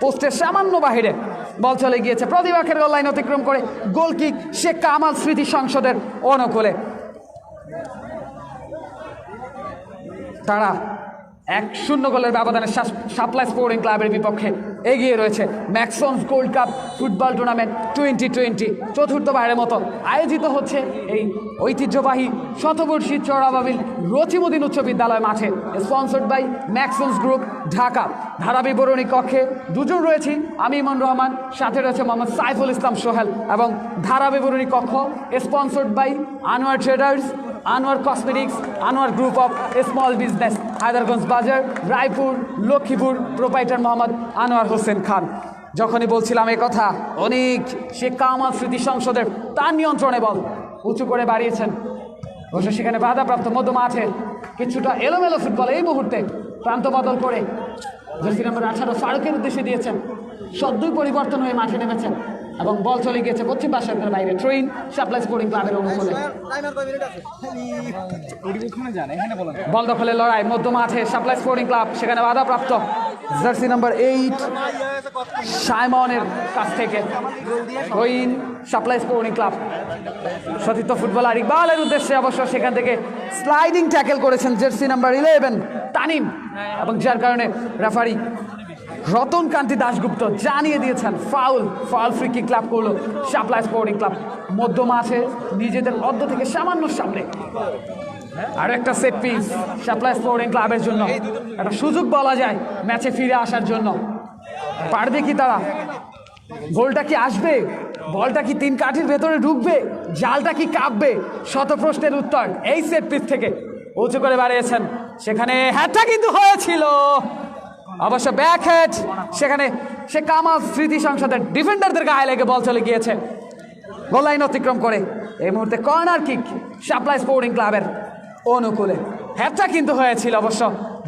পোস্টের সামান্য বাহিরে বল চলে গিয়েছে প্রতিপক্ষের গোল লাইন অতিক্রম করে। গোল কিক শেখ কামাল স্মৃতি সংসদের অনুকূলে। তারা 1-0 গোলের ব্যবধানে সাপ্লাই স্পোর্টিং ক্লাবের বিপক্ষে এগিয়ে রয়েছে। ম্যাক্সন্স গোল্ড কাপ ফুটবল টুর্নামেন্ট 2020 চতুর্থবারের মতো আয়োজিত হচ্ছে এই ঐতিহ্যবাহী শতবর্ষী চড়াবাবিল রচিমুদ্দিন উচ্চ বিদ্যালয় মাঠে। Sponsored by Maxons group Dhaka. ধারা বিবরণী কক্ষে দুজন রয়েছি, আমি ইমন রহমান, সাথে রয়েছে মোহাম্মদ সাইফুল ইসলাম সোহেল। এবং ধারা বিবরণী কক্ষ sponsored by Anwar traders, Anwar cosmetics, Anwar group of small business, Haidarganj Bazar, Raipur, Lakshmipur, proprietor Mohammad Anwar Hossain Khan. যখনই বলছিলাম এই কথা, অনেক শেখ কামাল স্মৃতি সংসদের তার নিয়ন্ত্রণে বল উঁচু করে বাড়িয়েছেন। অবশ্য সেখানে বাধাপ্রাপ্ত মধ্য মাঠে কিছুটা এলোমেলো ফুটবল এই মুহূর্তে প্রান্ত বদল করে জার্সি নাম্বার 18 ফারুকের উদ্দেশ্যে দিয়েছেন। সদ্যই পরিবর্তন হয়ে মাঠে নেমেছেন এবং বল চলে গিয়েছে পশ্চিম পাশের বাইরে। ট্রেন সাপ্লাই স্পোর্টিং ক্লাবের অনুকূলে বল দখলের লড়াই মধ্য মাঠে সাপ্লাই স্পোর্টিং ক্লাব, সেখানে বাধাপ্রাপ্ত জার্সি নাম্বার 8 সাইমনের কাছ থেকে ট্রেন সাপ্লাই স্পোর্টিং ক্লাব। সতীর্থ ফুটবলার ইকবালের উদ্দেশ্যে অবশ্য সেখান থেকে স্লাইডিং ট্যাকেল করেছেন জার্সি নাম্বার 11 তানিম, এবং যার কারণে রেফারি রতন কান্তি দাশগুপ্ত জানিয়ে দিয়েছেন ফাউল ফ্রি কিক ক্লাব করলো সাপ্লাই স্পোর্টিং ক্লাব। মধ্য মাঠে নিজেদের অর্ধ থেকে সামান্য সামনে আর একটা সেট পিস সাপ্লাই স্পোর্টিং ক্লাবের জন্য, একটা সুযোগ বলা যায় ম্যাচে ফিরে আসার জন্য। পারবে কি তারা? গোলটা কি আসবে? বলটা কি 3 কাঠির ভেতরে ঢুকবে? জালটা কি কাঁপবে? শত প্রশ্নের উত্তর এই সেট পিস থেকে উঁচু করে বাড়িয়েছেন। সেখানে হ্যাটটা কিন্তু হয়েছিল, অবশ্য ব্যাক হেড, সেখানে সে কামাল স্মৃতি সংসদের ডিফেন্ডারদের গায়ে লেগে বল চলে গিয়েছে গোল লাইন অতিক্রম করে। এই মুহূর্তে কর্নার কিক সাপ্লাই স্পোর্টিং ক্লাবের অনুকূলে। হ্যাটটা কিন্তু হয়েছিল, অবশ্য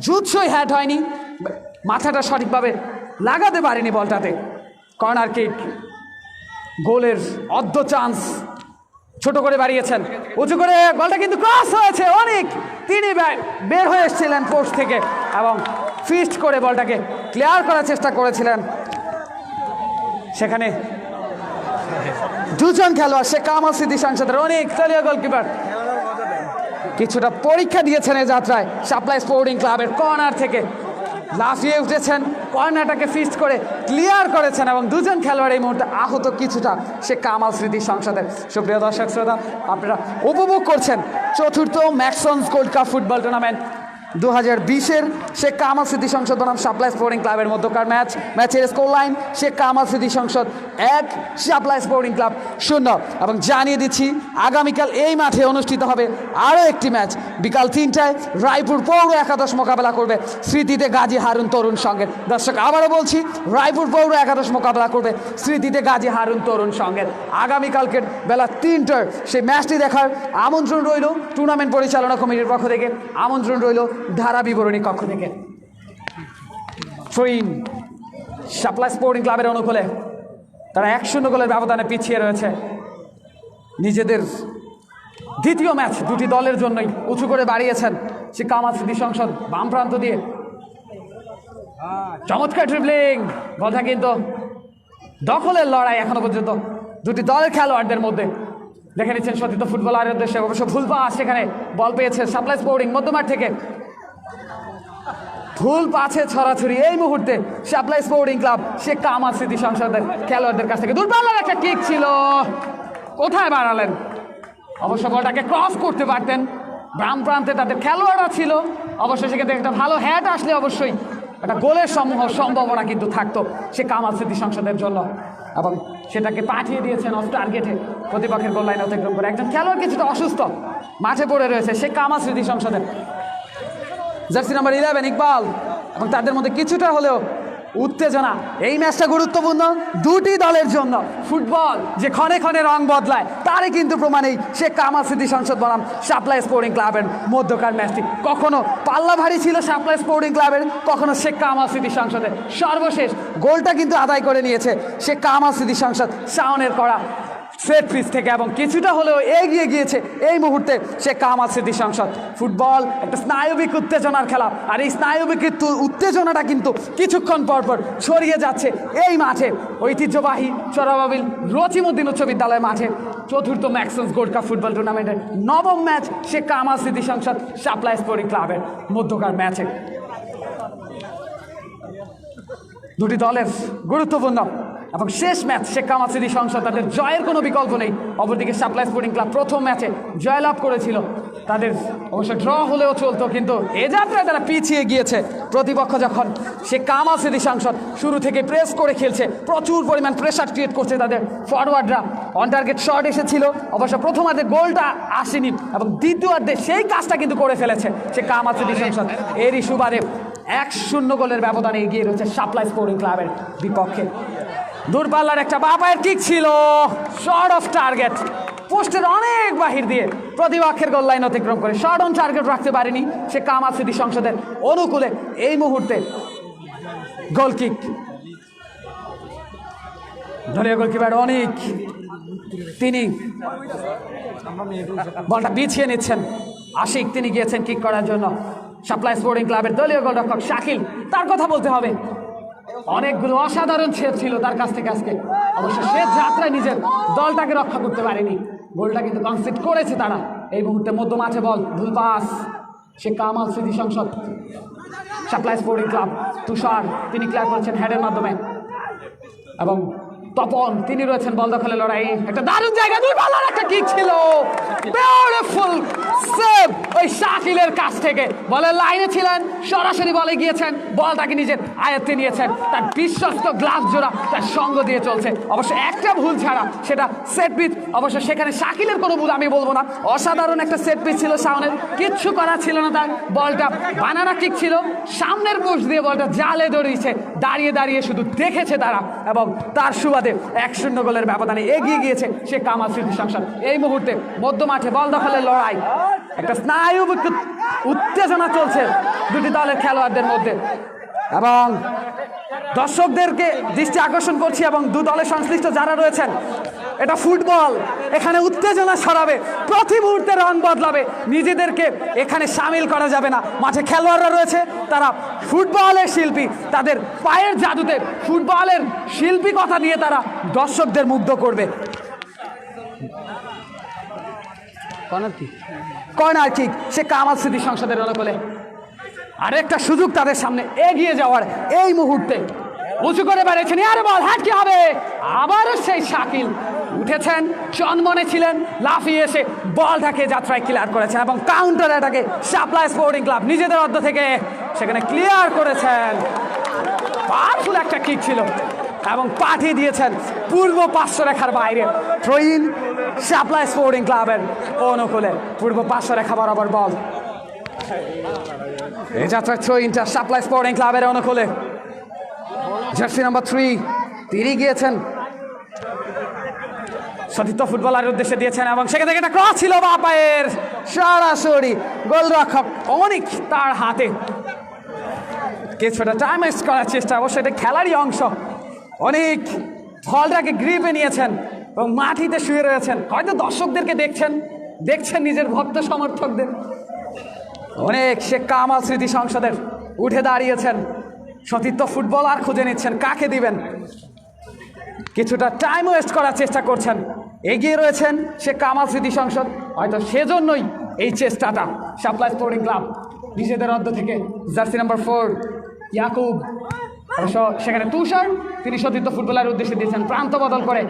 জুৎসই হ্যাট হয়নি, মাথাটা সঠিকভাবে লাগাতে পারেনি বলটাতে। কর্নার কিক, গোলের অর্ধ চান্স ছোট করে বাড়িয়েছেন, উঁচু করে বলটা কিন্তু ক্রস হয়েছে অনেক। তিনি বের হয়ে এসেছিলেন পোস্ট থেকে এবং ফিস্ট করে বলটাকে ক্লিয়ার করার চেষ্টা করেছিলেন। সেখানে দুজন খেলোয়াড় শেখ কামাল স্মৃতি সংসদের অনেক দলীয় গোলকিপার কিছুটা পরীক্ষা দিয়েছেন এই যাত্রায়। সাপ্লাই স্পোর্টিং ক্লাবের কর্নার থেকে লাফিয়ে উঠেছেন, কর্নারটাকে ফিস্ট করে ক্লিয়ার করেছেন এবং দুজন খেলোয়াড় এই মুহূর্তে আহত কিছুটা শেখ কামাল স্মৃতি সংসদের। সুপ্রিয় দর্শক শ্রোতা, আপনারা উপভোগ করছেন চতুর্থ ম্যাক্সন্স গোল্ড কাপ ফুটবল টুর্নামেন্ট 2020-এর শেখ কামাল স্মৃতি সংসদ বনাম সাপ্লাই স্পোর্টিং ক্লাবের মধ্যকার ম্যাচের স্কোর লাইন শেখ কামাল স্মৃতি সংসদ 1, সাপ্লাই স্পোর্টিং ক্লাব 0। এবং জানিয়ে দিচ্ছি আগামীকাল এই মাঠে অনুষ্ঠিত হবে আরও একটি ম্যাচ। বিকাল 3টায় রায়পুর পৌর একাদশ মোকাবেলা করবে স্মৃতিতে গাজী হারুন তরুণ সঙ্গের। দর্শক আবারও বলছি, রায়পুর পৌর একাদশ মোকাবেলা করবে স্মৃতিতে গাজী হারুন তরুণ সঙ্গের। আগামীকালকের বেলা 3টার সেই ম্যাচটি দেখার আমন্ত্রণ রইল টুর্নামেন্ট পরিচালনা কমিটির পক্ষ থেকে, আমন্ত্রণ রইল ধারা বিবরণী কক্ষ থেকে। ট্রেন সাপ্লাই স্পোর্টিং ক্লাবের অনুকূলে তারা 1-0 গোলের ব্যবধানে পিছিয়ে রয়েছে। নিজেদের দ্বিতীয় ম্যাচ দুটি দলের জন্যই উঁচু করে বাড়িয়েছেন সে কামাল স্মৃতি সংসদ। বাম প্রান্ত দিয়ে চমৎকার ড্রিবলিং, কথা কিন্তু দখলের লড়াই এখনো পর্যন্ত দুটি দলের খেলোয়াড়দের মধ্যে। দেখে নিচ্ছেন সতীর্থ ফুটবলারের উদ্দেশ্যে, অবশ্য ভুল পাস, সেখানে বল পেয়েছে সাপ্লাই স্পোর্টিং মধ্যমাঠ থেকে। ভুল পাছে ছড়াছড়ি এই মুহূর্তে supply sporting club Sheikh Kamal স্মৃতি সংসদের খেলোয়াড়দের কাছ থেকে। দূরপাল্লার একটা কিক ছিল, কোথায় বাড়ালেন? অবশ্য বলটাকে ক্রস করতে পারতেন, বাম প্রান্তে তাদের খেলোয়াড়রা ছিল। অবশ্যই সেখান থেকে একটা ভালো হ্যাট আসলে অবশ্যই একটা গোলের সম্ভাবনা কিন্তু থাকতো সে কামাল স্মৃতি সংসদের জন্য, এবং সেটাকে পাঠিয়ে দিয়েছেন অফ টার্গেটে প্রতিপক্ষের গোল লাইন অতিক্রম করে। একজন খেলোয়াড় কিছুটা অসুস্থ মাঠে পড়ে রয়েছে সে কামাল স্মৃতি সংসদের জার্সি নাম্বার 11 ইকবাল, এবং তাদের মধ্যে কিছুটা হলেও উত্তেজনা। এই ম্যাচটা গুরুত্বপূর্ণ দুটি দলের জন্য। ফুটবল যে ক্ষণে ক্ষণে রং বদলায় তারই কিন্তু প্রমাণেই শেখ কামাল স্মৃতি সংসদ বনাম সাপ্লাই স্পোর্টিং ক্লাবের মধ্যকার ম্যাচটি কখনো পাল্লা ভারী ছিল সাপ্লাই স্পোর্টিং ক্লাবের, কখনো শেখ কামাল স্মৃতি সংসদের। সর্বশেষ গোলটা কিন্তু আদায় করে নিয়েছে শেখ কামাল স্মৃতি সংসদ। শাওনের করা সেট পিস থেকে এবং কিছুটা হলেও এগিয়ে গিয়েছে এই মুহূর্তে সে কামাল স্মৃতি সংসদ। ফুটবল একটা স্নায়বিক উত্তেজনার খেলা, আর এই স্নায়বিক উত্তেজনাটা কিন্তু কিছুক্ষণ পরপর ছড়িয়ে যাচ্ছে এই মাঠে, ঐতিহ্যবাহী চরাবাবিল রচিমুদ্দিন উচ্চ বিদ্যালয় মাঠে চতুর্থ ম্যাক্সন্স গোল্ড কাপ ফুটবল টুর্নামেন্টের নবম ম্যাচ সে কামাল স্মৃতি সংসদ সাপ্লাই স্পোর্টিং ক্লাবের মধ্যকার ম্যাচে। দুটি দলের গুরুত্বপূর্ণ এবং শেষ ম্যাচ শেখ কামাল স্মৃতি সংসদ, তাদের জয়ের কোনো বিকল্প নেই। অপরদিকে সাপ্লাই স্পোর্টিং ক্লাব প্রথম ম্যাচে জয়লাভ করেছিল, তাদের অবশ্য ড্র হলেও চলতো, কিন্তু এ যাত্রায় তারা পিছিয়ে গিয়েছে। প্রতিপক্ষ যখন শেখ কামাল স্মৃতি সংসদ শুরু থেকে প্রেস করে খেলছে, প্রচুর পরিমাণ প্রেশার ক্রিয়েট করছে তাদের ফরওয়ার্ডরা, অন টার্গেট শট এসেছিল, অবশ্য প্রথমার্ধে গোলটা আসেনি এবং দ্বিতীয়ার্ধে সেই কাজটা কিন্তু করে ফেলেছে শেখ কামাল স্মৃতি সংসদ। এরই সুবাদে 1-0 গোলের ব্যবধানে এগিয়ে রয়েছে সাপ্লাই স্পোর্টিং ক্লাবের বিপক্ষে। দূরপাল্লার একটা বাপায়ের কিক ছিল, শর্ট অফ টার্গেট, পোস্টের অনেক বাহির দিয়ে প্রতিপক্ষের গোল লাইন অতিক্রম করে শর্ট অন টার্গেট রাখতে পারেনি সে কামাল স্মৃতি সংসদের অনুকূলে। এই মুহূর্তে গোল কিক, দলীয় গোলকিপার অনেক, তিনি বলটা বিছিয়ে নিচ্ছেন। আশিক তিনি গিয়েছেন কিক করার জন্য। সাপ্লাই স্পোর্টিং ক্লাবের দলীয় গোলরক্ষক শাকিল, তার কথা বলতে হবে, অনেকগুলো অসাধারণ সেভ ছিল তার কাছ থেকে আজকে। অবশ্য সে যাত্রায় নিজের দলটাকে রক্ষা করতে পারেনি, গোলটা কিন্তু কনসিড করেছে তারা। এই মুহূর্তে মধ্য মাঠে বল, ভুল পাস, সে কামাল স্মৃতি সংসদ সাপ্লাই স্পোর্টিং ক্লাব। তুষার তিনি ক্লিয়ার করেছেন হেডের মাধ্যমে এবং তপন তিনি রয়েছেন বল দখলে লড়াই। একটা দারুণ জায়গা, দুই বলার একটা কিক ছিল, বিউটিফুল সেভ ওই শাকিলের কাছ থেকে। বলের লাইনে ছিলেন, সরাসরি বলে গিয়েছেন, বলটাকে নিজের আয়ত্তে নিয়েছেন, তার বিশ্বস্ত গ্লাস জোড়া তার সঙ্গ দিয়ে চলছে। অবশ্য একটা ভুল ছাড়া সেটা সেট পিচ, অবশ্য সেখানে শাকিলের কোনো ভুল আমি বলবো না, অসাধারণ একটা সেট পিচ ছিল শাওনের, কিচ্ছু করা ছিল না তার। বলটা বানানা কিক ছিল, সামনের পোস্ট দিয়ে বলটা জালে দড়িয়েছে, দাঁড়িয়ে দাঁড়িয়ে শুধু দেখেছে তারা এবং তার সুবাদে 1-0 গোলের ব্যবধানে এগিয়ে গিয়েছে সে কামাল স্মৃতি সংসদ। এই মুহূর্তে মধ্য মাঠে বল দখলের লড়াই, একটা স্নায়ুবিক উত্তেজনা চলছে দুটি দলের খেলোয়াড়দের মধ্যে এবং দর্শকদেরকে দৃষ্টি আকর্ষণ করছি এবং দু দলের সংশ্লিষ্ট যারা রয়েছেন, এটা ফুটবল, এখানে উত্তেজনা ছড়াবে, প্রতি মুহূর্তে রং বদলাবে, নিজেদেরকে এখানে সামিল করা যাবে না। মাঠে খেলোয়াড়রা রয়েছে, তারা ফুটবলের শিল্পী, তাদের পায়ের জাদুতে ফুটবলের শিল্পী কথা দিয়ে তারা দর্শকদের মুগ্ধ করবে। কর্নার কিক সে কামাল স্মৃতি সংসদের অনুকূলে, আরেকটা সুযোগ তাদের সামনে এগিয়ে যাওয়ার। এই মুহূর্তে উঁচু করে বেড়েছেন, আরে বল হ্যাট কি হবে, আবারও সেই শাকিল উঠেছেন, চনমনে ছিলেন, লাফিয়ে এসে বলটাকে যাত্রায় ক্লিয়ার করেছেন এবং কাউন্টার অ্যাটাকে সাপ্লাই স্পোর্টিং ক্লাব নিজেদের অর্ধ থেকে সেখানে ক্লিয়ার করেছেন। পাওয়ারফুল একটা কিক ছিল এবং পাঠিয়ে দিয়েছেন পূর্ব 500 রেখার বাইরে। থ্রোইন সাপ্লাই স্পোর্টিং ক্লাবের অনুকূলে, পূর্ব 500 রেখা বরাবর বল। এই যাত্রার থ্রোইনটা সাপ্লাই স্পোর্টিং ক্লাবের অনুকূলে, জার্সি নাম্বার 3 তিনি গিয়েছেন, সতীর্থ ফুটবলারের উদ্দেশ্যে দিয়েছেন এবং সেখান থেকে একটা ক্রস ছিল বাপায়ের, সরাসরি গোলরক্ষক অনেক তার হাতে। কিছুটা টাইম ওয়েস্ট করার চেষ্টা, অবশ্যই এটা খেলারই অংশ। অনেক বলটাকে গ্রিপে নিয়েছেন এবং মাটিতে শুয়ে রয়েছেন, হয়তো দর্শকদেরকে দেখছেন নিজের ভক্ত সমর্থকদের। অনেক শেখ কামাল স্মৃতি সংসদের উঠে দাঁড়িয়েছেন, সতীর্থ ফুটবলার খুঁজে নিচ্ছেন কাকে দিবেন, কিছুটা টাইম ওয়েস্ট করার চেষ্টা করছেন। এগিয়ে রয়েছেন শেখ কামাল স্মৃতি সংসদ, হয়তো সেজন্যই এই চেষ্টাটা। সাপ্লাই স্পোর্টিং ক্লাব নিজেদের অর্ধ থেকে জার্সি নাম্বার 4 ইয়াকুব, অবশ্য সেখানে তুষার তিনি সতীর্থ ফুটবলারের উদ্দেশ্যে দিয়েছেন, প্রান্ত বদল করে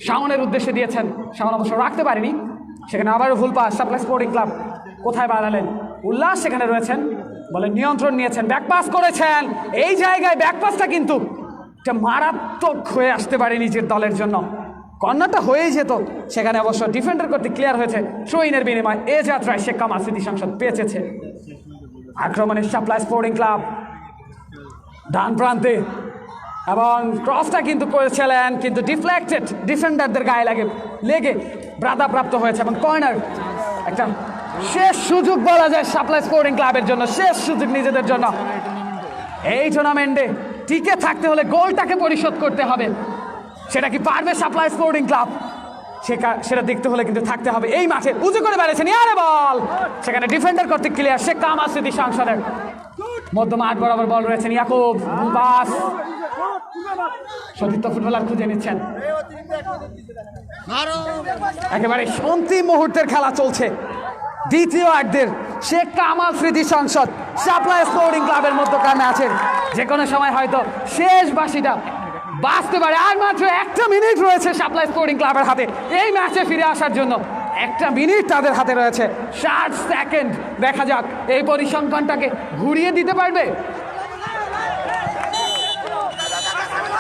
শাওনের উদ্দেশ্যে দিয়েছেন, শাওন অবশ্য রাখতে পারেনি, সেখানে আবারও ভুল পাস। সাপ্লাই স্পোর্টিং ক্লাব কোথায় বাড়ালেন, উল্লাস সেখানে রয়েছেন, বলে নিয়ন্ত্রণ নিয়েছেন, ব্যাকপাস করেছেন। এই জায়গায় ব্যাকপাসটা কিন্তু একটা মারাত্মক হয়ে আসতে পারে নিজের দলের জন্য, কর্নারটা হয়েই যেত, সেখানে অবশ্য ডিফেন্ডার করতে ক্লিয়ার হয়েছে। থ্রোইনের বিনিময় এ যাত্রায় শেখ কামাল স্মৃতি সংসদ বেঁচেছে। আক্রমণের সাপ্লাই স্পোর্টিং ক্লাব ডান প্রান্তে এবং ক্রসটা কিন্তু করেছিলেন, কিন্তু ডিফ্লেক্টেড, ডিফেন্ডারদের গায়ে লেগে বাধাপ্রাপ্ত হয়েছে এবং কর্নার। একটা শেষ সুযোগ বলা যায় সাপ্লাই স্পোর্টিং ক্লাবের জন্য, শেষ সুযোগ নিজেদের জন্য। এই টুর্নামেন্টে টিকে থাকতে হলে গোলটাকে পরিশোধ করতে হবে। সেটা কি পারবে সাপ্লাই স্পোর্টিং ক্লাব? সেটা দেখতে হলে কিন্তু থাকতে হবে এই মাঠে। উঁচু করে বেড়েছেন, আরে বল সেখানে ডিফেন্ডার কর্তৃক ক্লিয়ার। শেখ কামাল স্মৃতি সংসদের মধ্য মাঠ বরাবর বল রয়েছেন, ইয়াকুব পাস, সতীর্থ ফুটবলার খুঁজে নিচ্ছেন। একেবারে অন্তিম মুহূর্তের খেলা চলছে দ্বিতীয় অর্ধের। শেখ কামাল স্মৃতি সংসদ সাপ্লাই স্পোর্টিং ক্লাবের মধ্যকার ম্যাচের যে কোনো সময় হয়তো শেষ বাঁশিটা বাঁচতে পারে। আর মাত্র 1 মিনিট রয়েছে সাপ্লাই স্পোর্টিং ক্লাবের হাতে এই ম্যাচে ফিরে আসার জন্য। 1 মিনিট তাদের হাতে রয়েছে, 60 সেকেন্ড। দেখা যাক এই পরিসংখ্যানটাকে ঘুরিয়ে দিতে পারবে।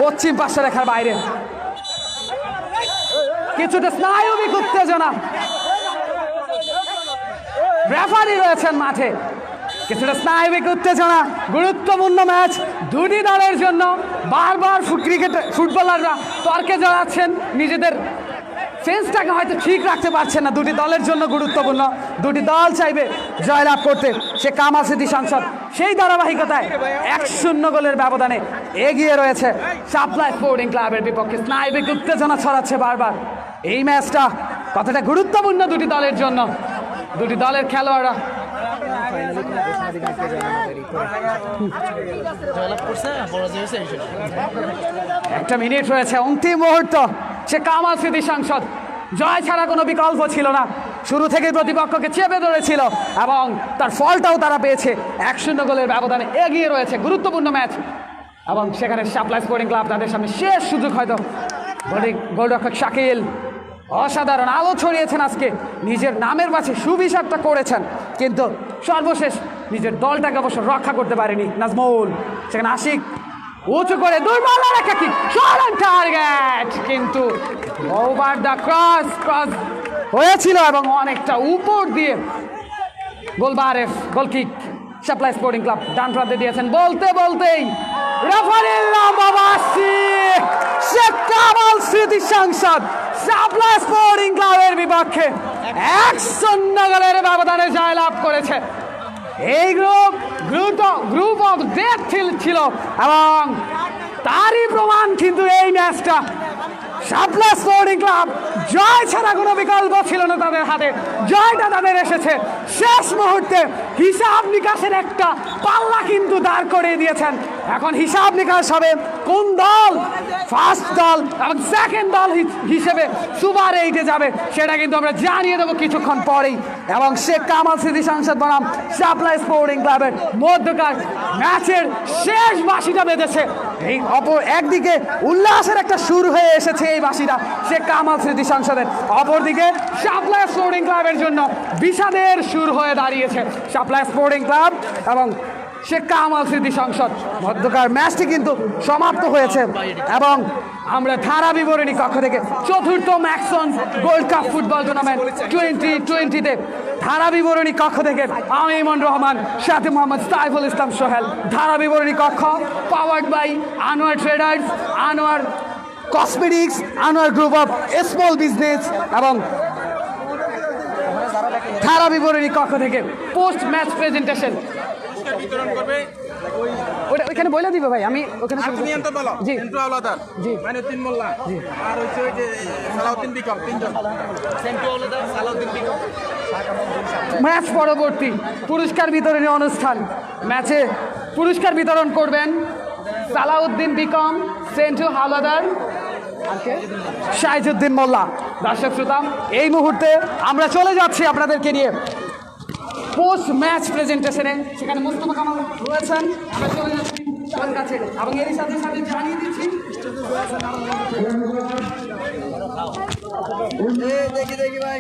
পশ্চিম পাশে রেখার বাইরে কিছুটা স্নায়বিক উত্তেজনা, রেফারি রয়েছেন মাঠে, কিছুটা স্নায়বিক উত্তেজনা। গুরুত্বপূর্ণ ম্যাচ দুটি দলের জন্য। বারবার ফুটবলাররা তর্কে জড়াচ্ছেন, নিজেদের ফেন্সটাকে হয়তো ঠিক রাখতে পারছেন না। দুটি দলের জন্য গুরুত্বপূর্ণ, দুটি দল চাইবে জয়লাভ করতে। সে কামাল স্মৃতি সংসদ সেই ধারাবাহিকতায় 1-0 গোলের ব্যবধানে এগিয়ে রয়েছে সাপ্লাই স্পোর্টিং ক্লাবের বিপক্ষে। স্নায়বিক উত্তেজনা ছড়াচ্ছে বারবার। এই ম্যাচটা কতটা গুরুত্বপূর্ণ দুটি দলের জন্য, দুটি দলের খেলোয়াড়রা। 1 মিনিট রয়েছে, অন্তিম মুহূর্ত। সে কামাল স্মৃতি সংসদ জয় ছাড়া কোনো বিকল্প ছিল না। শুরু থেকে প্রতিপক্ষকে চেপে ধরেছিল এবং তার ফলটাও তারা পেয়েছে। 1-0 গোলের ব্যবধানে এগিয়ে রয়েছে। গুরুত্বপূর্ণ ম্যাচ এবং সেখানে সাপ্লাই স্পোর্টিং ক্লাব তাদের সামনে শেষ সুযোগ। হয়তো গোলরক্ষক শাকিল অসাধারণ আলো ছড়িয়েছেন আজকে, নিজের নামের পাশে সুবিচারটা করেছেন, কিন্তু সর্বশেষ নিজের দলটাকে অবশ্য রক্ষা করতে পারেনি নাজমুল। সেখানে আশিক উঁচু করে দুর্বল একটা কিক, শর্ট টার্গেট, কিন্তু ওভার দ্য ক্রস হয়েছিল এবং অনেকটা উপর দিয়ে গোলবারের goal kick. Shapla sporting club ডান প্রান্তে দিয়েছেন, বলতে বলতেই রেফারির নাম বাবাসি। শেখ কামাল স্মৃতি সংসদ সাপ্লাই স্পোর্টিং ক্লাবের বিপক্ষে 1-0 গোলের ব্যবধানে জয়লাভ করেছে। এই গ্রুপ অফ ডেথ ছিল এবং তারই প্রমাণ কিন্তু এই ম্যাচটা। সাপ্লাই স্পোর্টিং ক্লাব জয় ছাড়া কোনো বিকল্প ছিল না তাদের হাতে। জয়টা তাদের এসেছে শেষ মুহূর্তে। হিসাব নিকাশের একটা পাল্লা কিন্তু দাঁড় করিয়ে দিয়েছেন। এখন হিসাব নিকাশ হবে কোন দল ফার্স্ট দল এবং সেকেন্ড দল হিসেবে সুপার 8-এ যাবে, সেটা কিন্তু আমরা জানিয়ে দেবো কিছুক্ষণ পরেই। এবং শেখ কামাল স্মৃতি সংসদ বনাম সাপ্লাই স্পোর্টিং ক্লাবের মধ্যকার ম্যাচের শেষ বাঁশিটা বেজেছে। এই একদিকে উল্লাসের একটা সুর হয়ে এসেছে এই বাঁশিটা শেখ কামাল স্মৃতি সংসদের, অপরদিকে সাপ্লাই স্পোর্টিং ক্লাবের জন্য বিষাদের সুর হয়ে দাঁড়িয়েছে। সাপ্লাই স্পোর্টিং ক্লাব এবং শেখ কামাল স্মৃতি সংসদ মধ্যকার ম্যাচটি কিন্তু সমাপ্ত হয়েছে এবং আমরা ধারা বিবরণী কক্ষ থেকে চতুর্থ Maxon gold cup football tournament 2020-তে ধারা বিবরণী কক্ষ থেকে আমি ইমন রহমান, সাথে মোহাম্মদ সাইফুল ইসলাম সোহেল। ধারা বিবরণী কক্ষ powered by Anwar traders, Anwar cosmetics, Anwar group of small business এবং ধারা বিবরণী কক্ষ থেকে পোস্ট ম্যাচ প্রেজেন্টেশন বিতরণ করবে ওটা ওইখানে বলে দিবে ভাই, আমি ওখানে তুমি এত বলো জি সেন্টু আওলাদার জি মাইনুদ্দিন মোল্লা আর হচ্ছে ওই যে সালাউদ্দিন বিকম, তিনজন সেন্টু আওলাদার, সালাউদ্দিন বিকম। ম্যাচ পরবর্তী পুরস্কার বিতরণী অনুষ্ঠান। ম্যাচে পুরস্কার বিতরণ করবেন সালাউদ্দিন বিকম, সেন্টু হাওলাদার, শাহিজুদ্দিন মোল্লা। দর্শক শ্রোতা, এই মুহূর্তে আমরা চলে যাচ্ছি আপনাদেরকে নিয়ে পোস্ট ম্যাচ প্রেজেন্টেশনে। সেখানে মোস্তফা কামাল রয়েছেন, আমরা চলে যাচ্ছি তার কাছে এবং এর সাথে সাথে জানিয়ে দিচ্ছি দেখি দেখি ভাই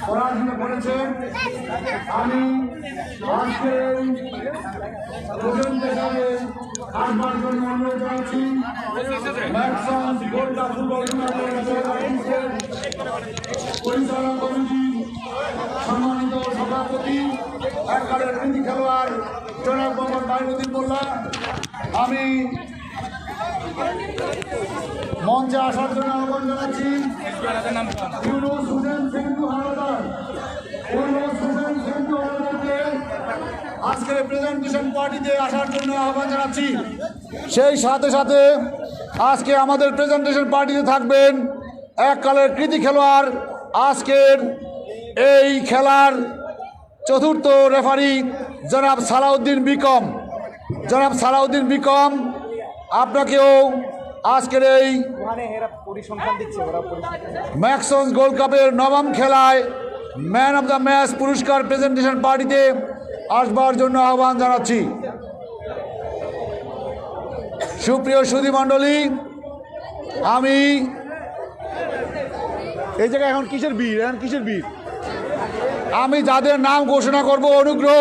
পড়াশোনা করেছেন। আমি আসবার জন্য অনুরোধ জানাচ্ছি পরিচালনা কমিটি সম্মানিত সভাপতি একবারের খেলোয়াড় জনাব মোহাম্মদ মাইনুদ্দিন মোল্লা। আমি মঞ্চে আসার জন্য আহ্বান জানাচ্ছি নাম কম। ইউনুস হোসেন সেন্টু হাওলাদার। ইউনুস হোসেন সেন্টু হাওলাদারকে আজকে প্রেজেন্টেশন পার্টিতে আসার জন্য আহ্বান জানাচ্ছি। সেই সাথে সাথে আজকে আমাদের প্রেজেন্টেশন পার্টিতে থাকবেন এককালের কৃতি খেলোয়াড়, আজকের এই খেলার চতুর্থ রেফারি জনাব সালাউদ্দিন বিকম। জনাব সালাউদ্দিন বিকম, আপনাকেও আজকের এই ম্যাক্সন্স গোল্ড কাপের নবম খেলায় ম্যান অব দ্য ম্যাচ পুরস্কার প্রেজেন্টেশন পার্টিতে আসবার জন্য আহ্বান জানাচ্ছি। সুপ্রিয় সুধী মণ্ডলী, আমি এই জায়গায় এখন কিসের ভিড় আমি যাদের নাম ঘোষণা করব, অনুগ্রহ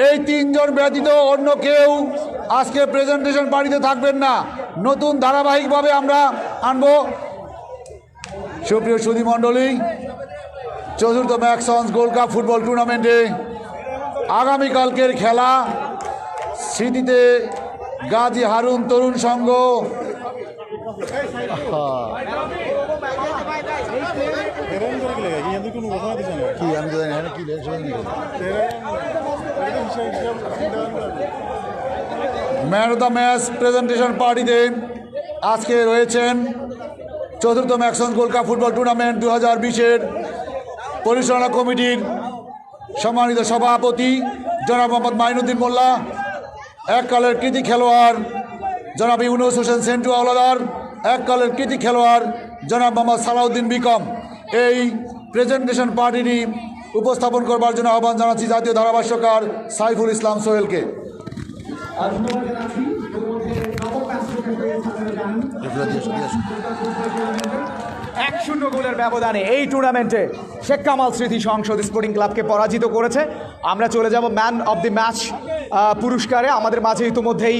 এই তিনজন ব্যতীত অন্য কেউ আজকে প্রেজেন্টেশন পার্টিতে থাকবেন না। নতুন ধারাবাহিকভাবে আমরা আনব। সুপ্রিয় সুধী মণ্ডলী, চতুর্থ ম্যাক্সন্স গোল্ড কাপ ফুটবল টুর্নামেন্টে আগামীকালকের খেলা স্মৃতিতে গাজী হারুন তরুণ সংঘ কি আমি তো জানি কি man of the match presentation পার্টিতে আজকে রয়েছেন চতুর্থ ম্যাক্সন্স গোল্ড কাপ ফুটবল টুর্নামেন্ট 2020-এর পরিচালনা কমিটির সম্মানিত সভাপতি জনাব মোহাম্মদ মাইনুদ্দিন মোল্লা, এককালের কৃতি খেলোয়াড় জনাব ইউনুস হোসেন সেন্টু হাওলাদার, এককালের কৃতি খেলোয়াড় জনাব মোহাম্মদ সালাউদ্দিন বিকম। এই প্রেজেন্টেশন পার্টিটি উপস্থাপন করবার জন্য আহ্বান জানাচ্ছি জাতীয় ধারাভাষ্যকার সাইফুল ইসলাম সোহেলকে। 1-0 গোলের ব্যবধানে এই টুর্নামেন্টে শেখ কামাল স্মৃতি সংসদ স্পোর্টিং ক্লাবকে পরাজিত করেছে। আমরা চলে যাব ম্যান অব দি ম্যাচ পুরস্কারে। আমাদের মাঝে ইতিমধ্যেই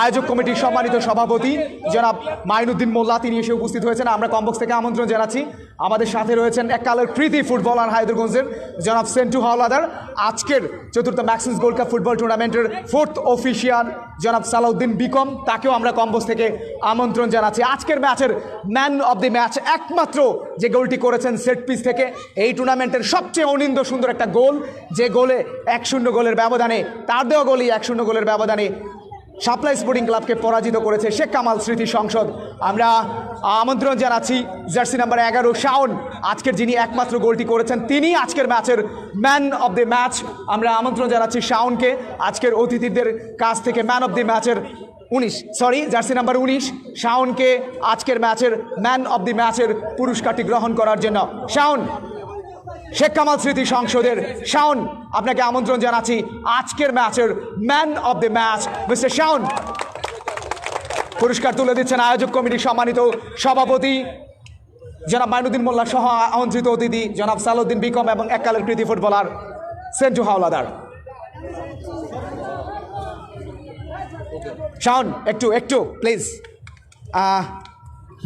আয়োজক কমিটির সম্মানিত সভাপতি জনাব মাইনুদ্দিন মোল্লা, তিনি এসে উপস্থিত হয়েছেন। আমরা কমবক্স থেকে আমন্ত্রণ জানাচ্ছি। আমাদের সাথে রয়েছেন এককালের কৃতি ফুটবলার হায়দরগঞ্জের জনাব সেন্টু হাওলাদার, আজকের চতুর্থ ম্যাক্সন্স গোল্ড কাপ ফুটবল টুর্নামেন্টের 4th অফিশিয়াল জনাব সালাউদ্দিন বিকম, তাকেও আমরা কমবক্স থেকে আমন্ত্রণ জানাচ্ছি। আজকের ম্যাচের ম্যান অব দি ম্যাচ একমাত্র যে গোলটি করেছেন সেট পিস থেকে, এই টুর্নামেন্টের সবচেয়ে অনিন্দ সুন্দর একটা গোল, যে গোলে 1-0 গোলের ব্যবধানে, তার দেওয়া গোলই 1-0 গোলের ব্যবধানে সাপ্লাই স্পোর্টিং ক্লাবকে পরাজিত করেছে শেখ কামাল স্মৃতি সংসদ। আমরা আমন্ত্রণ জানাচ্ছি জার্সি নাম্বার 11 শাওন, আজকের যিনি একমাত্র গোলটি করেছেন, তিনি আজকের ম্যাচের ম্যান অব দি ম্যাচ। আমরা আমন্ত্রণ জানাচ্ছি শাওনকে আজকের অতিথিদের কাছ থেকে ম্যান অব দি ম্যাচের জার্সি নাম্বার 19 শাওনকে আজকের ম্যাচের ম্যান অব দি ম্যাচের পুরস্কারটি গ্রহণ করার জন্য। শাওন, শেখ কামাল স্মৃতি সংসদের শাওন, আপনাকে আমন্ত্রণ জানাচ্ছি আজকের ম্যাচের man of the match. Mister Shaon, পুরস্কার তুলে দিচ্ছেন আয়োজক কমিটির সম্মানিত সভাপতি জনাব মাইনুদ্দিন মোল্লা সহ আমন্ত্রিত অতিথি জনাব সালাউদ্দিন বিকম এবং এককালের কৃতি ফুটবলার সেন্টু হাওলাদার। শাওন, একটু প্লিজ।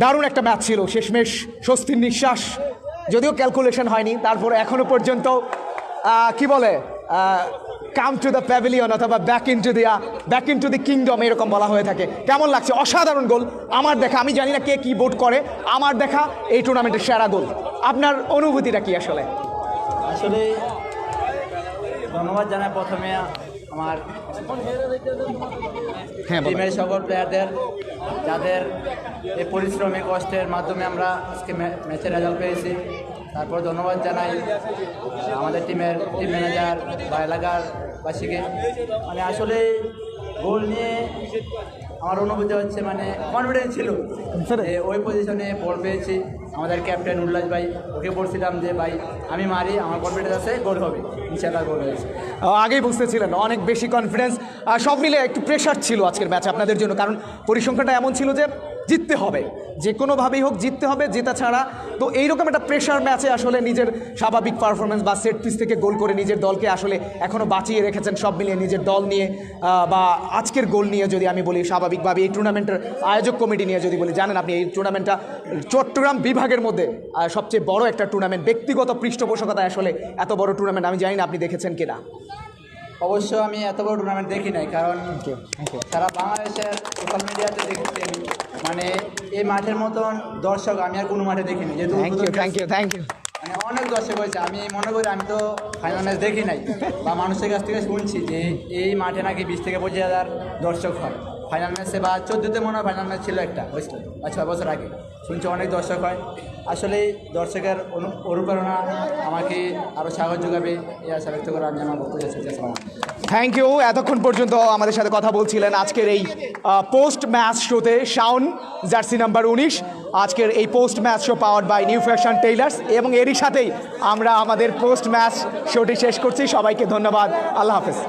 দারুণ একটা ম্যাচ ছিল, শেষমেশ স্বস্তির নিঃশ্বাস, যদিও ক্যালকুলেশন হয়নি, তারপরে এখনো পর্যন্ত কি বলে কাম টু দ্য প্যাভিলিয়ন অথবা back in to the kingdom এরকম বলা হয়ে থাকে। কেমন লাগছে? অসাধারণ গোল আমার দেখা, আমি জানি না কে কি ভোট করে, আমার দেখা এই টুর্নামেন্টের সেরা গোল। আপনার অনুভূতিটা কি? আসলে ধন্যবাদ জানাই প্রথমে আমার টিমের সকল প্লেয়ারদের, যাদের এই পরিশ্রমী কষ্টের মাধ্যমে আমরা আজকে ম্যাচের রেজাল্ট পেয়েছি। তারপর ধন্যবাদ জানাই আমাদের টিম ম্যানেজার বা এলাকার বাসীকে। মানে আসলে গোল নিয়ে আমার অনুভূতি হচ্ছে, মানে কনফিডেন্স ছিল যে ওই পজিশনে বল পেয়েছি। আমাদের ক্যাপ্টেন উল্লাস ভাই, ওকে বলছিলাম যে ভাই আমি মারি, আমার কনফিডেন্স আছে, গোল হবে, ইনশাআল্লাহ গোল হয়েছে। আগেই বুঝতেছিলেন অনেক বেশি কনফিডেন্স, সব মিলে একটু প্রেশার ছিল আজকের ম্যাচ আপনাদের জন্য, কারণ পরিসংখ্যানটা এমন ছিল যে জিততে হবে, যে কোনোভাবেই হোক জিততে হবে, জেতা ছাড়া। তো এইরকম একটা প্রেশার ম্যাচে আসলে নিজের স্বাভাবিক পারফরমেন্স বা সেট পিস থেকে গোল করে নিজের দলকে আসলে এখনও বাঁচিয়ে রেখেছেন সব মিলিয়ে নিজের দল নিয়ে বা আজকের গোল নিয়ে যদি আমি বলি, স্বাভাবিকভাবে এই টুর্নামেন্টের আয়োজক কমিটি নিয়ে যদি বলি, জানেন আপনি এই টুর্নামেন্টটা চট্টগ্রাম বিভাগের মধ্যে সবচেয়ে বড় একটা টুর্নামেন্ট, ব্যক্তিগত পৃষ্ঠপোষকতায় আসলে এত বড় টুর্নামেন্ট আমি জানি না আপনি দেখেছেন কিনা। অবশ্য আমি এত বড় টুর্নামেন্ট দেখি নাই, কারণ সারা বাংলাদেশের সোশ্যাল মিডিয়াতে দেখছি আমি, মানে এই মাঠের মতন দর্শক আমি আর কোনো মাঠে দেখিনি, যেহেতু থ্যাংক ইউ মানে অনেক দর্শক হয়েছে। আমি মনে করি আমি তো ফাইনাল ম্যাচ দেখি নাই, বা মানুষের কাছ থেকে শুনছি যে এই মাঠে নাকি 20 থেকে 25,000 দর্শক হয় ফাইনাল ম্যাচে, বা 14তে মনে হয় ফাইনাল ম্যাচ ছিল একটা, হয়েছিল 6 বছর আগে, শুনছি অনেক দর্শক হয়। আসলে দর্শকের অনুপ্রেরণা আমাকে আরও সাহস যোগাবে এই আশা ব্যক্ত করে আমি আমার বক্তব্য শেষ করছি। Thank you. এতক্ষণ পর্যন্ত আমাদের সাথে কথা বলছিলেন আজকের এই পোস্ট ম্যাচ শোতে শাওন, জার্সি নাম্বার 19। আজকের এই post match show powered by new fashion tailors, এবং এরই সাথেই আমরা আমাদের পোস্ট ম্যাচ শোটি শেষ করছি। সবাইকে ধন্যবাদ, আল্লাহ হাফেজ।